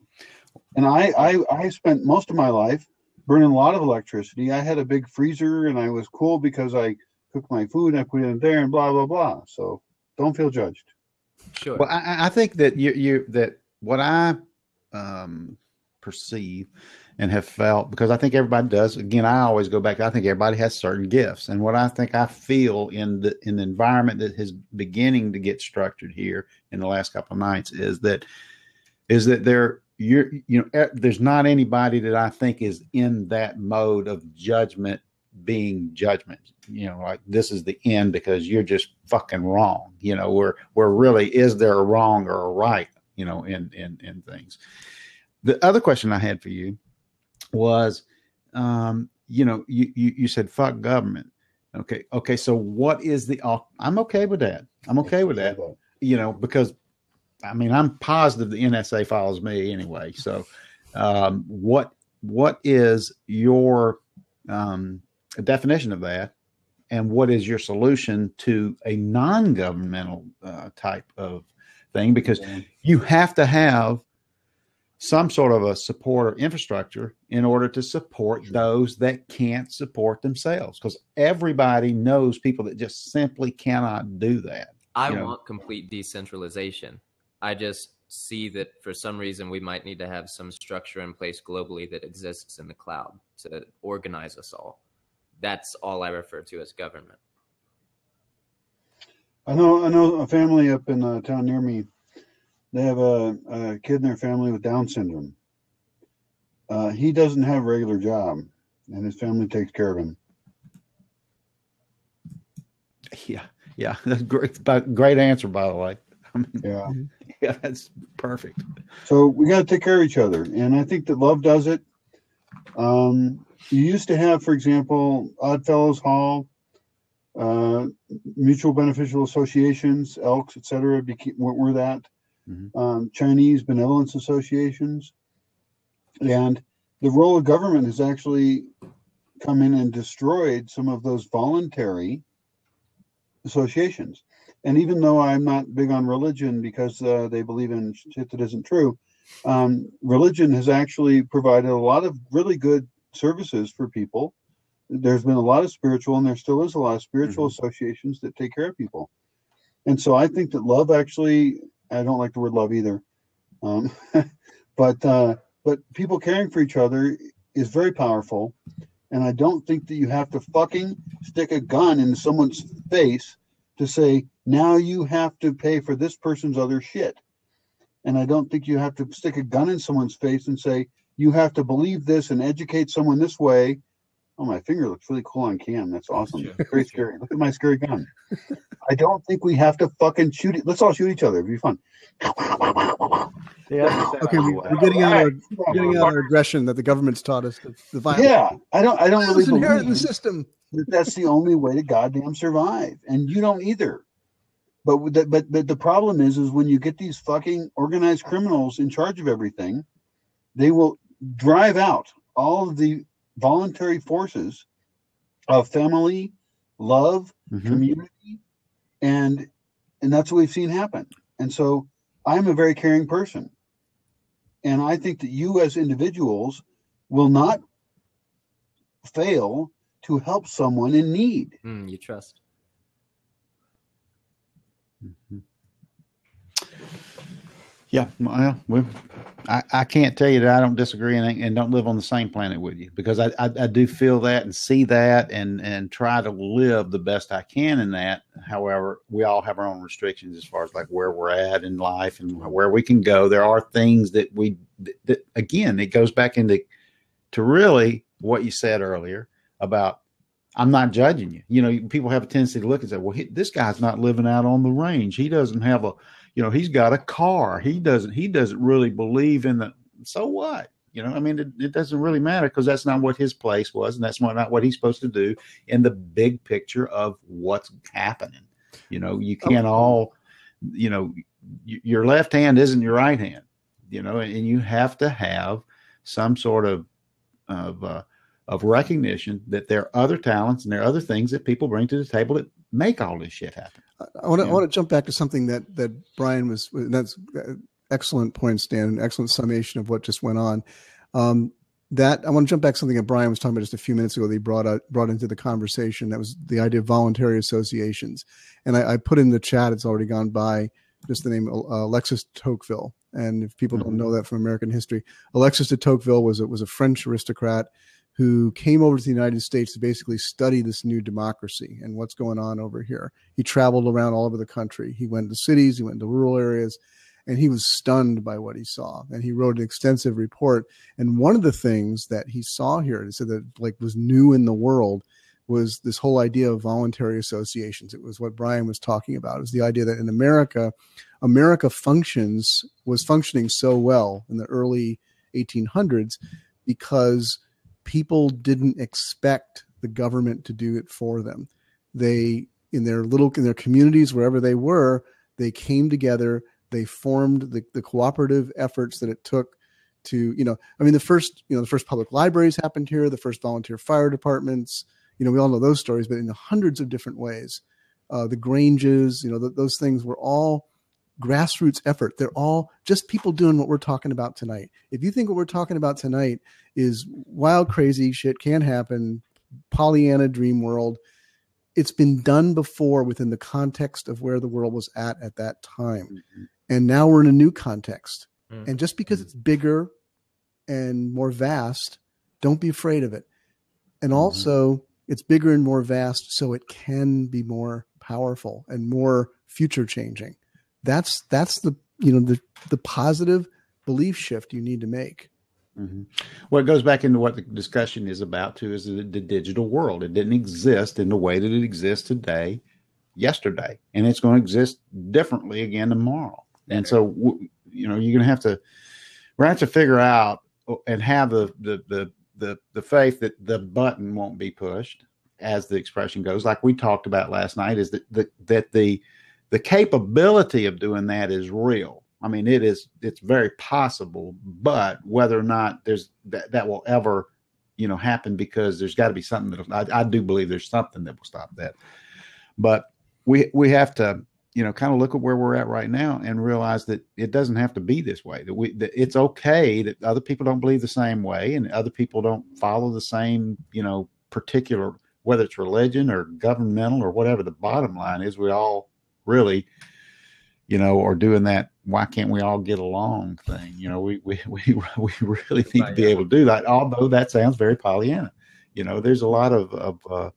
And I spent most of my life burning a lot of electricity. I had a big freezer, and I was cool because I cooked my food and I put it in there and blah, blah, blah. So don't feel judged.
Sure.
Well, I think that that what I perceive and have felt, because I think everybody does. Again, I always go back. I think everybody has certain gifts, and what I think I feel in the environment that is beginning to get structured here in the last couple of nights is that there's not anybody that I think is in that mode of judgment being judgment, like this is the end because you're just fucking wrong. We're really, is there a wrong or a right, in things. The other question I had for you was, you said fuck government. Okay. So what is I'm okay with that. Because I mean, I'm positive the NSA follows me anyway. So, what is your definition of that, and what is your solution to a non-governmental type of thing? Because you have to have some sort of a support or infrastructure in order to support those that can't support themselves. Because everybody knows people that just simply cannot do that.
I want complete decentralization. I just see that for some reason we might need to have some structure in place globally that exists in the cloud to organize us all. That's all I refer to as government.
I know a family up in a town near me. They have a kid in their family with Down syndrome. He doesn't have a regular job. and his family takes care of him.
Yeah, that's great. Great answer, by the way. I mean, yeah, that's perfect.
So we got to take care of each other, and I think that love does it. You used to have, for example, Oddfellows Hall, mutual beneficial associations, Elks, etc. Were that Chinese benevolence associations, and the role of government has actually come in and destroyed some of those voluntary associations. And even though I'm not big on religion because they believe in shit that isn't true, religion has actually provided a lot of really good services for people. There's been a lot of spiritual, and there still is a lot of spiritual associations that take care of people. And so I think that love actually, I don't like the word love either, but people caring for each other is very powerful. And I don't think that you have to fucking stick a gun in someone's face to say, now you have to pay for this person's other shit. And I don't think you have to stick a gun in someone's face and say, you have to believe this and educate someone this way. Oh, my finger looks really cool on cam. That's awesome. Very scary. Look at my scary gun. I don't think we have to fucking shoot it. Let's all shoot each other. It'd be fun.
Yeah.
Okay, we're getting out our aggression that the government's taught us. The violence.
Yeah, I don't really believe
inherent in the system.
That's the only way to goddamn survive, and you don't either. But the problem is when you get these fucking organized criminals in charge of everything, they will drive out all of the voluntary forces of family, love, community, and that's what we've seen happen. And so I'm a very caring person, and I think that you as individuals will not fail to help someone in need.
You trust.
Yeah, well, I can't tell you that I don't disagree and don't live on the same planet with you, because I do feel that and see that and try to live the best I can in that. However, we all have our own restrictions as far as like where we're at in life and where we can go. There are things that that again, it goes back into really what you said earlier about I'm not judging you. You know, people have a tendency to look and say, well, this guy's not living out on the range. He doesn't have he's got a car. He doesn't really believe in so what? You know, I mean, it doesn't really matter because that's not what his place was. And that's not what he's supposed to do in the big picture of what's happening. You know, you can't your left hand isn't your right hand, and you have to have some sort of recognition that there are other talents and there are other things that people bring to the table that make all this shit happen.
I want to jump back to something that Brian was. That's excellent point, Stan. Excellent summation of what just went on. That I want to jump back to something that Brian was talking about just a few minutes ago. That he brought into the conversation. That was the idea of voluntary associations. And I put in the chat. It's already gone by. Just the name Alexis de Tocqueville. And if people don't know that from American history, Alexis de Tocqueville was a French aristocrat who came over to the United States to basically study this new democracy and what's going on over here. He traveled around all over the country. He went to cities, he went to rural areas, and he was stunned by what he saw. And he wrote an extensive report. And one of the things that he saw here, he said that was new in the world, was this whole idea of voluntary associations. It was what Brian was talking about. It was the idea that in America was functioning so well in the early 1800s because people didn't expect the government to do it for them. They, in their communities, wherever they were, they came together, they formed the cooperative efforts that it took to, the first public libraries happened here, the first volunteer fire departments, we all know those stories, but in hundreds of different ways. The Granges, those things were all grassroots effort. They're all just people doing what we're talking about tonight. If you think what we're talking about tonight is wild, crazy shit, can't happen, Pollyanna dream world, it's been done before within the context of where the world was at that time. Mm-hmm. And now we're in a new context. Mm-hmm. And just because it's bigger and more vast, don't be afraid of it. And also it's bigger and more vast, so it can be more powerful and more future changing. That's the positive belief shift you need to make.
Mm-hmm. Well, it goes back into what the discussion is about too, is the digital world. It didn't exist in the way that it exists today, yesterday, and it's going to exist differently again tomorrow. And so, you're going to have to figure out and have the faith that the button won't be pushed, as the expression goes, like we talked about last night, is that the capability of doing that is real. I mean, it's very possible, but whether or not there's that will ever, happen, because there's got to be something that I do believe there's something that will stop that. But we have to, kind of look at where we're at right now and realize that it doesn't have to be this way. That it's okay that other people don't believe the same way, and other people don't follow the same, particular, whether it's religion or governmental or whatever. The bottom line is we all really, are doing that. Why can't we all get along thing? We really need to be able to do that. Although that sounds very Pollyanna, there's a lot of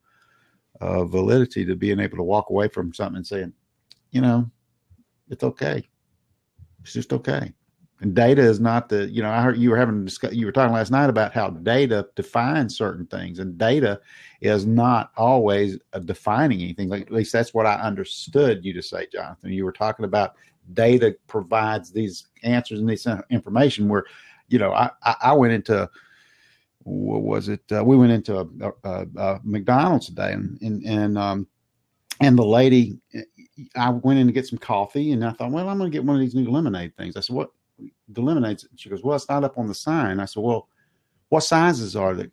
validity to being able to walk away from something and saying, it's okay. It's just okay. And data is not I heard you were talking last night about how data defines certain things, and data is not always defining anything. Like, at least that's what I understood you to say, Jonathan. You were talking about data provides these answers and this information where, I went into, what was it? We went into a McDonald's today, and the lady, I went in to get some coffee, and I thought, well, I'm going to get one of these new lemonade things. I said, what? The lemonades? She goes, well, it's not up on the sign. I said, well, what sizes are they?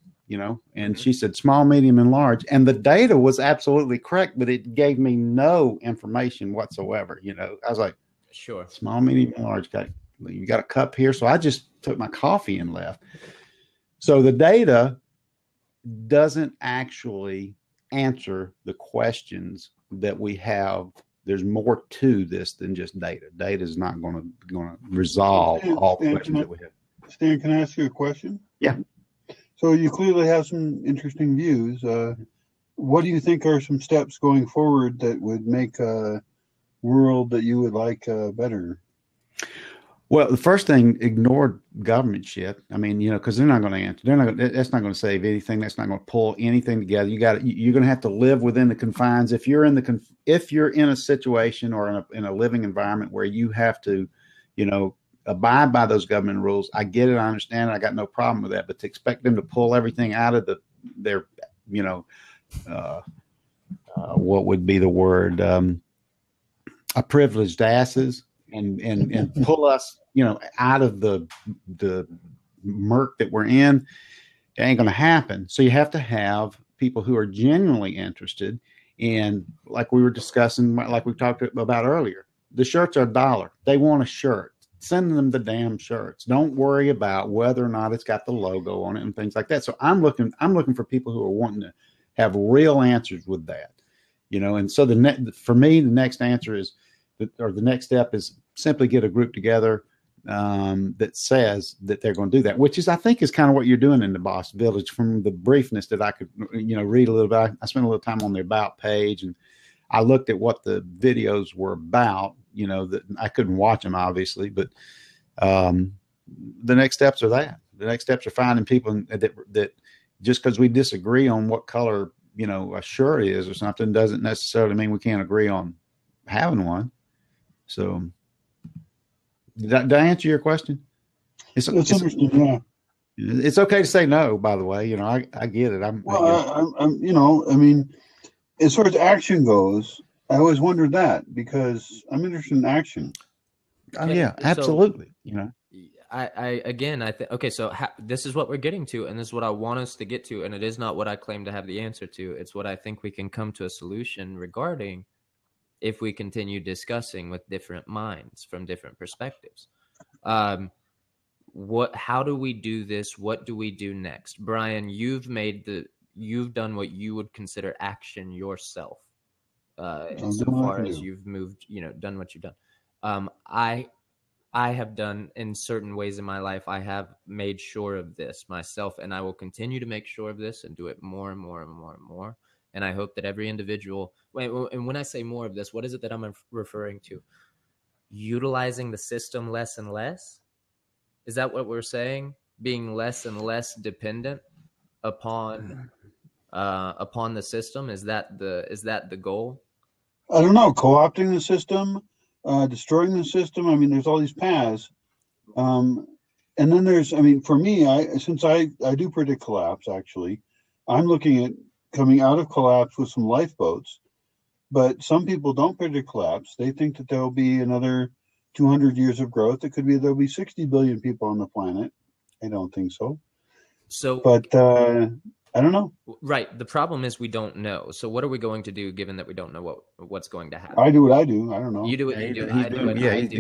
And she said small, medium, and large. And the data was absolutely correct, but it gave me no information whatsoever. I was like,
sure,
small, medium, and large. You got a cup here. So I just took my coffee and left. So the data doesn't actually answer the questions that we have. There's more to this than just data. Data is not going to resolve all questions that we have.
Stan, can I ask you a question?
Yeah.
So you clearly have some interesting views. What do you think are some steps going forward that would make a world that you would like better?
Well, the first thing, ignore government shit. I mean, because they're not going to answer. That's not going to save anything. That's not going to pull anything together. You're going to have to live within the confines. If you're in a situation or in a living environment where you have to, abide by those government rules, I get it. I understand it. I got no problem with that. But to expect them to pull everything out of their, what would be the word, a privileged asses, and pull us, out of the murk that we're in, it ain't going to happen. So you have to have people who are genuinely interested in, like we were discussing, like we talked about earlier, the shirts are $1. They want a shirt. Send them the damn shirts. Don't worry about whether or not it's got the logo on it and things like that. So I'm looking for people who are wanting to have real answers with that, and so for me, the next answer is, or the next step is simply get a group together that says that they're going to do that, which I think is kind of what you're doing in the Boss Village. From the briefness that I could, read a little bit, I spent a little time on the About page, and I looked at what the videos were about, that I couldn't watch them obviously, but the next steps are that. The next steps are finding people that just because we disagree on what color, a shirt is or something, doesn't necessarily mean we can't agree on having one. So did I answer your question? It's
interesting. Yeah.
It's okay to say no, by the way. I get it.
I mean, as far as action goes, I always wondered that, because I'm interested in action.
Oh, yeah, absolutely.
I think, okay, so this is what we're getting to, and this is what I want us to get to, and it is not what I claim to have the answer to. It's what I think we can come to a solution regarding if we continue discussing with different minds from different perspectives. How do we do this? What do we do next? Brian, you've done what you would consider action yourself. Insofar as you've moved, done what you've done. I have done in certain ways in my life. I have made sure of this myself, and I will continue to make sure of this and do it more and more and more and more. And I hope that every individual, and when I say more of this, what is it that I'm referring to? Utilizing the system less and less? Is that what we're saying? being less and less dependent upon the system? Is that the goal?
I don't know. Co-opting the system, destroying the system. I mean, there's all these paths. And then there's, I mean, for me, since I do predict collapse, actually, I'm looking at coming out of collapse with some lifeboats. But some people don't predict collapse. They think that there will be another 200 years of growth. It could be there'll be 60 billion people on the planet. I don't think so. But I don't know.
Right. The problem is we don't know. So what are we going to do given that we don't know what's going to happen?
I do what I do. I don't know.
You do what you do.
He's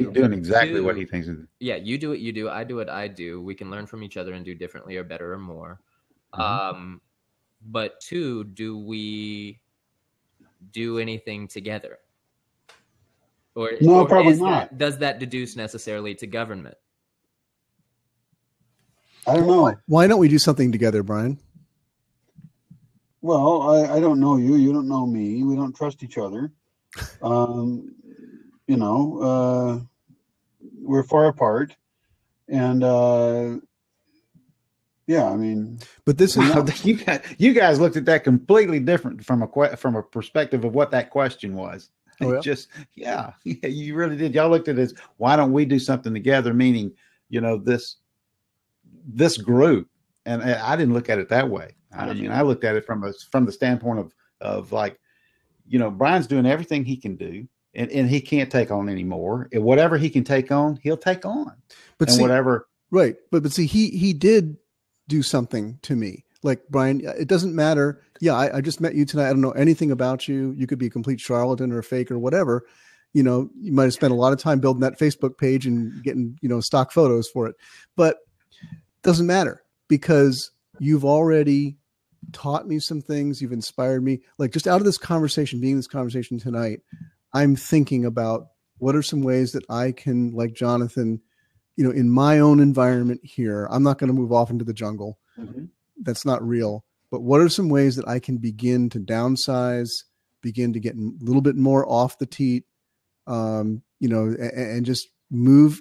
doing exactly what he thinks.
Yeah, you do what you do. I do what I do. We can learn from each other and do differently or better or more. But two, do we do anything together?
No, probably not.
Does that deduce necessarily to government?
I don't know.
Why don't we do something together, Brian?
Well, I don't know you. You don't know me. We don't trust each other. We're far apart. And yeah, I mean,
but this is
you guys looked at that completely different from a perspective of what that question was.
Oh, yeah?
Yeah, you really did. Y'all looked at it as, why don't we do something together? Meaning, this group, and I didn't look at it that way. I mean, I looked at it from the standpoint of like, Brian's doing everything he can do, and he can't take on anymore. And whatever he can take on, he'll take on.
But
and
see,
whatever,
right? But see, he did do something to me. Like, Brian, it doesn't matter. Yeah, I just met you tonight. I don't know anything about you. You could be a complete charlatan or a fake or whatever. You might have spent a lot of time building that Facebook page and getting, stock photos for it. But it doesn't matter, because you've already taught me some things. You've inspired me. Like, just out of this conversation, being this conversation tonight, I'm thinking about what are some ways that I can, like Jonathan, in my own environment here, I'm not going to move off into the jungle. Mm-hmm. That's not real. But what are some ways that I can begin to downsize, begin to get a little bit more off the teat, and just move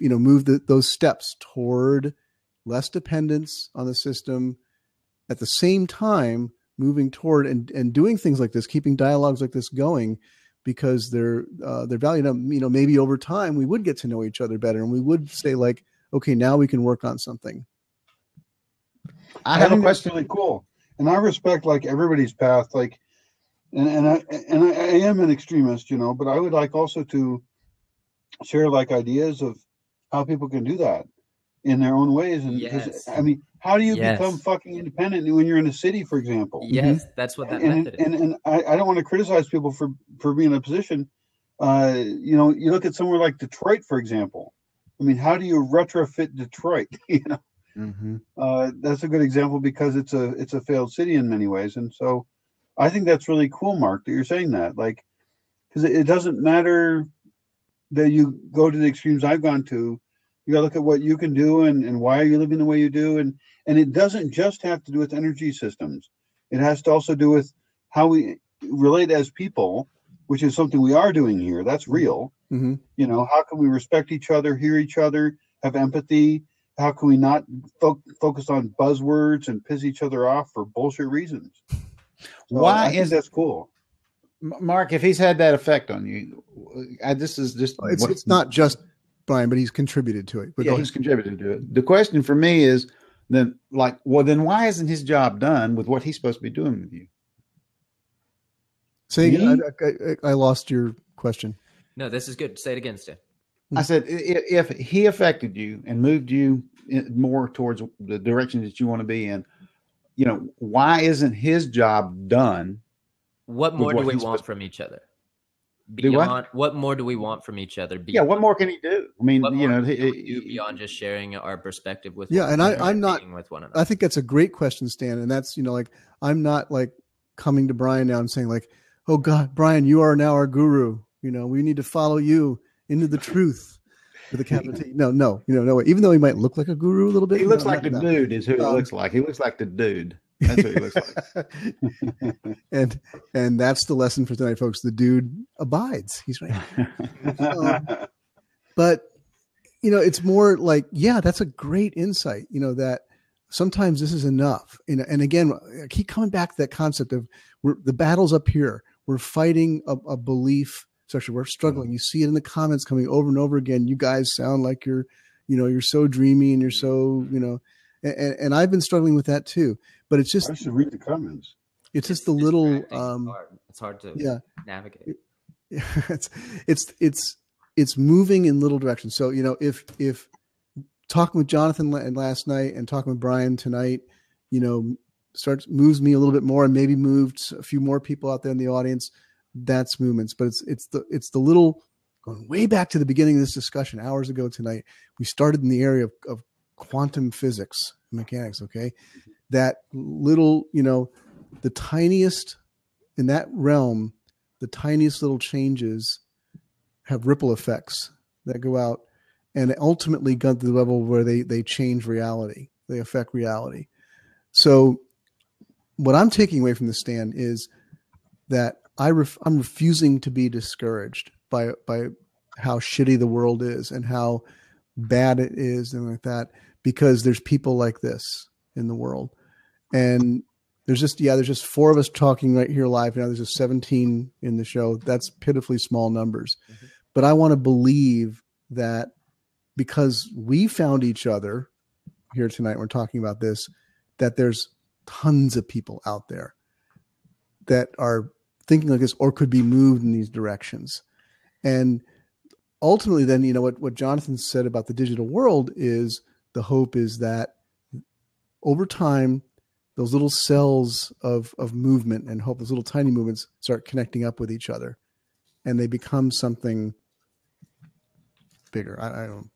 those steps toward less dependence on the system, at the same time moving toward and doing things like this, keeping dialogues like this going, because they're valued. Maybe over time we would get to know each other better, and we would say, like, okay, now we can work on something.
I have a question. Really cool, and I respect like everybody's path. Like, and I am an extremist, but I would like also to share like ideas of how people can do that in their own ways. And
yes.
I mean, how do you become fucking independent when you're in a city, for example?
Yes, that's what that method is.
And I don't want to criticize people for being in a position. You look at somewhere like Detroit, for example. I mean, how do you retrofit Detroit?
Mm-hmm.
That's a good example, because it's a failed city in many ways. And so I think that's really cool, Mark, that you're saying that, like, because it doesn't matter that you go to the extremes I've gone to. You got to look at what you can do and why are you living the way you do. And it doesn't just have to do with energy systems. It has to also do with how we relate as people, which is something we are doing here. That's real.
Mm-hmm.
How can we respect each other, hear each other, have empathy? How can we not focus on buzzwords and piss each other off for bullshit reasons? So I think that's cool.
Mark, if he's had that effect on you, it's
not just Brian, but he's contributed to it. But
yeah, he's contributed to it. The question for me is then why isn't his job done with what he's supposed to be doing with you?
Say again, I lost your question.
No, this is good. Say it again, Stan.
I said, if he affected you and moved you more towards the direction that you want to be in, why isn't his job done?
What more do we want from each other? What more do we want from each other?
Yeah, what more can he do? I mean,
beyond just sharing our perspective with
I'm not
with one another.
I think that's a great question, Stan, and that's I'm not like coming to Brian now and saying like, oh God, Brian, you are now our guru. We need to follow you into the truth with a capital T. No way. Even though he might look like a guru a little bit,
he looks like the dude is who he looks like. He looks like the dude. That's what he looks like.
and that's the lesson for tonight, folks. The dude abides. He's right. But it's more like, yeah, that's a great insight. That sometimes this is enough. And again, I keep coming back to that concept of the battle's up here. We're fighting a belief structure. We're struggling. You see it in the comments coming over and over again. You guys sound like you're so dreamy and you're so, and I've been struggling with that too. But it's just,
I should read the comments.
It's just the little,
it's hard to navigate.
It's moving in little directions. So, if talking with Jonathan last night and talking with Brian tonight, moves me a little bit more and maybe moved a few more people out there in the audience, that's movements. But it's the little, going way back to the beginning of this discussion hours ago tonight, we started in the area of quantum physics and mechanics. Okay. That little, the tiniest in that realm, the tiniest little changes have ripple effects that go out and ultimately got to the level where they change reality. They affect reality. So what I'm taking away from the stand is that I'm refusing to be discouraged by how shitty the world is and how bad it is and like that, because there's people like this in the world. And there's just 4 of us talking right here live now. There's just 17 in the show. That's pitifully small numbers. Mm-hmm. But I want to believe that because we found each other here tonight, we're talking about this, that there's tons of people out there that are thinking like this or could be moved in these directions. And ultimately then, what Jonathan said about the digital world is the hope is that over time, those little cells of movement and hope, those little tiny movements start connecting up with each other and they become something bigger. I'm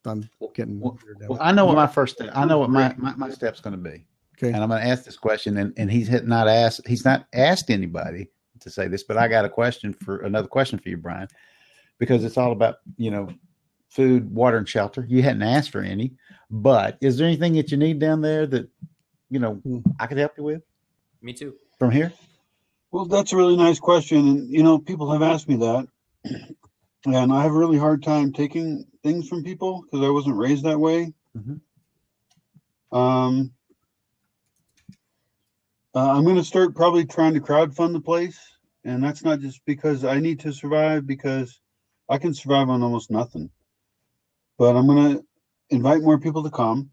getting weird now.
Well, I know what my first step, I know what my step's going to be.
Okay.
And I'm going to ask this question and he's not asked anybody to say this, but I got another question for you, Brian, because it's all about, food, water, and shelter. You hadn't asked for any, but is there anything that you need down there that, I could help you with?
Me too.
From here?
Well, that's a really nice question. And, people have asked me that. And I have a really hard time taking things from people because I wasn't raised that way.
Mm-hmm.
I'm going to start probably trying to crowdfund the place. And that's not just because I need to survive, because I can survive on almost nothing. But I'm going to invite more people to come.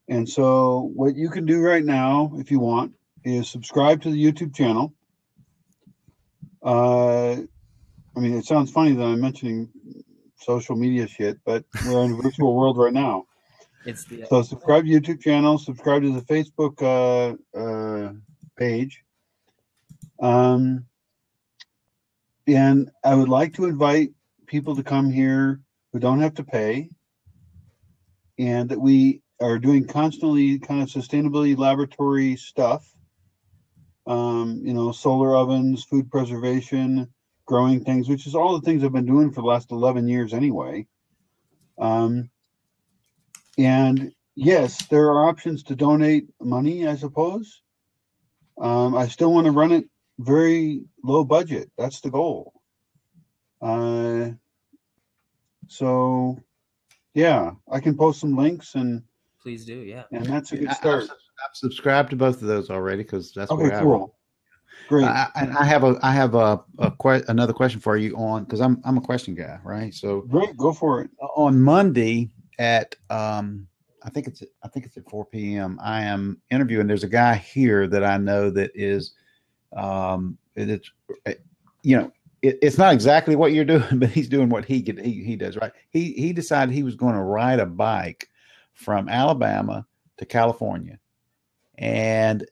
And so what you can do right now, if you want, is subscribe to the YouTube channel. It sounds funny that I'm mentioning social media shit, but we're in a virtual world right now. So subscribe to the YouTube channel, subscribe to the Facebook page. And I would like to invite people to come here who don't have to pay, and that we are doing constantly kind of sustainability laboratory stuff. Solar ovens, food preservation, growing things, which is all the things I've been doing for the last 11 years anyway. And yes, there are options to donate money, I suppose. I still want to run it very low budget. That's the goal. So yeah, I can post some links and
please do. Yeah.
And that's a good start.
I've subscribed to both of those already because that's
okay,
where
cool. Great.
And I have another question for you on, because I'm a question guy, right? So
great, go for it.
On Monday at I think it's at 4 p.m. I am interviewing. There's a guy here that I know that is it's not exactly what you're doing, but he's doing what he does, right? He decided he was going to ride a bike from Alabama to California. And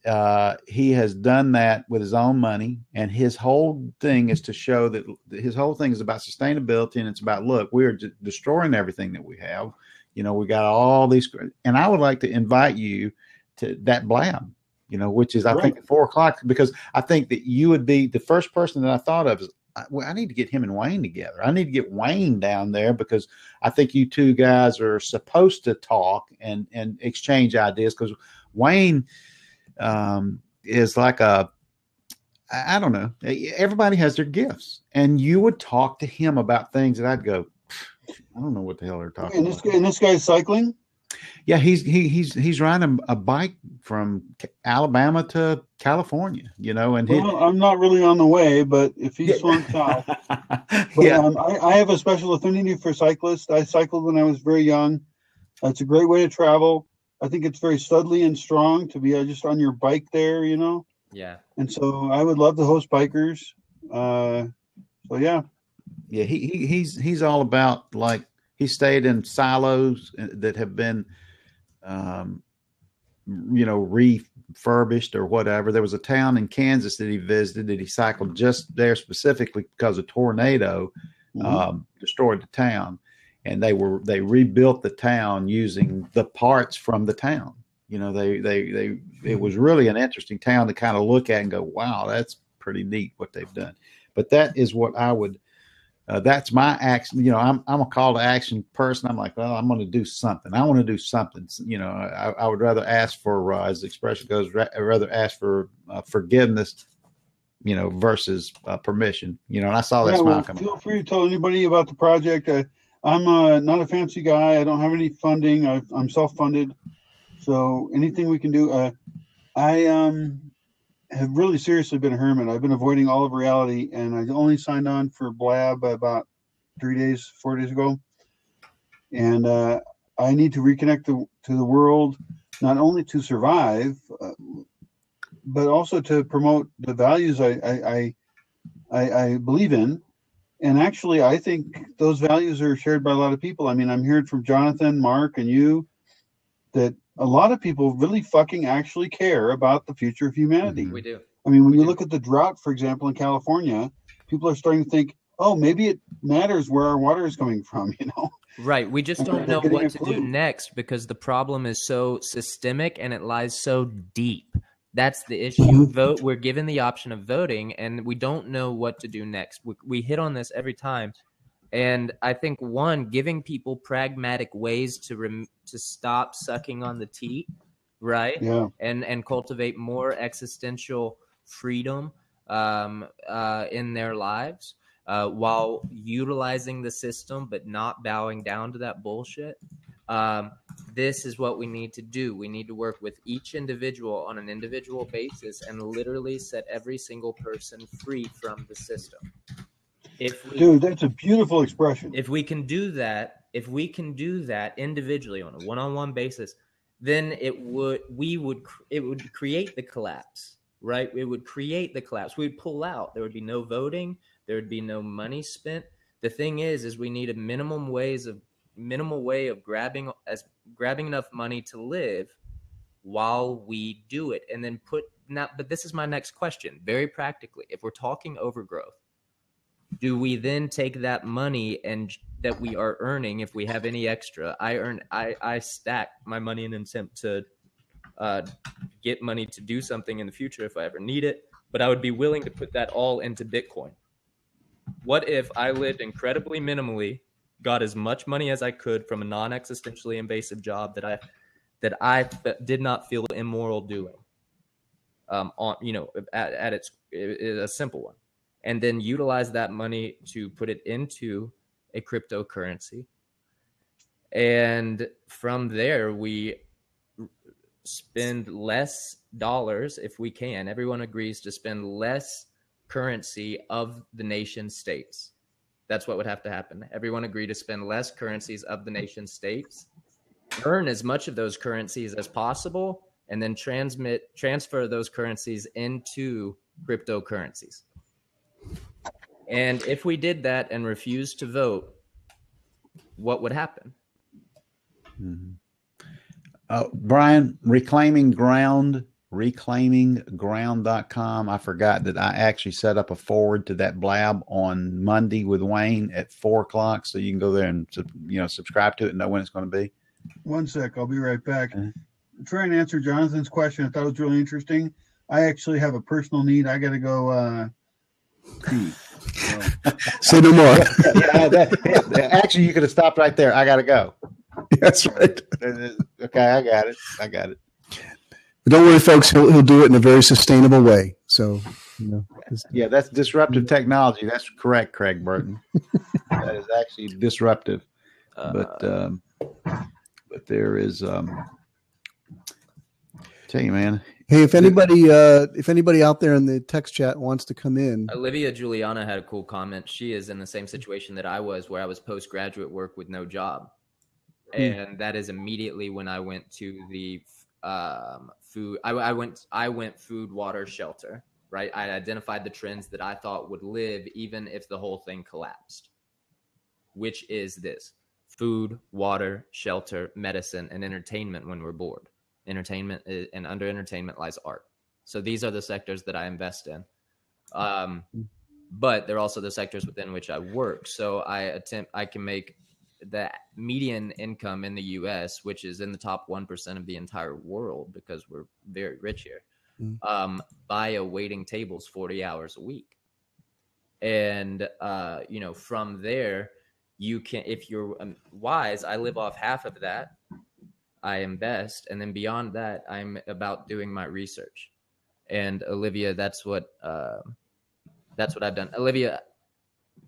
he has done that with his own money. And his whole thing is to show that his whole thing is about sustainability. And it's about, look, we're destroying everything that we have. We got all these. And I would like to invite you to that blab, which is, I think, at 4:00, because I think that you would be the first person that I thought of. I need to get him and Wayne together. I need to get Wayne down there, because I think you two guys are supposed to talk and exchange ideas, because Wayne is like I don't know. Everybody has their gifts, and you would talk to him about things that I'd go, I don't know what the hell they're talking about.
And this guy's cycling?
Yeah, he's riding a bike from Alabama to California, you know, and
I'm not really on the way, but if he swung south, I have a special affinity for cyclists. I cycled when I was very young. It's a great way to travel. I think it's very studly and strong to be just on your bike there, you know?
Yeah.
And so I would love to host bikers. So yeah.
Yeah, he's all about, like, he stayed in silos that have been, you know, refurbished or whatever. There was a town in Kansas that he visited that he cycled just there specifically because a tornado destroyed the town, and they rebuilt the town using the parts from the town. You know, it was really an interesting town to kind of look at and go, wow, that's pretty neat what they've done. But that is what I would. That's my action. You know, I'm a call to action person. I'm like, well, I'm going to do something. I want to do something. You know, I would rather ask for, as the expression goes, rather ask for forgiveness, you know, versus permission. You know, and I saw that smile coming.
Feel free to tell anybody about the project. I'm not a fancy guy. I don't have any funding. I'm self-funded. So anything we can do. I have really seriously been a hermit. I've been avoiding all of reality, and I only signed on for Blab about 4 days ago. And I need to reconnect to the world, not only to survive, but also to promote the values I believe in. And actually, I think those values are shared by a lot of people. I mean, I'm hearing from Jonathan, Mark, and you that a lot of people really fucking actually care about the future of humanity.
We do.
I mean, when you look at the drought, for example, in California, people are starting to think, oh, maybe it matters where our water is coming from, you know?
Right. We just don't know what to do next because the problem is so systemic and it lies so deep. That's the issue. We're given the option of voting, and we don't know what to do next. We hit on this every time. And I think, giving people pragmatic ways to stop sucking on the teat, right?
Yeah.
And cultivate more existential freedom in their lives while utilizing the system but not bowing down to that bullshit. This is what we need to do. We need to work with each individual on an individual basis and literally set every single person free from the system.
Dude, that's a beautiful expression.
If we can do that individually on a one-on-one basis, then it would create the collapse, right? It would create the collapse. We'd pull out. There would be no voting. There would be no money spent. The thing is we need a minimal way of grabbing enough money to live while we do it, and then but this is my next question, very practically. If we're talking overgrowth, do we then take that money and that we are earning, if we have any extra? I stack my money in an attempt to get money to do something in the future if I ever need it, but I would be willing to put that all into Bitcoin. What if I lived incredibly minimally, got as much money as I could from a non-existentially invasive job that I did not feel immoral doing, at its a simple one, and then utilize that money to put it into a cryptocurrency. And from there, we spend less dollars if we can. Everyone agrees to spend less currency of the nation states. That's what would have to happen. Everyone agreed to spend less currencies of the nation states, earn as much of those currencies as possible, and then transfer those currencies into cryptocurrencies. And if we did that and refused to vote, what would happen?
Mm-hmm. Brian, reclaimingground.com. I forgot that I actually set up a forward to that blab on Monday with Wayne at 4:00. So you can go there and, subscribe to it and know when it's going to be.
One sec. I'll be right back. Try and answer Jonathan's question. I thought it was really interesting. I actually have a personal need. I got to go pee.
Say no more.
Actually, you could have stopped right there. I got to go.
That's right.
Okay, I got it.
But don't worry, folks. He'll do it in a very sustainable way. So,
yeah, that's disruptive technology. That's correct, Craig Burton. That is actually disruptive. But but there is, tell you, man.
Hey, if anybody out there in the text chat wants to come in,
Olivia Juliana had a cool comment. She is in the same situation that I was, where I was postgraduate work with no job, and that is immediately when I went to the food. I went food, water, shelter. Right, I identified the trends that I thought would live even if the whole thing collapsed, which is this: food, water, shelter, medicine, and entertainment when we're bored. Entertainment is, and under entertainment lies art. So these are the sectors that I invest in. But they're also the sectors within which I work. So I can make the median income in the US, which is in the top 1% of the entire world because we're very rich here, by waiting tables 40 hours a week. And, from there, you can, if you're wise, I live off half of that. I invest, and then beyond that, I'm about doing my research. And Olivia, that's what I've done. Olivia,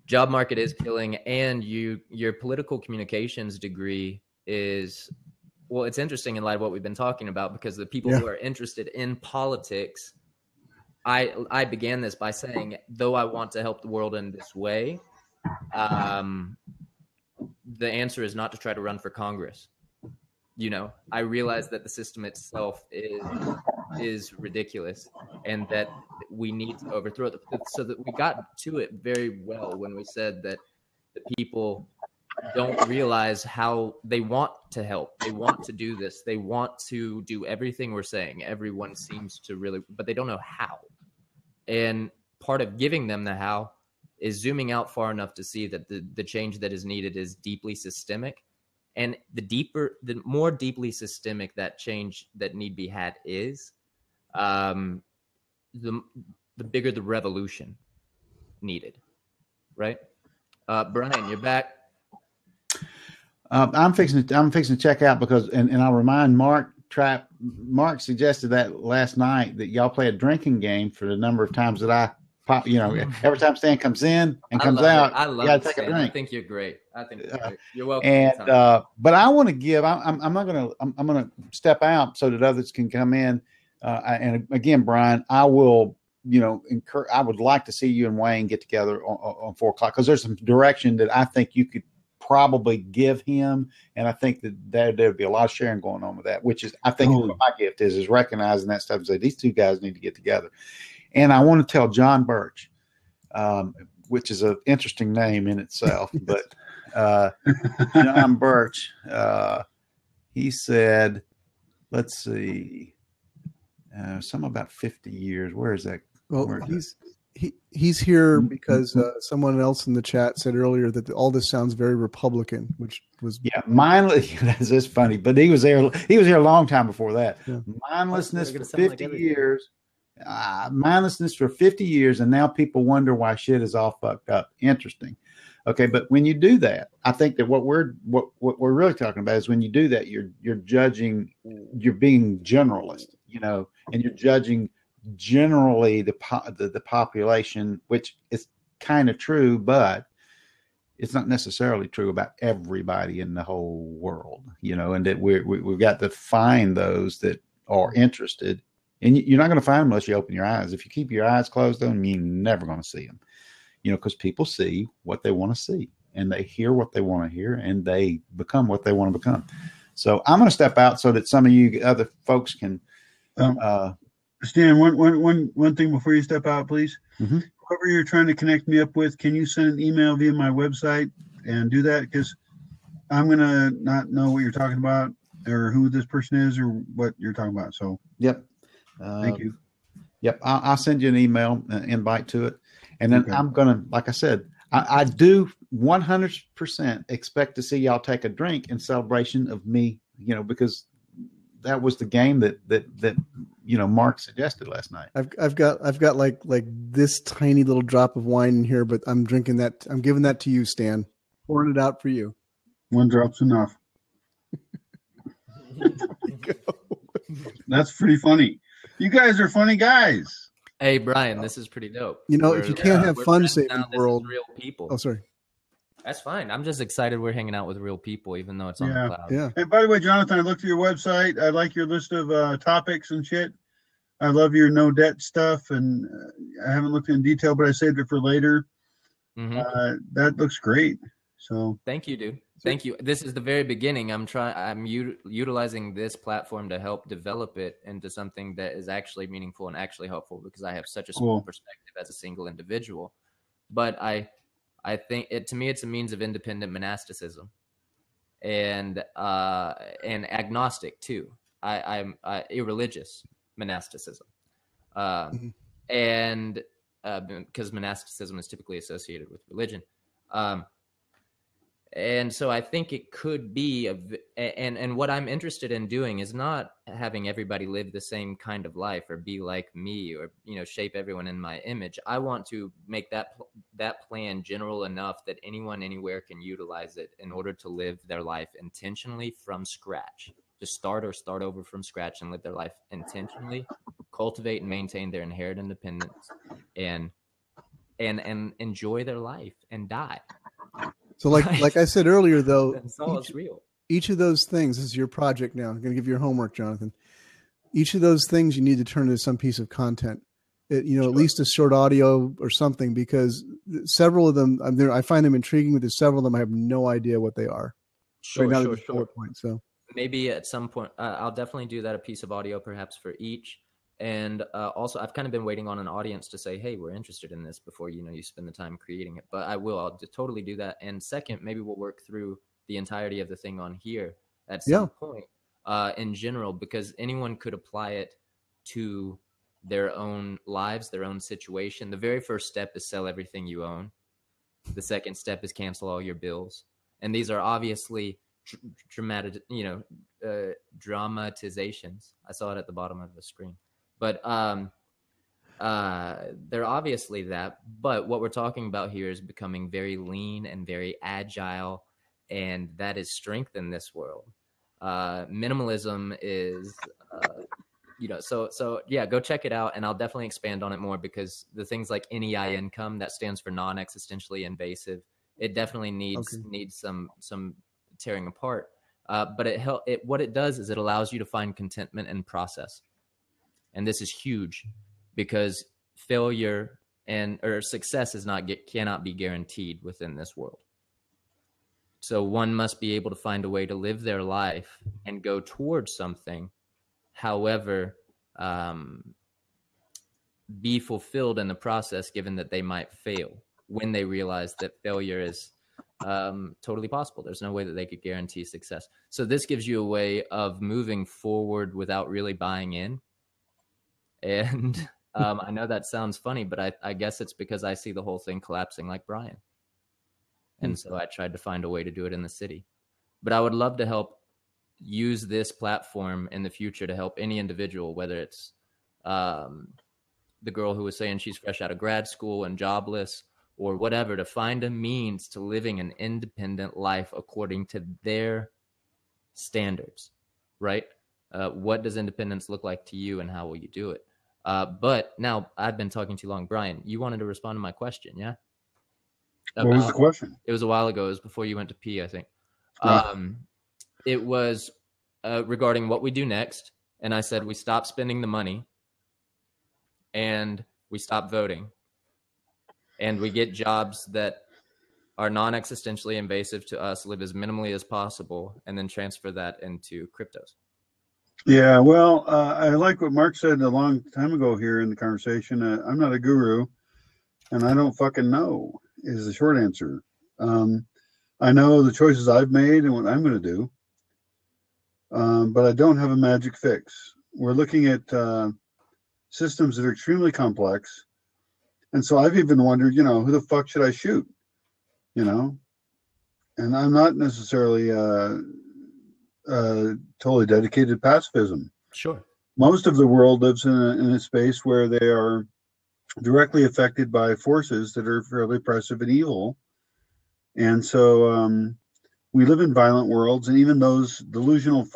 job market is killing, and your political communications degree is, well, it's interesting in light of what we've been talking about, because the people who are interested in politics, I began this by saying, though I want to help the world in this way, the answer is not to try to run for Congress. I realize that the system itself is ridiculous, and that we need to overthrow it. So that we got to it very well when we said that the people don't realize how they want to help. They want to do this. They want to do everything we're saying. Everyone seems to really, but they don't know how. And part of giving them the how is zooming out far enough to see that the change that is needed is deeply systemic. And the more deeply systemic that change that need be had is, the bigger the revolution needed, right? Brian, you're back.
I'm fixing to check out because, and I'll remind Mark suggested that last night that y'all play a drinking game for the number of times that I pop. Every time Stan comes in and comes out,
I love it, Stan. I think you're great. You're welcome.
And but I want to give. I'm gonna step out so that others can come in. And again, Brian, I will. I would like to see you and Wayne get together on 4 o'clock, because there's some direction that I think you could probably give him, and I think that there'd be a lot of sharing going on with that. Which is, I think, what my gift is recognizing that stuff and say these two guys need to get together. And I want to tell John Birch, which is an interesting name in itself, but John Birch, he said, let's see, something about 50 years. Where is that?
Well, he's here because someone else in the chat said earlier that all this sounds very Republican, which was
mindless. That's just funny, but he was there. He was here a long time before that. Yeah. Mindlessness for 50 years. Mindlessness for 50 years, and now people wonder why shit is all fucked up. Interesting. Okay, but when you do that, I think that what we're really talking about is when you do that, you're judging, you're being generalist, and you're judging generally the population, which is kind of true, but it's not necessarily true about everybody in the whole world, and that we've got to find those that are interested. And you're not going to find them unless you open your eyes. If you keep your eyes closed on them, you're never going to see them. Because people see what they want to see, and they hear what they want to hear, and they become what they want to become. So I'm going to step out so that some of you other folks can.
Stan, one thing before you step out, please.
Mm-hmm.
Whoever you're trying to connect me up with, can you send an email via my website and do that? Because I'm going to not know what you're talking about or who this person is or what you're talking about. So,
yep.
Thank you.
Yep. I'll send you an email invite to it. And then I'm going to, like I said, I do 100% expect to see y'all take a drink in celebration of me, because that was the game that Mark suggested last night.
I've got like this tiny little drop of wine in here, but I'm drinking that. I'm giving that to you, Stan. Pouring it out for you.
One drop's enough. That's pretty funny. You guys are funny guys.
Hey, Brian, this is pretty dope.
If you can't have fun saving the world.
Real people.
Oh, sorry.
That's fine. I'm just excited we're hanging out with real people, even though it's on
Yeah.
the cloud.
Yeah.
And by the way, Jonathan, I looked at your website. I like your list of topics and shit. I love your no debt stuff, and I haven't looked in detail, but I saved it for later. That looks great. So
Thank you, dude. Thank you. This is the very beginning. I'm utilizing this platform to help develop it into something that is actually meaningful and actually helpful, because I have such a small
Cool.
perspective as a single individual. But I think to me it's a means of independent monasticism and agnostic too. I'm irreligious monasticism, and because monasticism is typically associated with religion. And so I think it could be and what I'm interested in doing is not having everybody live the same kind of life or be like me or, you know, shape everyone in my image. I want to make that plan general enough that anyone anywhere can utilize it in order to live their life intentionally from scratch. Just start over from scratch and live their life intentionally, cultivate and maintain their inherent independence, and enjoy their life and die.
So like I said earlier, though,
That's all it's real.
Each of those things, this is your project now. I'm going to give you your homework, Jonathan. Each of those things you need to turn into some piece of content, at least a short audio or something, because several of them, I find them intriguing, but there's several of them I have no idea what they are.
Sure.
Point, so
maybe at some point, I'll definitely do that, a piece of audio perhaps for each. And also, I've kind of been waiting on an audience to say, hey, we're interested in this before, you spend the time creating it. But I'll totally do that. And second, maybe we'll work through the entirety of the thing on here at some point in general, because anyone could apply it to their own lives, their own situation. The very first step is sell everything you own. The second step is cancel all your bills. And these are obviously dramatizations. I saw it at the bottom of the screen. But they're obviously that. But what we're talking about here is becoming very lean and very agile, and that is strength in this world. Minimalism is, so yeah, go check it out, and I'll definitely expand on it more, because the things like NEI income, that stands for non-existentially invasive, it definitely needs some tearing apart. But what it does is it allows you to find contentment in process. And this is huge, because failure or success cannot be guaranteed within this world. So one must be able to find a way to live their life and go towards something, however, be fulfilled in the process, given that they might fail, when they realize that failure is totally possible. There's no way that they could guarantee success. So this gives you a way of moving forward without really buying in. And I know that sounds funny, but I guess it's because I see the whole thing collapsing like Brian. And so I tried to find a way to do it in the city. But I would love to help use this platform in the future to help any individual, whether it's the girl who was saying she's fresh out of grad school and jobless or whatever, to find a means to living an independent life according to their standards, right? What does independence look like to you, and how will you do it? But now I've been talking too long. Brian, you wanted to respond to my question, yeah?
What was the question?
It was a while ago. It was before you went to pee, I think. It was regarding what we do next. And I said we stop spending the money and we stop voting. And we get jobs that are non-existentially invasive to us, live as minimally as possible, and then transfer that into cryptos.
Yeah, well, I like what Mark said a long time ago here in the conversation. I'm not a guru, and I don't fucking know, is the short answer. I know the choices I've made and what I'm going to do, but I don't have a magic fix. We're looking at systems that are extremely complex, and so I've even wondered, who the fuck should I shoot? And I'm not necessarily totally dedicated to pacifism.
Sure.
Most of the world lives in a space where they are directly affected by forces that are fairly oppressive and evil. And so we live in violent worlds, and even those delusional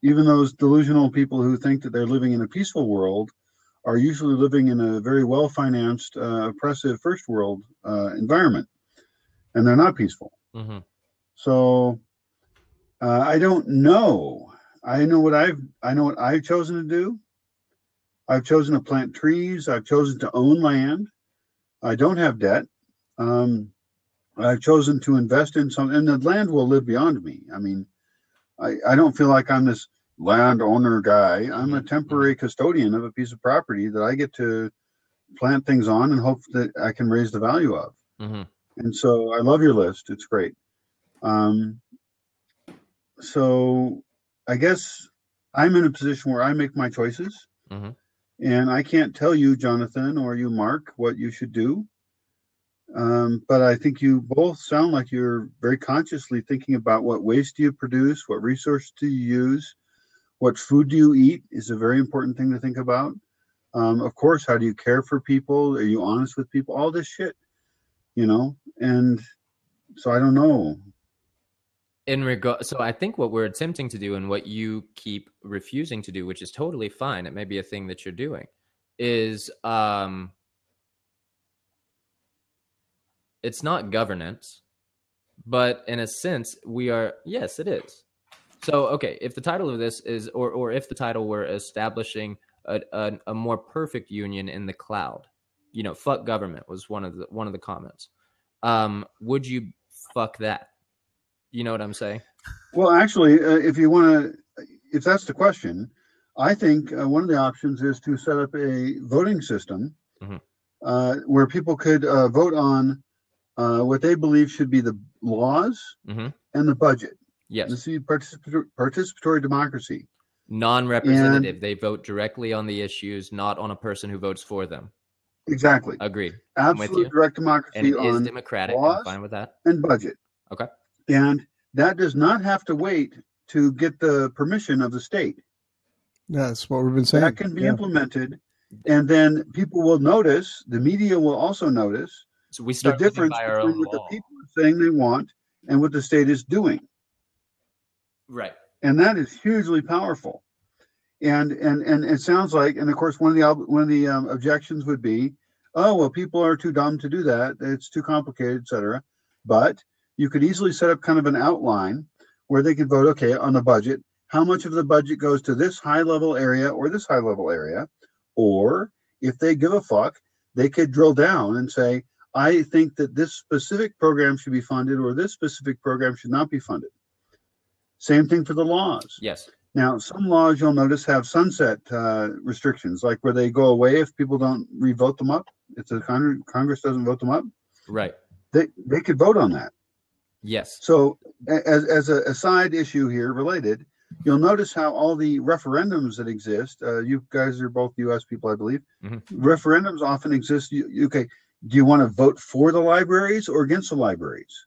even those delusional people who think that they're living in a peaceful world are usually living in a very well-financed, oppressive first world environment. and they're not peaceful.
Mm-hmm.
So I don't know. I know what I've chosen to do. I've chosen to plant trees. I've chosen to own land. I don't have debt. I've chosen to invest in some, and the land will live beyond me. I mean, I don't feel like I'm this landowner guy. I'm a temporary custodian of a piece of property that I get to plant things on and hope that I can raise the value of.
Mm-hmm.
And so I love your list. It's great. So I guess I'm in a position where I make my choices.
Mm-hmm.
And I can't tell you, Jonathan, or you, Mark, what you should do. But I think you both sound like you're very consciously thinking about what waste do you produce, what resources do you use, what food do you eat is a very important thing to think about. Of course, how do you care for people? Are you honest with people? All this shit, and so I don't know.
So I think what we're attempting to do and what you keep refusing to do, which is totally fine, it may be a thing that you're doing, is it's not governance, but in a sense we are. Yes, it is. So okay, if the title of this is, or if the title were establishing a more perfect union in the cloud, fuck government was one of the comments. Would you fuck that? You know what I'm saying?
Well, actually, if that's the question, I think one of the options is to set up a voting system where people could vote on what they believe should be the laws and the budget.
Yes.
This is participatory democracy.
Non-representative. They vote directly on the issues, not on a person who votes for them.
Exactly.
Agreed.
Absolute direct democracy.
And it
on
is democratic.
laws
I'm fine with that.
And budget.
Okay.
And that does not have to wait to get the permission of the state.
Yeah, that's what we've been saying.
That can be implemented, and then people will notice, the media will also notice
so we start
the difference
by our
between
own
what
law.
the people are saying they want and what the state is doing.
Right.
And that is hugely powerful. And it sounds like, and of course, one of the objections would be, oh, well, people are too dumb to do that. It's too complicated, etc. But you could easily set up kind of an outline where they could vote, okay, on the budget, how much of the budget goes to this high level area or this high level area? Or if they give a fuck, they could drill down and say, I think that this specific program should be funded or this specific program should not be funded. Same thing for the laws.
Yes.
Now, some laws you'll notice have sunset restrictions, like where they go away if people don't re-vote them up. If the Congress doesn't vote them up,
right?
They could vote on that.
Yes.
So, as a side issue here, related, you'll notice how all the referendums that exist. You guys are both U.S. people, I believe. Referendums often exist. Okay, do you want to vote for the libraries or against the libraries?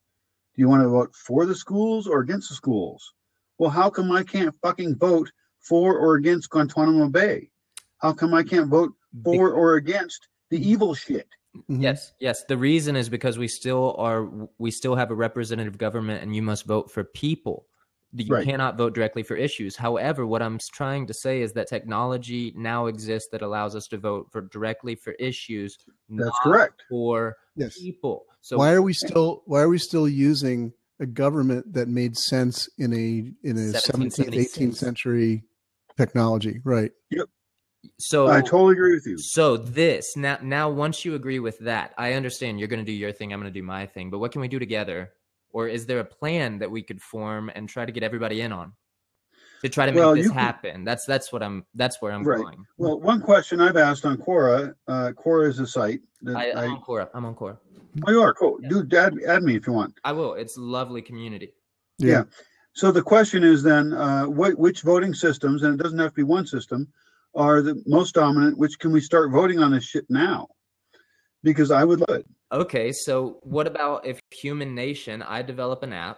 Do you want to vote for the schools or against the schools? Well, how come I can't fucking vote for or against Guantanamo Bay? How come I can't vote for or against the evil shit?
Yes. The reason is because we still have a representative government, and you must vote for people. You cannot vote directly for issues. However, what I'm trying to say is that technology now exists that allows us to vote directly for issues.
That's correct.
For people. So
why are we still using a government that made sense in a 17th, 18th century technology? Right.
Yep.
So
I totally agree with you.
So this now once you agree with that, I understand you're going to do your thing, I'm going to do my thing, but what can we do together? Or is there a plan that we could form and try to get everybody in on to try to make this happen? That's where I'm going.
Well, one question I've asked on Quora, Quora is a site that
I'm on Quora.
Oh, you are? Cool.
Yeah.
Dude, add me if you want.
I will. It's a lovely community.
Yeah. So the question is then, which voting systems, and it doesn't have to be one system, are the most dominant? Which can we start voting on this shit now? Because I would love it.
Okay, so what about if Human Nation, I develop an app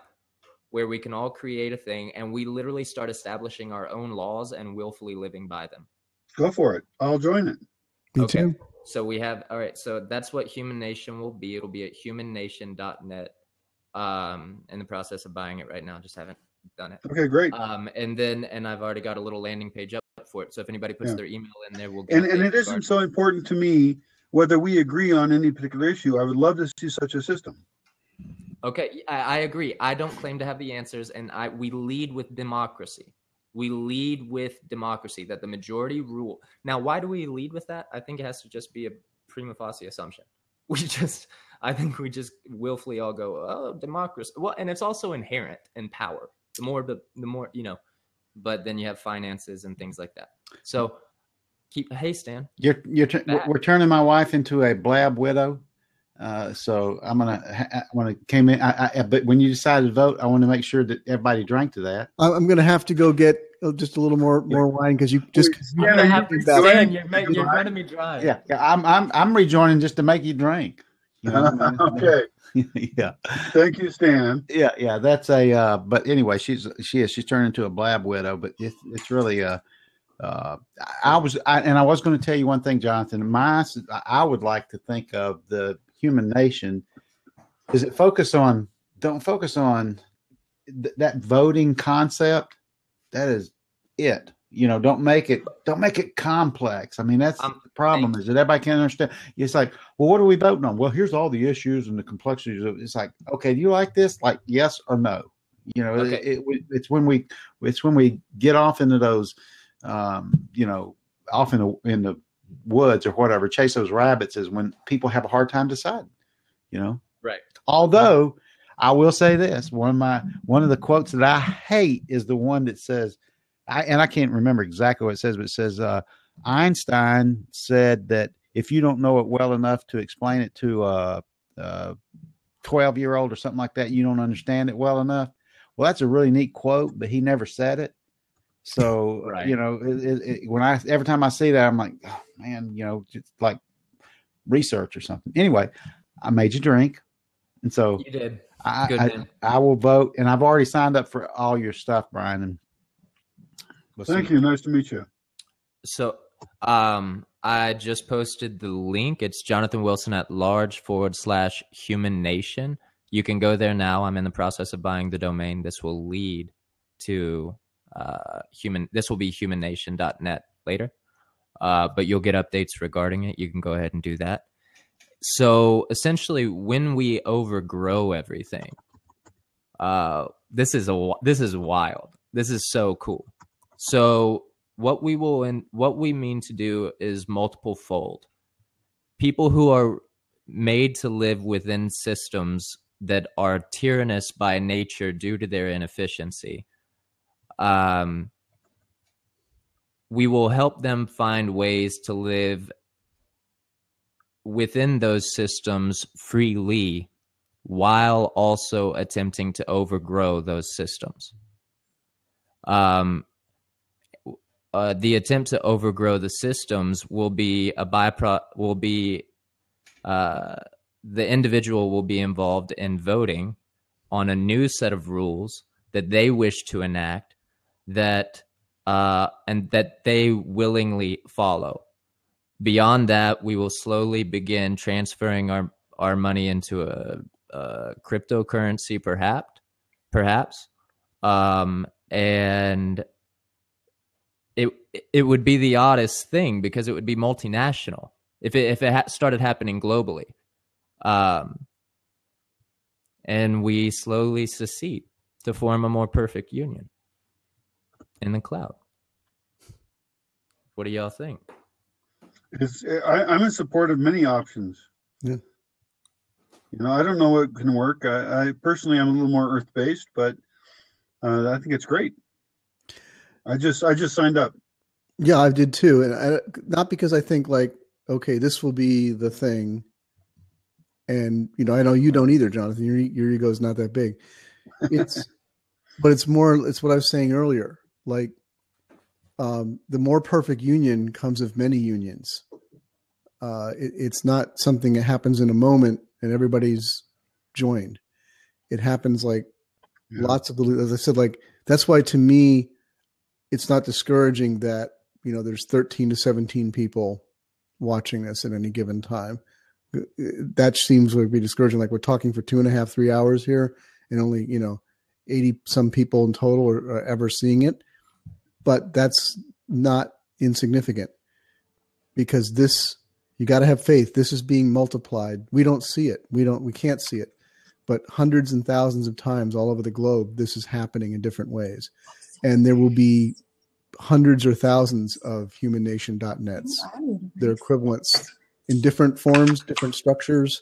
where we can all create a thing and we literally start establishing our own laws and willfully living by them?
Go for it. I'll join it.
Me too.
So we have, all right, so that's what Human Nation will be. It'll be at humannation.net. In the process of buying it right now, just haven't done it.
Okay, great.
And I've already got a little landing page up for it. So if anybody puts their email in there, we'll get
and it isn't so important to me whether we agree on any particular issue. I would love to see such a system.
Okay, I agree. I don't claim to have the answers, and we lead with democracy. We lead with democracy, that the majority rule. Now, why do we lead with that? I think it has to just be a prima facie assumption. I think we just willfully all go, oh, democracy. Well, and it's also inherent in power. The more, but then you have finances and things like that. So hey, Stan.
We're turning my wife into a blab widow. So I'm gonna came in. But when you decided to vote, I want to make sure that everybody drank to that.
I'm gonna have to go get just a little more wine because you just.
I'm gonna have to Stan, you're running me dry.
Yeah, I'm rejoining just to make you drink.
Okay.
Yeah.
Thank you, Stan.
Yeah. That's a. But anyway, she's turned into a blab widow. But it's really I was going to tell you one thing, Jonathan. I would like to think of the human nation. Is it don't focus on that voting concept. That is it. Don't make it complex. I mean, that's the problem is that everybody can't understand. It's like, well, what are we voting on? Well, here's all the issues and the complexities of it. It's like, okay, do you like this? Like, yes or no? Okay. It's when we get off into those, off in the woods or whatever, chase those rabbits is when people have a hard time deciding,
Right.
Although I will say this, one of the quotes that I hate is the one that says, I can't remember exactly what it says, but it says, Einstein said that if you don't know it well enough to explain it to a 12-year-old or something like that, you don't understand it well enough. Well, that's a really neat quote, but he never said it. So,
right.
Every time I see that, I'm like, oh, man, it's like research or something. Anyway, I made you drink. And so
you did.
I will vote, and I've already signed up for all your stuff, Brian. And
thank you. Nice to meet you.
So, I just posted the link. It's Jonathan Wilson @large/Human Nation. You can go there now. I'm in the process of buying the domain. This will lead to this will be humannation.net later. But you'll get updates regarding it. You can go ahead and do that. So essentially, when we overgrow everything, this is wild. This is so cool. So what we mean to do is multiple fold. People who are made to live within systems that are tyrannous by nature due to their inefficiency. We will help them find ways to live within those systems freely while also attempting to overgrow those systems. The attempt to overgrow the systems will be the individual will be involved in voting on a new set of rules that they wish to enact and that they willingly follow. Beyond that, we will slowly begin transferring our money into a cryptocurrency, perhaps, and it would be the oddest thing because it would be multinational if it started happening globally, and we slowly secede to form a more perfect union in the cloud. What do y'all think?
I'm in support of many options.
Yeah.
I don't know what can work. I personally am a little more earth-based, but I think it's great. I just signed up.
Yeah, I did too, and not because I think like, okay, this will be the thing. And I know you don't either, Jonathan. Your ego is not that big. But it's what I was saying earlier. Like, the more perfect union comes of many unions. It's not something that happens in a moment and everybody's joined. It happens like lots of, as I said, like that's why to me, it's not discouraging that, there's 13 to 17 people watching this at any given time. That seems to be discouraging. Like we're talking for 2.5, 3 hours here and only, 80 some people in total are ever seeing it. But that's not insignificant because this, you got to have faith. This is being multiplied. We don't see it. We can't see it, but hundreds and thousands of times all over the globe, this is happening in different ways. And there will be hundreds or thousands of humannation.nets, their equivalents in different forms, different structures.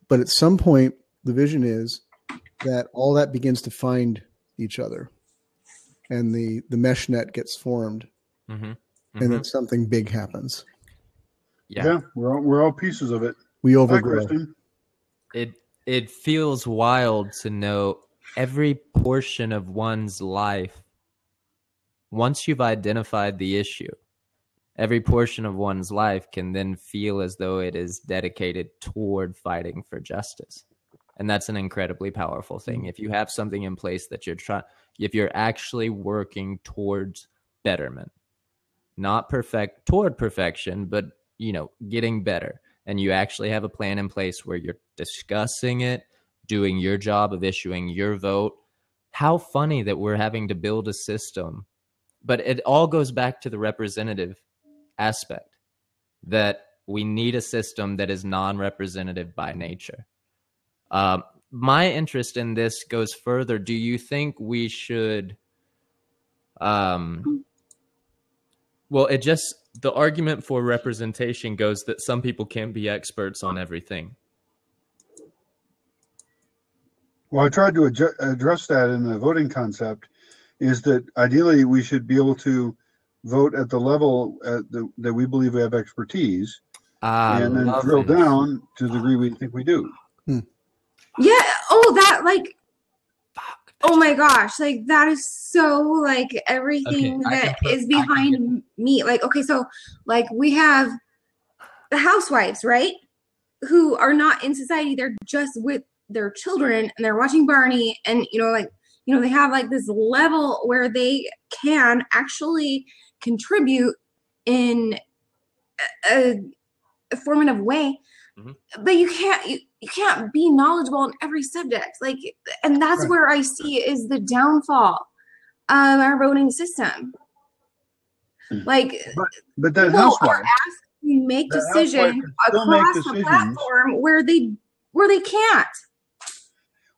But at some point, the vision is that all that begins to find each other, and the mesh net gets formed, and then something big happens.
Yeah, we're all pieces of it.
We
Hi,
overgrow.
Kristen.
It feels wild to know every portion of one's life. Once you've identified the issue, every portion of one's life can then feel as though it is dedicated toward fighting for justice. And that's an incredibly powerful thing. If you have something in place that if you're actually working towards betterment, not toward perfection, but, getting better. And you actually have a plan in place where you're discussing it, doing your job of issuing your vote. How funny that we're having to build a system. But it all goes back to the representative aspect, that we need a system that is non-representative by nature. My interest in this goes further. Do you think we should, the argument for representation goes that some people can't be experts on everything.
Well, I tried to address that in the voting concept, is that ideally we should be able to vote at the level that we believe we have expertise, and then drill down to the degree we think we do.
Yeah. Oh, that oh my gosh. That is so everything that is behind me. So we have the housewives, right? Who are not in society. They're just with their children and they're watching Barney, and they have this level where they can actually contribute in a formative way, but you can't be knowledgeable in every subject. And that's where I see is the downfall of our voting system.
But that
people
housewife
are asked to make decisions across the platform where they can't.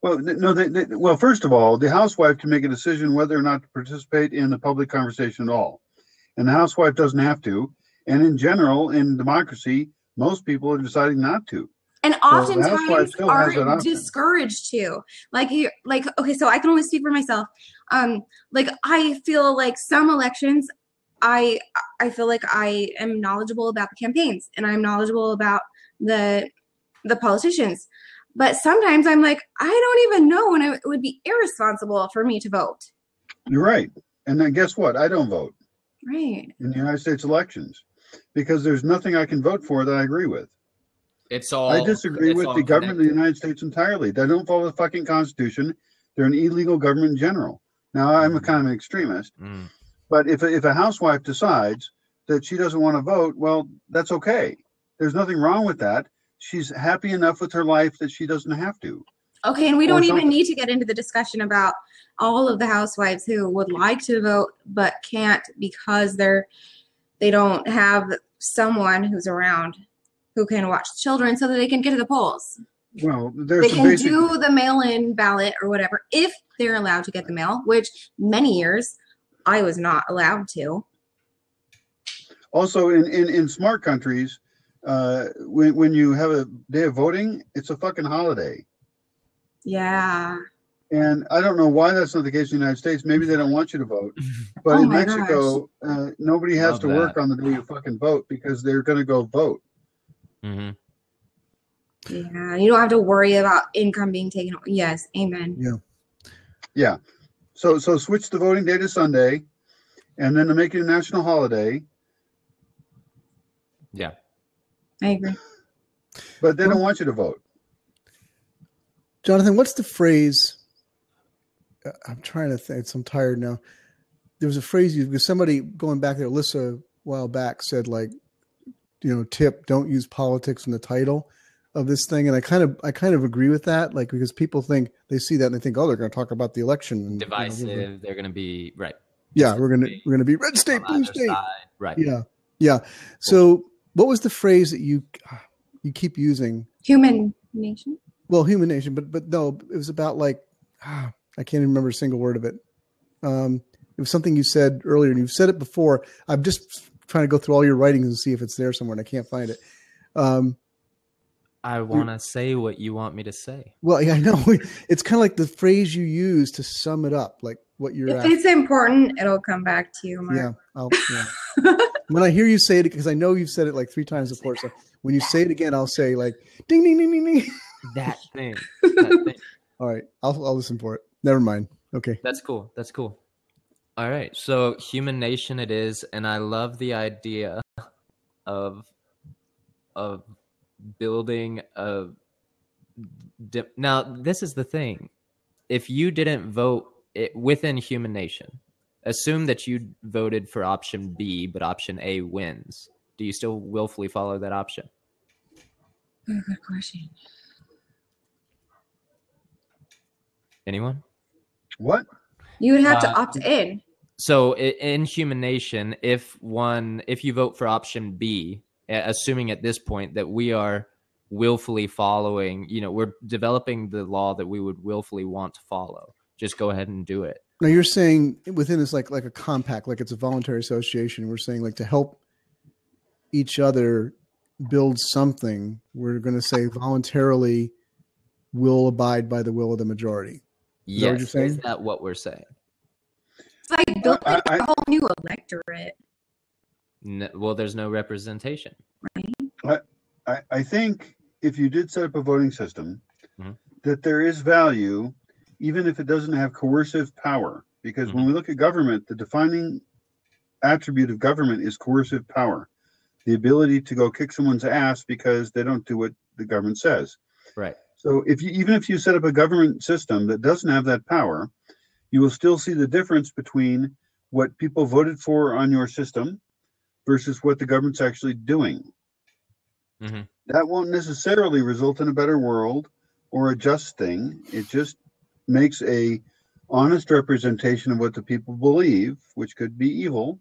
Well, no. Well, first of all, the housewife can make a decision whether or not to participate in the public conversation at all, and the housewife doesn't have to. And in general, in democracy, most people are deciding not to.
And oftentimes are discouraged to. Okay, so I can only speak for myself. I feel like some elections, I feel like I am knowledgeable about the campaigns and I'm knowledgeable about the politicians. But sometimes I'm I don't even know, and it would be irresponsible for me to vote.
You're right. And then guess what? I don't vote.
Right.
In the United States elections, because there's nothing I can vote for that I agree with. I disagree with the government of the United States entirely. They don't follow the fucking Constitution. They're an illegal government in general. Now, I'm a kind of an extremist, but if a housewife decides that she doesn't want to vote, well, that's okay. There's nothing wrong with that. She's happy enough with her life that she doesn't have to.
Okay, and we don't even need to get into the discussion about all of the housewives who would like to vote but can't because they don't have someone who's around who can watch children so that they can get to the polls.
Well,
they can do the mail-in ballot or whatever if they're allowed to get the mail, which many years I was not allowed to.
Also, in smart countries, when you have a day of voting, it's a fucking holiday.
Yeah.
And I don't know why that's not the case in the United States. Maybe they don't want you to vote. But in Mexico, nobody has to work on the day you fucking vote because they're going to go vote.
Mm-hmm.
Yeah, you don't have to worry about income being taken. Yes, amen.
Yeah. So switch the voting day to Sunday, and then to make it a national holiday.
Yeah.
I agree.
But they don't want you to vote.
Jonathan, what's the phrase? I'm trying to think. I'm tired now. There was a phrase because somebody going back there, Alyssa, a while back said tip, don't use politics in the title of this thing. And I kind of agree with that. Because people think they see that and they think, oh, they're going to talk about the election. And,
divisive. They're going to be right.
Yeah. We're going to be red state, blue state.
Side. Right.
Yeah. Yeah. So what was the phrase that you keep using?
Human nation.
Well, Human Nation, but no, it was about like I can't even remember a single word of it. It was something you said earlier, and you've said it before. I'm just trying to go through all your writings and see if it's there somewhere, and I can't find it.
I want to say what you want me to say.
Well, yeah, I know. It's kind of like the phrase you use to sum it up, like what you're.
If it's important, it'll come back to you, Mark.
Yeah, when I hear you say it, because I know you've said it like 3 times before, so when you say it again, I'll say like ding ding ding ding ding.
That thing. That thing.
All right, I'll listen for it. Never mind. Okay.
That's cool. That's cool. All right. So Human Nation it is, and I love the idea of building a now this is the thing. If you didn't vote within Human Nation, assume that you voted for option B, but option A wins. Do you still willfully follow that option?
Oh, good question.
Anyone?
What?
You would have to opt in.
So in Human Nation, if you vote for option B, assuming at this point that we are willfully following, we're developing the law that we would willfully want to follow, just go ahead and do it.
Now you're saying within this like a compact, like it's a voluntary association. We're saying like to help each other build something. We're going to say voluntarily will abide by the will of the majority. Is that what you're saying?
Is that what we're saying?
It's like building a whole new electorate.
No, well, there's no representation.
Right.
I think if you did set up a voting system, that there is value, even if it doesn't have coercive power. Because when we look at government, the defining attribute of government is coercive power, the ability to go kick someone's ass because they don't do what the government says.
Right.
So even if you set up a government system that doesn't have that power, you will still see the difference between what people voted for on your system versus what the government's actually doing. That won't necessarily result in a better world or a just thing. It just makes a honest representation of what the people believe, which could be evil,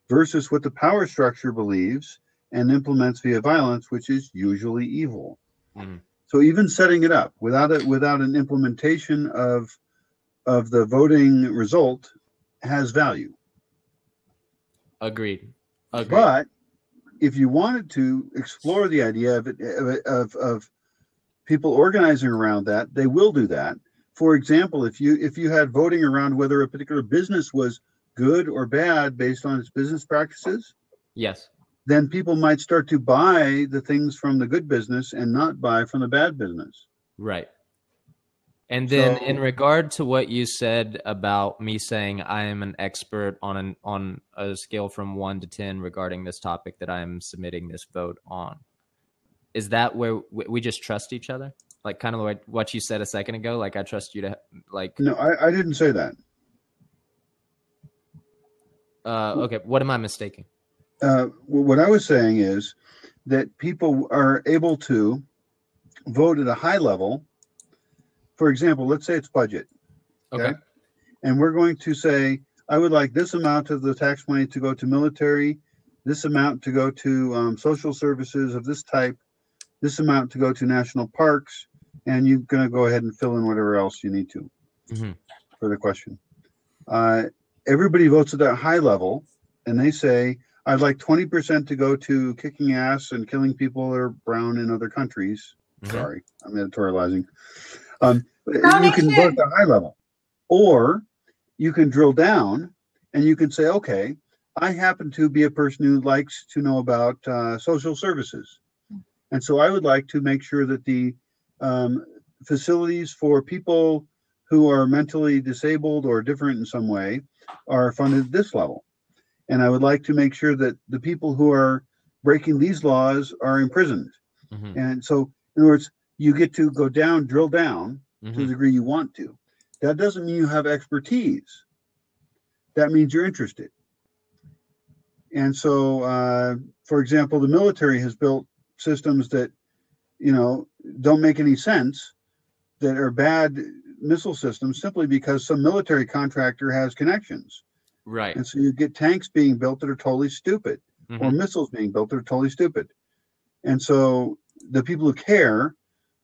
versus what the power structure believes and implements via violence, which is usually evil. So even setting it up without an implementation of the voting result has value.
Agreed.
But if you wanted to explore the idea of people organizing around that, they will do that. For example, if you had voting around whether a particular business was good or bad based on its business practices,
yes,
then people might start to buy the things from the good business and not buy from the bad business.
Right. And then in regard to what you said about me saying I am an expert on a scale from 1 to 10 regarding this topic that I am submitting this vote on, is that where we just trust each other? Like kind of like what you said a second ago, like I trust you to like.
No, I didn't say that.
Okay, what am I mistaking?
What I was saying is that people are able to vote at a high level. For example, let's say it's budget.
Okay.
And we're going to say, I would like this amount of the tax money to go to military, this amount to go to social services of this type, this amount to go to national parks, and you're going to go ahead and fill in whatever else you need to for the question. Everybody votes at that high level, and they say, I'd like 20% to go to kicking ass and killing people that are brown in other countries. Sorry, I'm editorializing. You can vote at the high level, or you can drill down and you can say, okay, I happen to be a person who likes to know about social services. And so I would like to make sure that the facilities for people who are mentally disabled or different in some way are funded at this level. And I would like to make sure that the people who are breaking these laws are imprisoned. And so, in other words, you get to go down, drill down to the degree you want to. That doesn't mean you have expertise. That means you're interested. And so, for example, the military has built systems that, don't make any sense, that are bad missile systems simply because some military contractor has connections.
Right.
And so you get tanks being built that are totally stupid, or missiles being built that are totally stupid. And so the people who care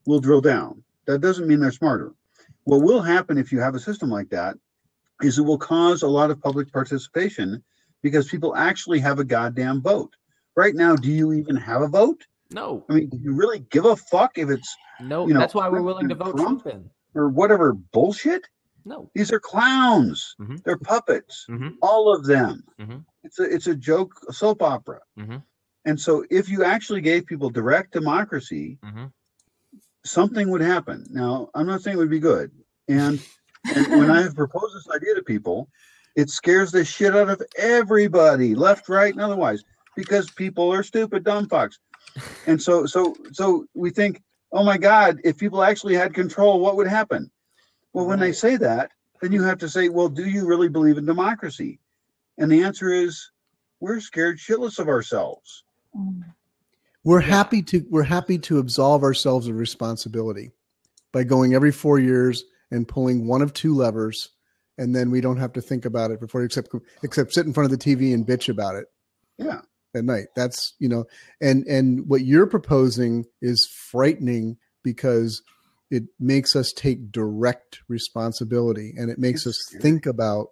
will drill down. That doesn't mean they're smarter. What will happen if you have a system like that is it will cause a lot of public participation because people actually have a goddamn vote. Right now, do you even have a vote?
No.
I mean, do you really give a fuck if it's
No,
you know,
that's why we're willing to vote
Trump?
Trump in.
or whatever bullshit?
No.
These are clowns.
Mhm.
They're puppets.
Mhm.
All of them.
Mhm.
It's a joke, a soap opera.
Mhm.
And so if you actually gave people direct democracy,
Mhm.
something would happen. Now, I'm not saying it would be good. And when I have proposed this idea to people, it scares the shit out of everybody, left, right, and otherwise, because people are stupid, dumb fucks. And so we think, oh my God, if people actually had control, what would happen? Well, when they say that, then you have to say, well, do you really believe in democracy? And the answer is, we're scared shitless of ourselves.
We're happy to absolve ourselves of responsibility by going every 4 years and pulling one of two levers, and then we don't have to think about it before except sit in front of the TV and bitch about it.
Yeah.
At night. That's, and what you're proposing is frightening because it makes us take direct responsibility and it makes us think about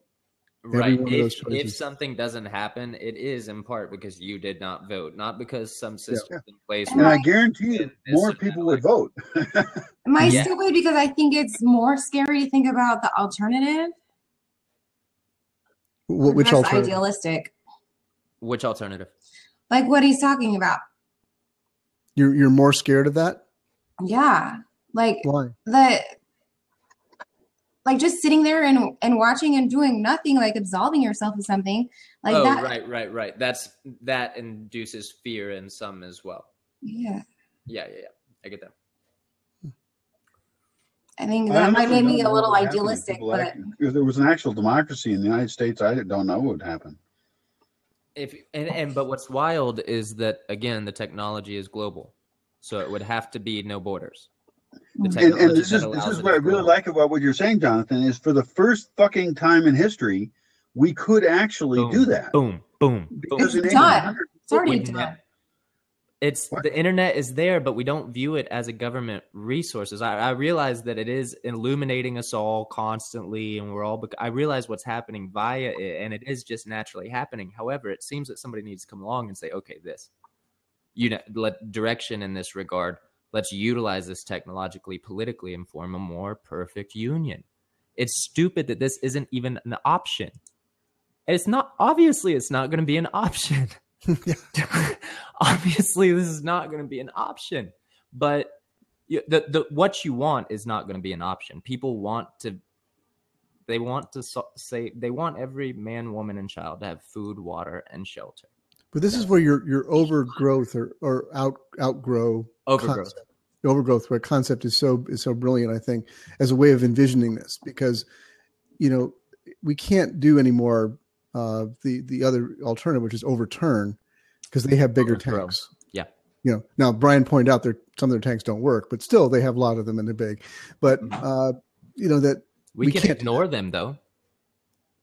every
Right.
one of those
If
choices.
something doesn't happen, it is in part because you did not vote, not because some system in place.
And I
where-
guarantee you, more people would vote.
Am I
Yeah.
stupid because I think it's more scary to think about the alternative?
Which
That's
alternative?
idealistic.
Which alternative?
Like what he's talking about.
You're more scared of that?
Yeah. Like
Why?
like just sitting there and watching and doing nothing, like absolving yourself of something like that.
Right. That induces fear in some as well.
Yeah.
Yeah. I get that.
I think
I
that might
honestly
make me
don't
a
know
little
what happened if
idealistic,
people
but
if there was an actual democracy in the United States, I don't know what would happen.
But what's wild is that again the technology is global, so it would have to be no borders. The technology
And this
that
is
allows it
what I
is
really
global.
like about what you're saying, Jonathan, is for the first fucking time in history, we could actually do that.
Boom.
Because
it's
in
done. It's already
We've
done.
It's
What?
the internet is there, but we don't view it as a government resources. I realize that it is illuminating us all constantly, and I realize what's happening via it, and it is just naturally happening. However, it seems that somebody needs to come along and say, okay, let direction in this regard. Let's utilize this technologically, politically, and form a more perfect union. It's stupid that this isn't even an option. And it's not going to be an option. Obviously, this is not going to be an option. But what you want is not going to be an option. People want to. They want every man, woman, and child to have food, water, and shelter.
But this is where your overgrowth or outgrow
Overgrowth.
Overgrowth, where concept is so brilliant, I think, as a way of envisioning this, because we can't do anymore the other alternative, which is overturn, because they have bigger
Overthrow.
tanks.
Yeah.
Now Brian pointed out some of their tanks don't work, but still they have a lot of them and they're big. But that
We can
can't
ignore them though.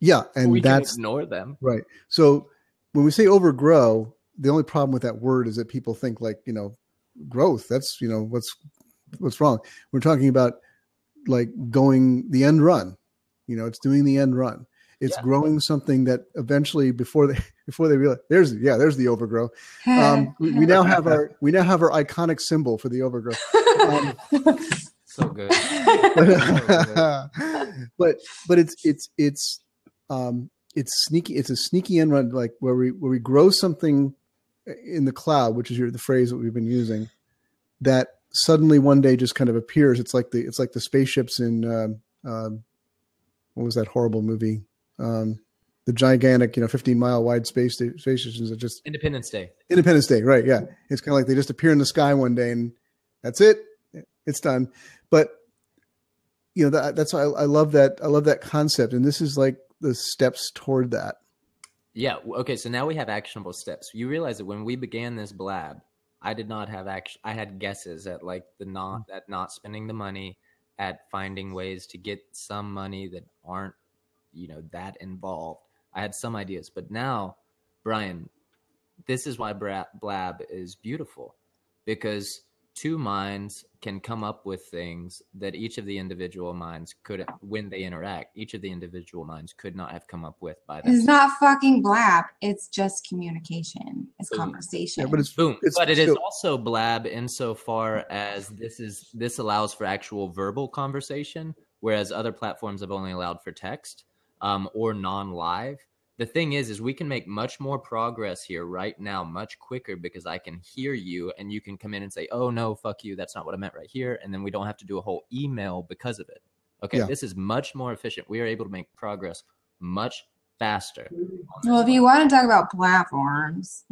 Yeah, and
We
that's
can ignore them.
right. So when we say overgrow, the only problem with that word is that people think like, growth. That's, what's wrong. We're talking about like going the end run. It's doing the end run. It's growing something that eventually before they realize there's the overgrow. We now have our iconic symbol for the overgrow.
So good.
But it's sneaky. It's a sneaky end run, like where we grow something in the cloud, which is the phrase that we've been using, that suddenly one day just kind of appears. It's like the spaceships in what was that horrible movie? The gigantic, 15-mile wide space stations that just
Independence Day,
right? Yeah, it's kind of like they just appear in the sky one day and that's it. It's done. But that's why I love that. I love that concept, and this is like the steps toward that.
Yeah. Okay. So now we have actionable steps. You realize that when we began this blab, I did not have action. I had guesses at like at not spending the money, at finding ways to get some money that aren't, that involved. I had some ideas, but now, Brian, this is why Blab is beautiful, because two minds can come up with things that each of the individual minds could, when they interact, each of the individual minds could not have come up with by themselves.
It's not fucking blab. It's just communication. It's
Boom.
conversation.
Yeah, but it's
Boom.
It's
But it is
still-
also blab insofar as this allows for actual verbal conversation, whereas other platforms have only allowed for text or non-live. The thing is we can make much more progress here right now, much quicker, because I can hear you and you can come in and say, oh no, fuck you, that's not what I meant right here. And then we don't have to do a whole email because of it. Okay,
Yeah.
This is much more efficient. We are able to make progress much faster.
Well, if you want to talk about platforms,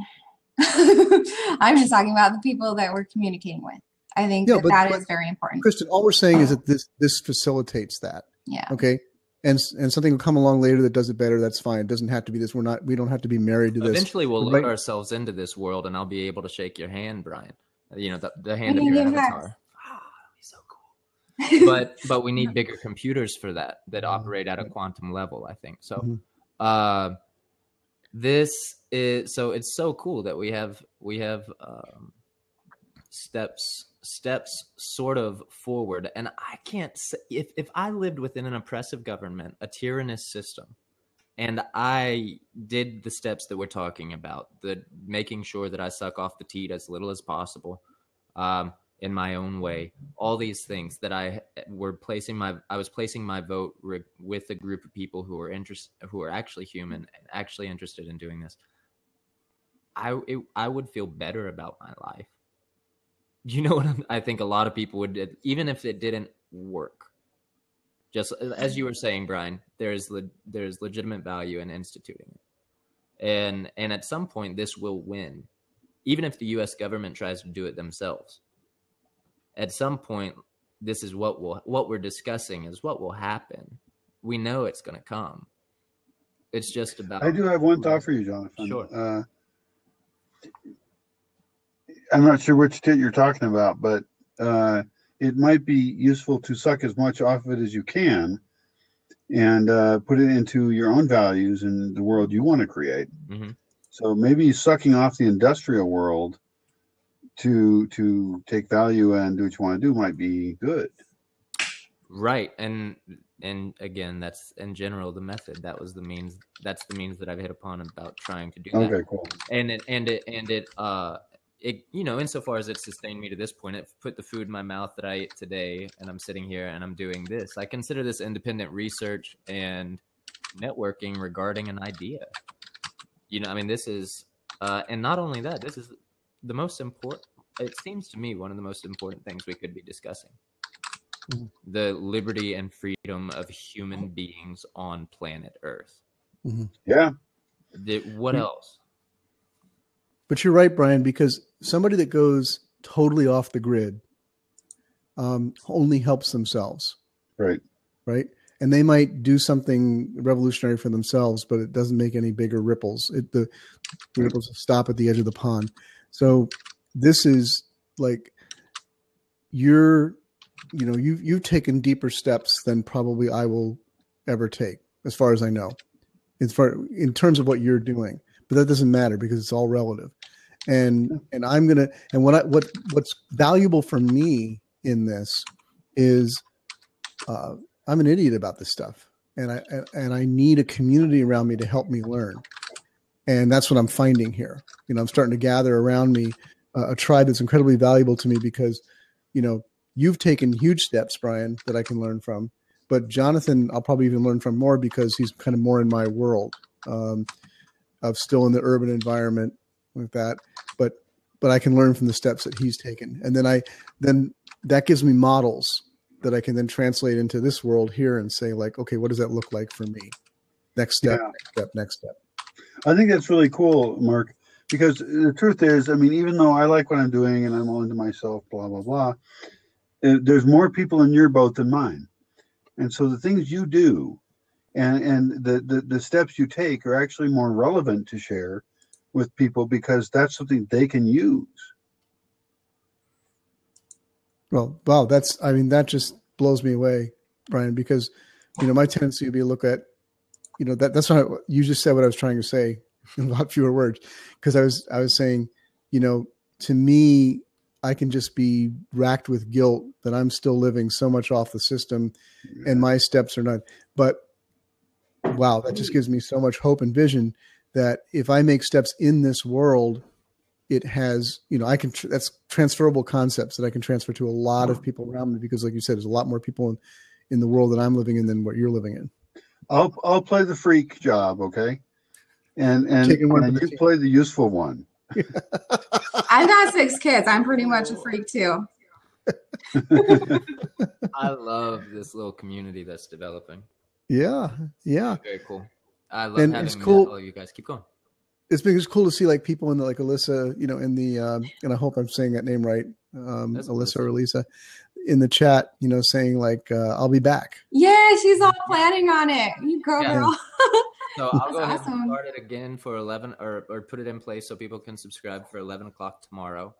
I'm just talking about the people that we're communicating with. I think
Yeah,
that
but
is very important.
Kristen, all we're saying is that this facilitates that.
Yeah.
Okay. And something will come along later that does it better. That's fine. It doesn't have to be this. We don't have to be married to this.
Eventually, we'll
But
load
right-
ourselves into this world, and I'll be able to shake your hand, Brian. You know, the hand
We
of
can
your
give
avatar.
hugs.
That'd be so cool. But we need bigger computers for that operate at a quantum level, I think. So, this is so it's so cool that we have steps sort of forward. And I can't say if I lived within an oppressive government, a tyrannous system, and I did the steps that we're talking about, the making sure that I suck off the teat as little as possible, in my own way, all these things that I was placing my vote with a group of people who are actually human and actually interested in doing this. I would feel better about my life. You know what I think a lot of people would, even if it didn't work. Just as you were saying, Brian, there's legitimate value in instituting it, and at some point this will win, even if the U.S. government tries to do it themselves. At some point, this is what we're discussing is what will happen. We know it's going to come. It's just about.
I do have one thought for you, Jonathan.
Sure.
I'm not sure which tit you're talking about, but it might be useful to suck as much off of it as you can and put it into your own values and the world you want to create.
Mm-hmm.
So maybe sucking off the industrial world to take value and do what you want to do might be good.
Right. And again, that's in general the method. That's the means that I've hit upon about trying to do that.
Okay, cool.
And it you know, insofar as it sustained me to this point, it put the food in my mouth that I ate today, and I'm sitting here and I'm doing this. I consider this independent research and networking regarding an idea. You know, I mean, this is, and not only that, this is the most important, it seems to me, one of the most important things we could be discussing. Mm-hmm. The liberty and freedom of human beings on planet Earth.
Mm-hmm.
Yeah.
What else?
But you're right, Brian, because somebody that goes totally off the grid only helps themselves.
Right.
Right. And they might do something revolutionary for themselves, but it doesn't make any bigger ripples. The ripples stop at the edge of the pond. So this is like you've taken deeper steps than probably I will ever take, as far as I know, in terms of what you're doing. But that doesn't matter because it's all relative. And what's valuable for me in this is I'm an idiot about this stuff, and I need a community around me to help me learn. And that's what I'm finding here. You know, I'm starting to gather around me a tribe that's incredibly valuable to me because, you know, you've taken huge steps, Brian, that I can learn from. But Jonathan, I'll probably even learn from more because he's kind of more in my world. Of still in the urban environment with that, but I can learn from the steps that he's taken, and then that gives me models that I can then translate into this world here and say like, okay, what does that look like for me? Next step, next step.
I think that's really cool, Mark, because the truth is, I mean, even though I like what I'm doing and I'm all into myself, blah blah blah, there's more people in your boat than mine, and so the things you do. And the steps you take are actually more relevant to share with people because that's something they can use.
Well, wow, that just blows me away, Brian, because, you know, my tendency would be to look at, you know, that's not, you just said what I was trying to say in a lot fewer words, because I was saying, you know, to me, I can just be racked with guilt that I'm still living so much off the system and my steps are not. But wow, that just gives me so much hope and vision that if I make steps in this world, it has, I can, that's transferable concepts that I can transfer to a lot of people around me, because like you said, there's a lot more people in the world that I'm living in than what you're living in.
I'll play the freak job, okay? And you play the useful one.
I've got 6 kids. I'm pretty much a freak too.
I love this little community that's developing.
Yeah.
Very cool. I love having
it's cool.
all you guys. Keep going.
It's cool to see like people in the, like Alyssa, in the, and I hope I'm saying that name right. Alyssa or Lisa in the chat, saying like, I'll be back.
Yeah, she's all planning on it. You go, girl.
So I'll go ahead and start it again for 11 or put it in place so people can subscribe for 11 o'clock tomorrow.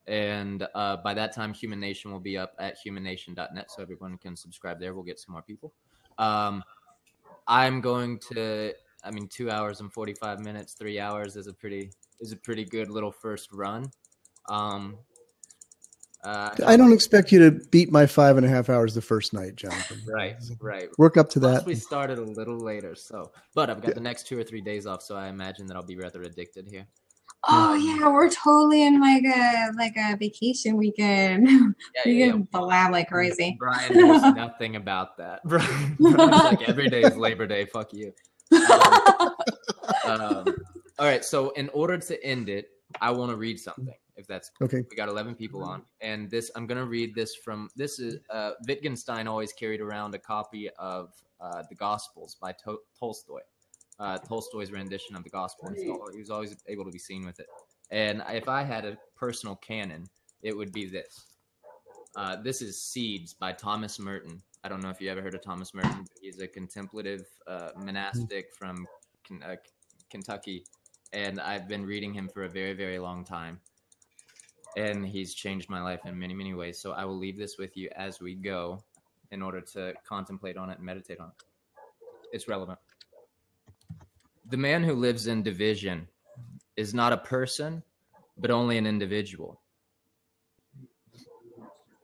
And by that time, Human Nation will be up at humannation.net. So everyone can subscribe there. We'll get some more people. I'm going to, 2 hours and 45 minutes, 3 hours is a pretty good little first run.
I don't expect you to beat my 5.5 hours the first night, Jonathan.
Right.
Work up to that.
We started a little later, but I've got the next 2 or 3 days off, so I imagine that I'll be rather addicted here.
Oh yeah, we're totally in like a vacation weekend. We can blab like crazy.
Brian knows nothing about that. Brian's like, every day is Labor Day. Fuck you. All right. So in order to end it, I want to read something. If that's cool.
Okay.
We got 11 people on, and I'm going to read this from. This is Wittgenstein always carried around a copy of the Gospels by Tolstoy. Tolstoy's rendition of the Gospel. He was always able to be seen with it. And if I had a personal canon, it would be this. This is Seeds by Thomas Merton. I don't know if you ever heard of Thomas Merton, but he's a contemplative monastic from Kentucky, and I've been reading him for a very, very long time. And he's changed my life in many, many ways. So I will leave this with you as we go in order to contemplate on it and meditate on it. It's relevant. The man who lives in division is not a person, but only an individual.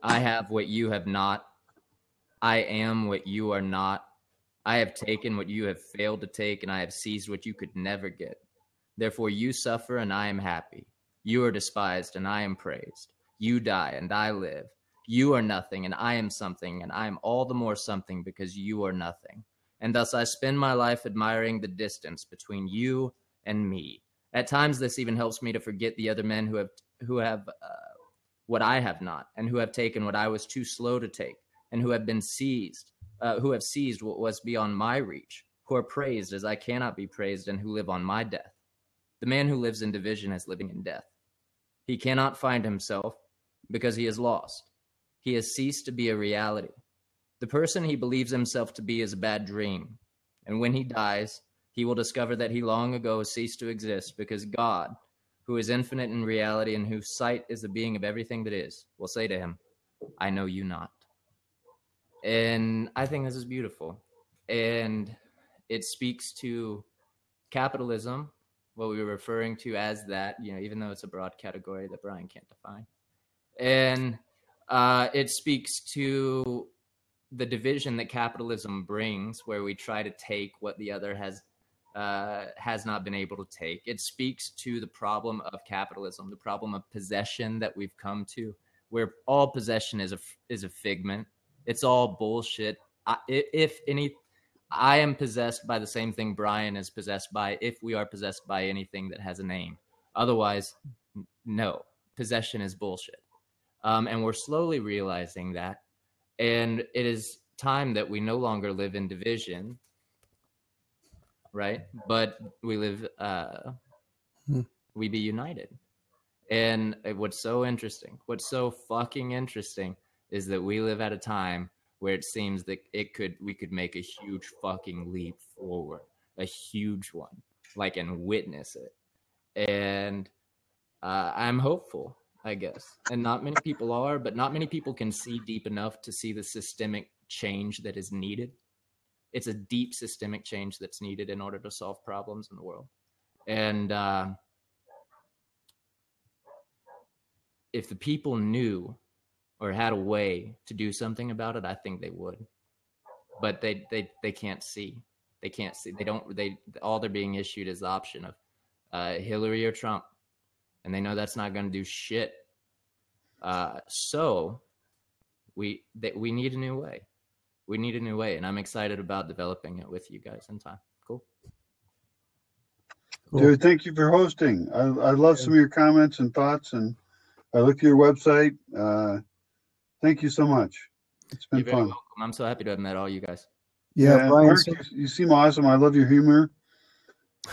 I have what you have not. I am what you are not. I have taken what you have failed to take, and I have seized what you could never get. Therefore you suffer, and I am happy. You are despised, and I am praised. You die, and I live. You are nothing, and I am something, and I am all the more something because you are nothing. And thus I spend my life admiring the distance between you and me. At times this even helps me to forget the other men who have what I have not, and who have taken what I was too slow to take, and who have seized what was beyond my reach, who are praised as I cannot be praised, and who live on my death. The man who lives in division is living in death. He cannot find himself because he is lost. He has ceased to be a reality. The person he believes himself to be is a bad dream. And when he dies, he will discover that he long ago ceased to exist because God, who is infinite in reality and whose sight is the being of everything that is, will say to him, I know you not. And I think this is beautiful. And it speaks to capitalism, what we were referring to as that, even though it's a broad category that Brian can't define. And it speaks to the division that capitalism brings, where we try to take what the other has not been able to take. It speaks to the problem of capitalism, the problem of possession that we've come to, where all possession is a figment. It's all bullshit. I am possessed by the same thing Brian is possessed by, if we are possessed by anything that has a name. Otherwise, no, possession is bullshit. And we're slowly realizing that. And it is time that we no longer live in division, right? But we live, we be united. And what's so fucking interesting is that we live at a time where it seems that we could make a huge fucking leap forward, a huge one, and witness it. And I'm hopeful, I guess. And not many people are, but not many people can see deep enough to see the systemic change that is needed. It's a deep systemic change that's needed in order to solve problems in the world. And
if the people knew or had a way to do something about it, I think they would. But they can't see. They can't see. All they're being issued is the option of Hillary or Trump, and they know that's not going to do shit. So we need a new way. We need a new way, and I'm excited about developing it with you guys in time. Cool.
Dude, thank you for hosting. I love some of your comments and thoughts, and I looked at your website. Thank you so much. It's been fun.
Welcome. I'm so happy to have met all you guys.
Yeah, Brian,
Mark, you seem awesome. I love your humor,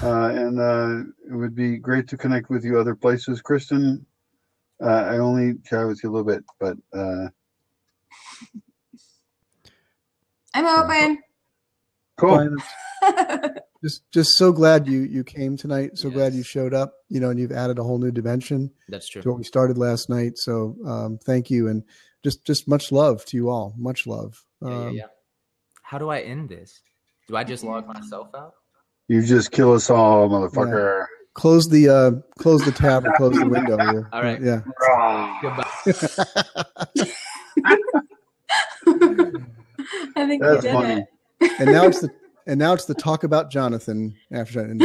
and it would be great to connect with you other places. Kristen, I only chat with you a little bit, but
I'm open.
cool.
Brian, just so glad you came tonight. So glad you showed up. And you've added a whole new dimension.
That's true.
To what we started last night. So thank you, and just much love to you all. Much love.
Yeah. How do I end this? Do I just log myself out?
You just kill us all, motherfucker.
Yeah. Close the tab or close the window here.
All right.
Yeah.
Goodbye.
I think
That's
we did
funny.
it.
And now it's the talk about Jonathan after that.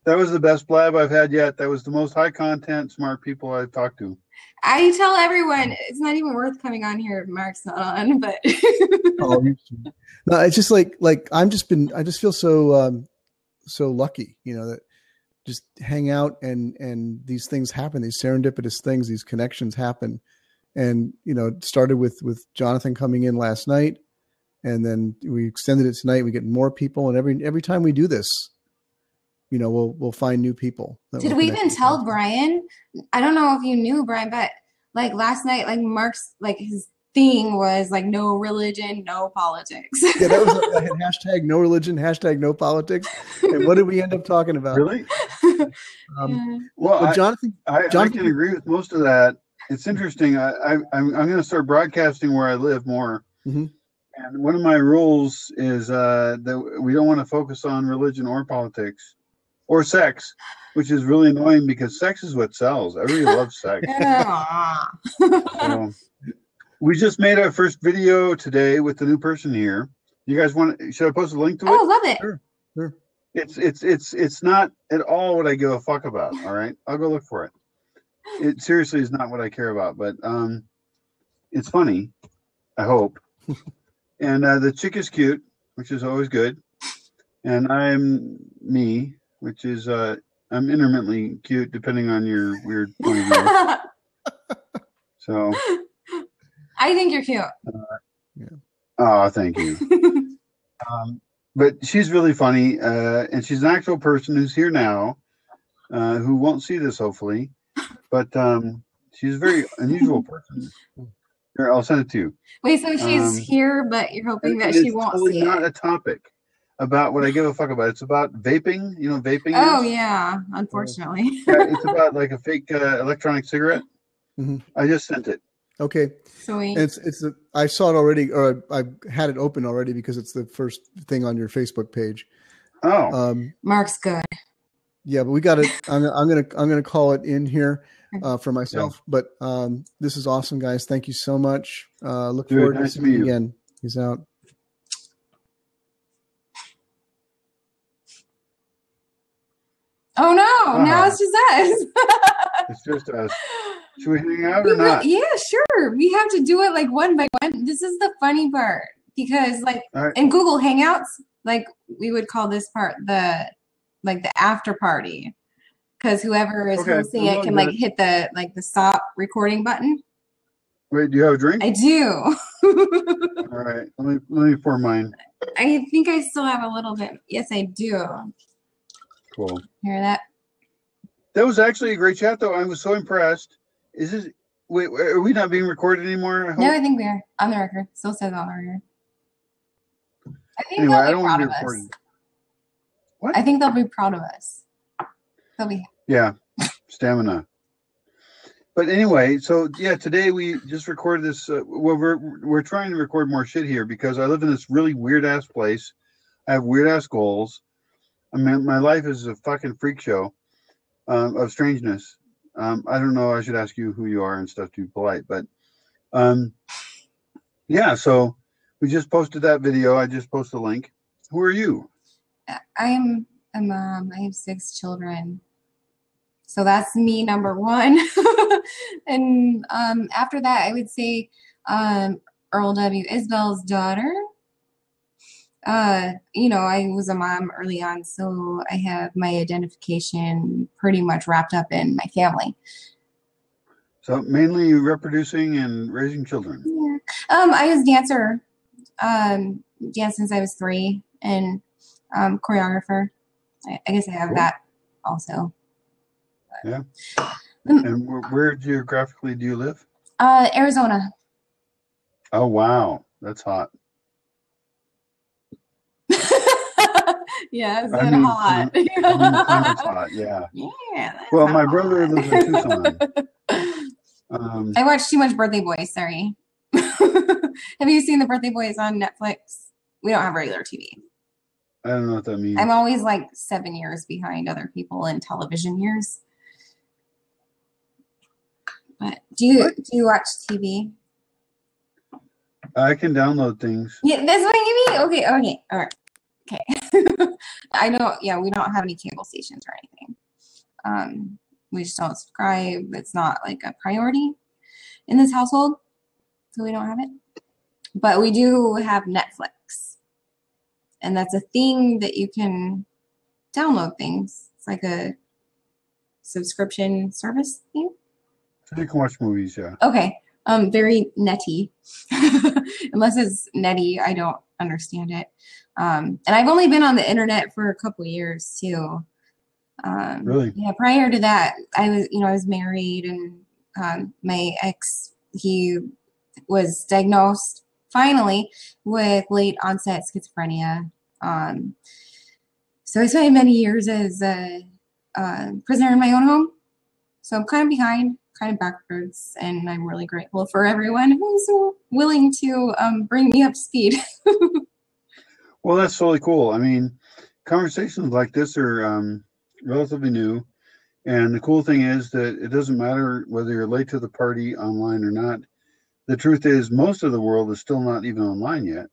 That was the best blab I've had yet. That was the most high content, smart people I've talked to.
I tell everyone it's not even worth coming on here if Mark's not on, but
no, it's just like I just feel so lucky, that just hang out and these things happen, these serendipitous things, these connections happen. And, it started with Jonathan coming in last night, and then we extended it tonight. We get more people, and every time we do this, we'll find new people.
Did we even tell Brian? I don't know if you knew, Brian, but like last night, like Mark's, like his thing was like no religion, no politics.
Yeah, that was hashtag no religion, hashtag no politics. And what did we end up talking about?
Really?
Well, Jonathan,
I can agree with most of that. It's interesting. I'm going to start broadcasting where I live more.
Mm-hmm.
And one of my rules is that we don't want to focus on religion or politics or sex, which is really annoying because sex is what sells. Everybody loves sex. So, we just made our first video today with the new person here. You guys should I post a link to it?
Oh, love it.
Sure.
It's not at all what I give a fuck about. All right. I'll go look for it. It seriously is not what I care about, but it's funny, I hope. And the chick is cute, which is always good. And I'm me, which is I'm intermittently cute depending on your weird point of view. So
I think you're cute.
Oh, thank you. But she's really funny, and she's an actual person who's here now, who won't see this hopefully. But she's a very unusual person. Here, I'll send it to you.
Wait, so she's here, but you're hoping that she won't
totally
see it.
Not a topic about what I give a fuck about. It's about vaping. You know, vaping.
Oh yeah, unfortunately.
Yeah, it's about like a fake electronic cigarette.
Mm-hmm.
I just sent it.
Okay.
Sweet.
I saw it already, or I had it open already because it's the first thing on your Facebook page.
Oh.
Mark's good.
Yeah, but we got it. I'm gonna call it in here for myself. Yeah. But this is awesome, guys. Thank you so much. Look forward to seeing you again. Peace out.
Oh no! Now it's just us.
It's just us. Should we hang out or not?
Yeah, sure. We have to do it like one by one. This is the funny part because, like, in Google Hangouts, like we would call this part the after party, because whoever is hosting it can hit the stop recording button.
Wait, do you have a drink?
I do.
All right, let me pour mine.
I think I still have a little bit. Yes, I do.
Cool.
Hear that?
That was actually a great chat, though. I was so impressed. Wait, are we not being recorded anymore?
No, I think we are on the record. Still says on the record. I think
anyway,
they'll be proud of us.
What?
I think they'll be proud of us. They'll be.
Yeah, stamina. But anyway, so yeah, today we just recorded this. We're trying to record more shit here because I live in this really weird ass place. I have weird ass goals. I mean, my life is a fucking freak show of strangeness. I don't know. I should ask you who you are and stuff to be polite, but yeah. So we just posted that video. I just posted a link. Who are you?
I'm a mom. I have 6 children. So that's me, number 1. And after that, I would say Earl W. Isbell's daughter. You know, I was a mom early on, so I have my identification pretty much wrapped up in my family.
So mainly reproducing and raising children.
Yeah. I was dancer. Danced since I was 3, and choreographer. I guess I have
Cool.
that also.
Yeah. And where geographically do you live?
Arizona.
Oh, wow. That's hot.
Yeah, it's
I
been
mean,
hot.
the climate's hot, yeah.
Yeah. That's
Well, my
hot.
brother lives in Tucson.
I watch too much Birthday Boys, sorry. Have you seen the Birthday Boys on Netflix? We don't have regular TV.
I don't know what that means.
I'm always like 7 years behind other people in television years. But do you watch TV?
I can download things.
Yeah, that's what you mean. Okay, all right. Okay. I don't. Yeah, we don't have any cable stations or anything. We just don't subscribe. It's not like a priority in this household, so we don't have it. But we do have Netflix, and that's a thing that you can download things. It's like a subscription service thing.
So you can watch movies, yeah.
Okay. Very netty. Unless it's netty, I don't understand it. And I've only been on the internet for a couple years too.
Really?
Yeah. Prior to that, I was married, and my ex, he was diagnosed finally with late onset schizophrenia. So I spent many years as a prisoner in my own home. So I'm kind of behind, kind of backwards, and I'm really grateful for everyone who's willing to bring me up to speed.
Well, that's really cool. I mean, conversations like this are relatively new. And the cool thing is that it doesn't matter whether you're late to the party online or not. The truth is, most of the world is still not even online yet.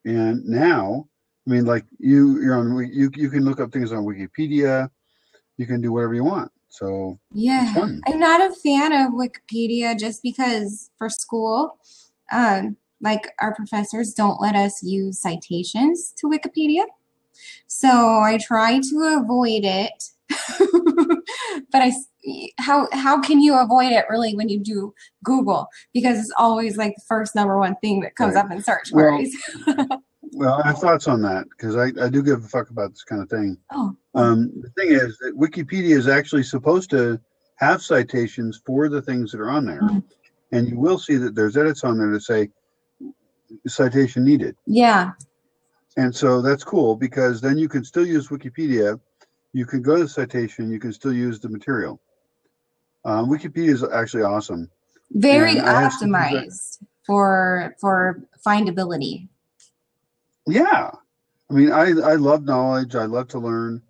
And now, I mean, like you're on, you can look up things on Wikipedia. You can do whatever you want. So
Yeah,
it's fun.
I'm not a fan of Wikipedia just because for school, like our professors don't let us use citations to Wikipedia. So I try to avoid it. But how can you avoid it really when you do Google? Because it's always like the first number 1 thing that comes
Right.
up in search
Well,
queries.
Well, I have thoughts on that because I do give a fuck about this kind of thing.
Oh,
The thing is that Wikipedia is actually supposed to have citations for the things that are on there.
Mhm.
And you will see that there's edits on there that say citation needed.
yeah.
And so that's cool because then you can still use Wikipedia. You can go to the citation. You can still use the material. Wikipedia is actually awesome.
Very
And I have some
optimized for findability.
Yeah. I mean, I love knowledge. I love to learn.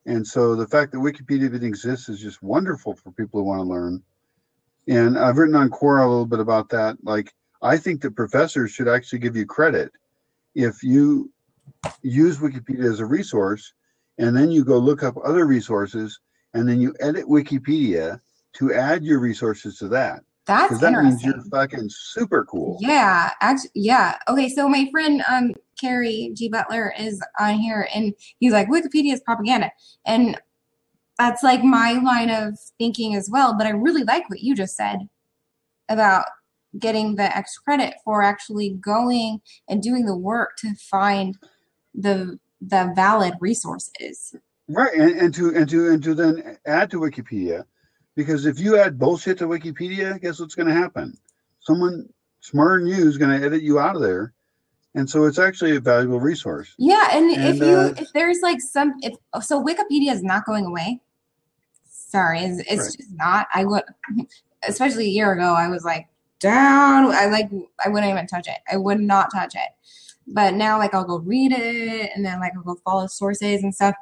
And so the fact that Wikipedia even exists is just wonderful for people who want to learn. And I've written on Quora a little bit about that. Like, I think that professors should actually give you credit if you use Wikipedia as a resource, and then you go look up other resources, and then you edit Wikipedia to add your resources to that.
That's
Because that means
interesting.
you're fucking super cool.
Yeah, actually, yeah. Okay, so my friend Carrie G. Butler is on here, and he's like, Wikipedia is propaganda, and that's like my line of thinking as well. But I really like what you just said about getting the extra credit for actually going and doing the work to find the valid resources.
Right, and to then add to Wikipedia, because if you add bullshit to Wikipedia, guess what's going to happen? Someone smarter than you is going to edit you out of there, and so it's actually a valuable resource.
Yeah, and if there's like so Wikipedia is not going away. Sorry, it's
Right.
just not. I would, especially a year ago, I was like down. I wouldn't even touch it. I would not touch it. But now, like, I'll go read it, and then like I'll go follow sources and stuff.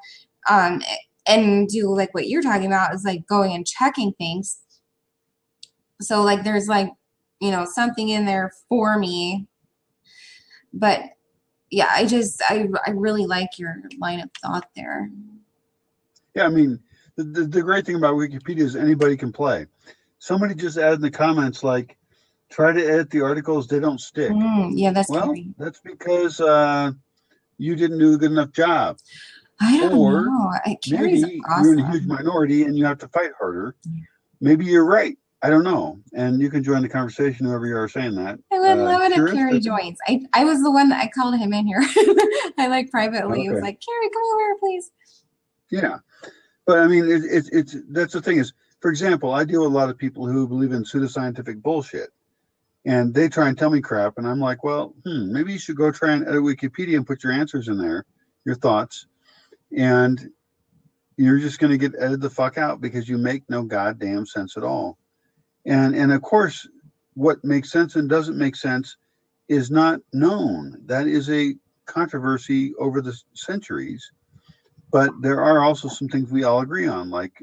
and do like what you're talking about is like going and checking things. So like there's like, you know, something in there for me. But yeah, I really like your line of thought there.
Yeah, I mean, the great thing about Wikipedia is anybody can play. Somebody just added in the comments, like, try to edit the articles, they don't stick.
Yeah, that's
well,
scary.
that's because you didn't do a good enough job.
I don't
or
know.
Maybe you're in a huge minority and you have to fight harder. Maybe you're right. I don't know. And you can join the conversation, whoever you are saying that.
I would love it if Carrie joins. I was the one that I called him in here. I like privately.
Okay.
It was like, Carrie, come over here, please.
Yeah. But I mean, it's that's the thing is, for example, I deal with a lot of people who believe in pseudoscientific bullshit. And they try and tell me crap. And I'm like, well, maybe you should go try and edit Wikipedia and put your answers in there, your thoughts. And you're just going to get edited the fuck out because you make no goddamn sense at all. And of course, what makes sense and doesn't make sense is not known. That is a controversy over the centuries. But there are also some things we all agree on. Like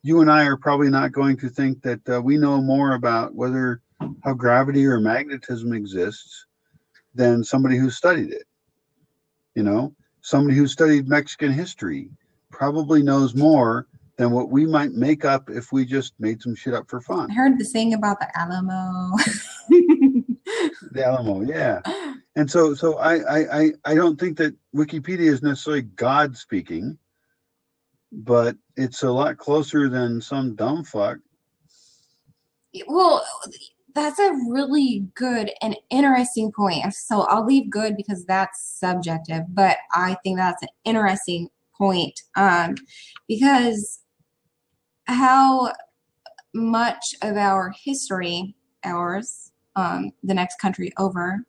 you and I are probably not going to think that we know more about how gravity or magnetism exists than somebody who studied it. You know, somebody who studied Mexican history probably knows more than what we might make up if we just made some shit up for fun.
I heard the thing about the Alamo.
The Alamo, yeah. And so I don't think that Wikipedia is necessarily God speaking, but it's a lot closer than some dumb fuck.
Well, that's a really good and interesting point. So I'll leave good because that's subjective, but I think that's an interesting point because how much of our history, the next country over,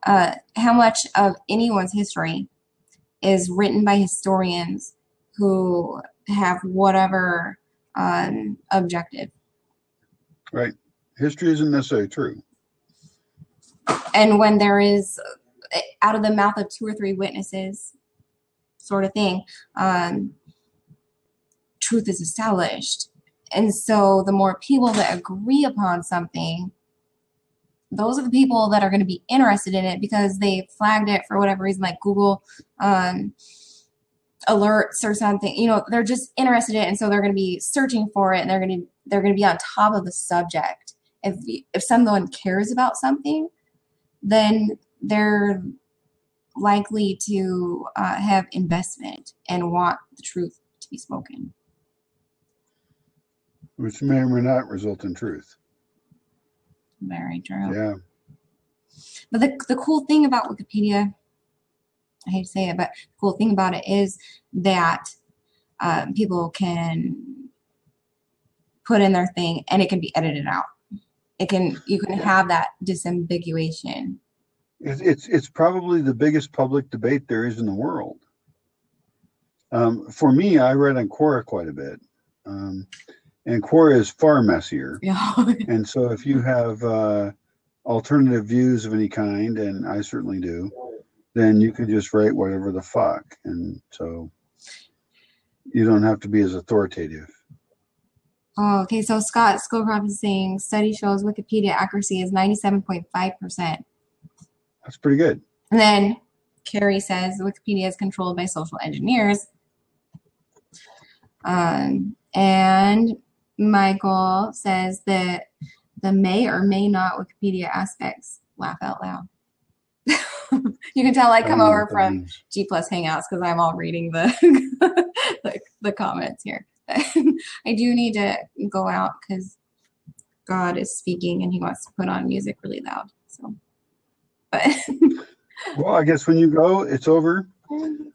how much of anyone's history is written by historians who have whatever objective.
Right. History isn't necessarily true.
And when there is, out of the mouth of 2 or 3 witnesses, sort of thing, truth is established. And so the more people that agree upon something, those are the people that are going to be interested in it because they flagged it for whatever reason, like Google alerts or something. You know, they're just interested in it, and so they're going to be searching for it, and they're going to be on top of the subject. If someone cares about something, then they're likely to have investment and want the truth to be spoken.
Which may or may not result in truth.
Very true.
Yeah.
But the cool thing about Wikipedia, I hate to say it, but the cool thing about it is that people can put in their thing and it can be edited out. You can have that disambiguation.
It's probably the biggest public debate there is in the world. For me, I read on Quora quite a bit. And Quora is far messier.
Yeah.
And so if you have alternative views of any kind, and I certainly do, then you can just write whatever the fuck. And so you don't have to be as authoritative.
Oh, okay. So Scott Scowcroft is saying study shows Wikipedia accuracy is 97.5%.
That's pretty good.
And then Carrie says Wikipedia is controlled by social engineers. And Michael says that the may or may not Wikipedia aspects, laugh out loud. You can tell I come over from G Plus Hangouts because I'm all reading the comments here. I do need to go out because God is speaking and he wants to put on music really loud. So, but
well, I guess when you go, it's over.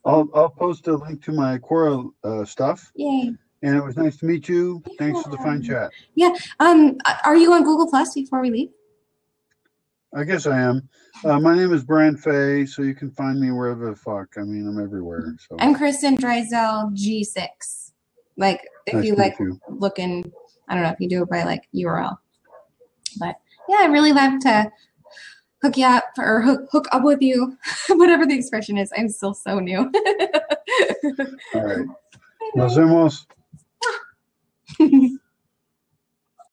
I'll post a link to my Quora stuff.
Yay.
And it was nice to meet you. Thanks for the fine chat.
Yeah. Are you on Google Plus before we leave?
I guess I am. My name is Brian Fay, so you can find me wherever the fuck. I mean, I'm everywhere. So
I'm Kristen Dreisel G6. Like, if
nice
you like looking, I don't know if you do it by like URL. But yeah, I really love to hook you up or hook up with you, whatever the expression is. I'm still so new.
All right. Nos vemos.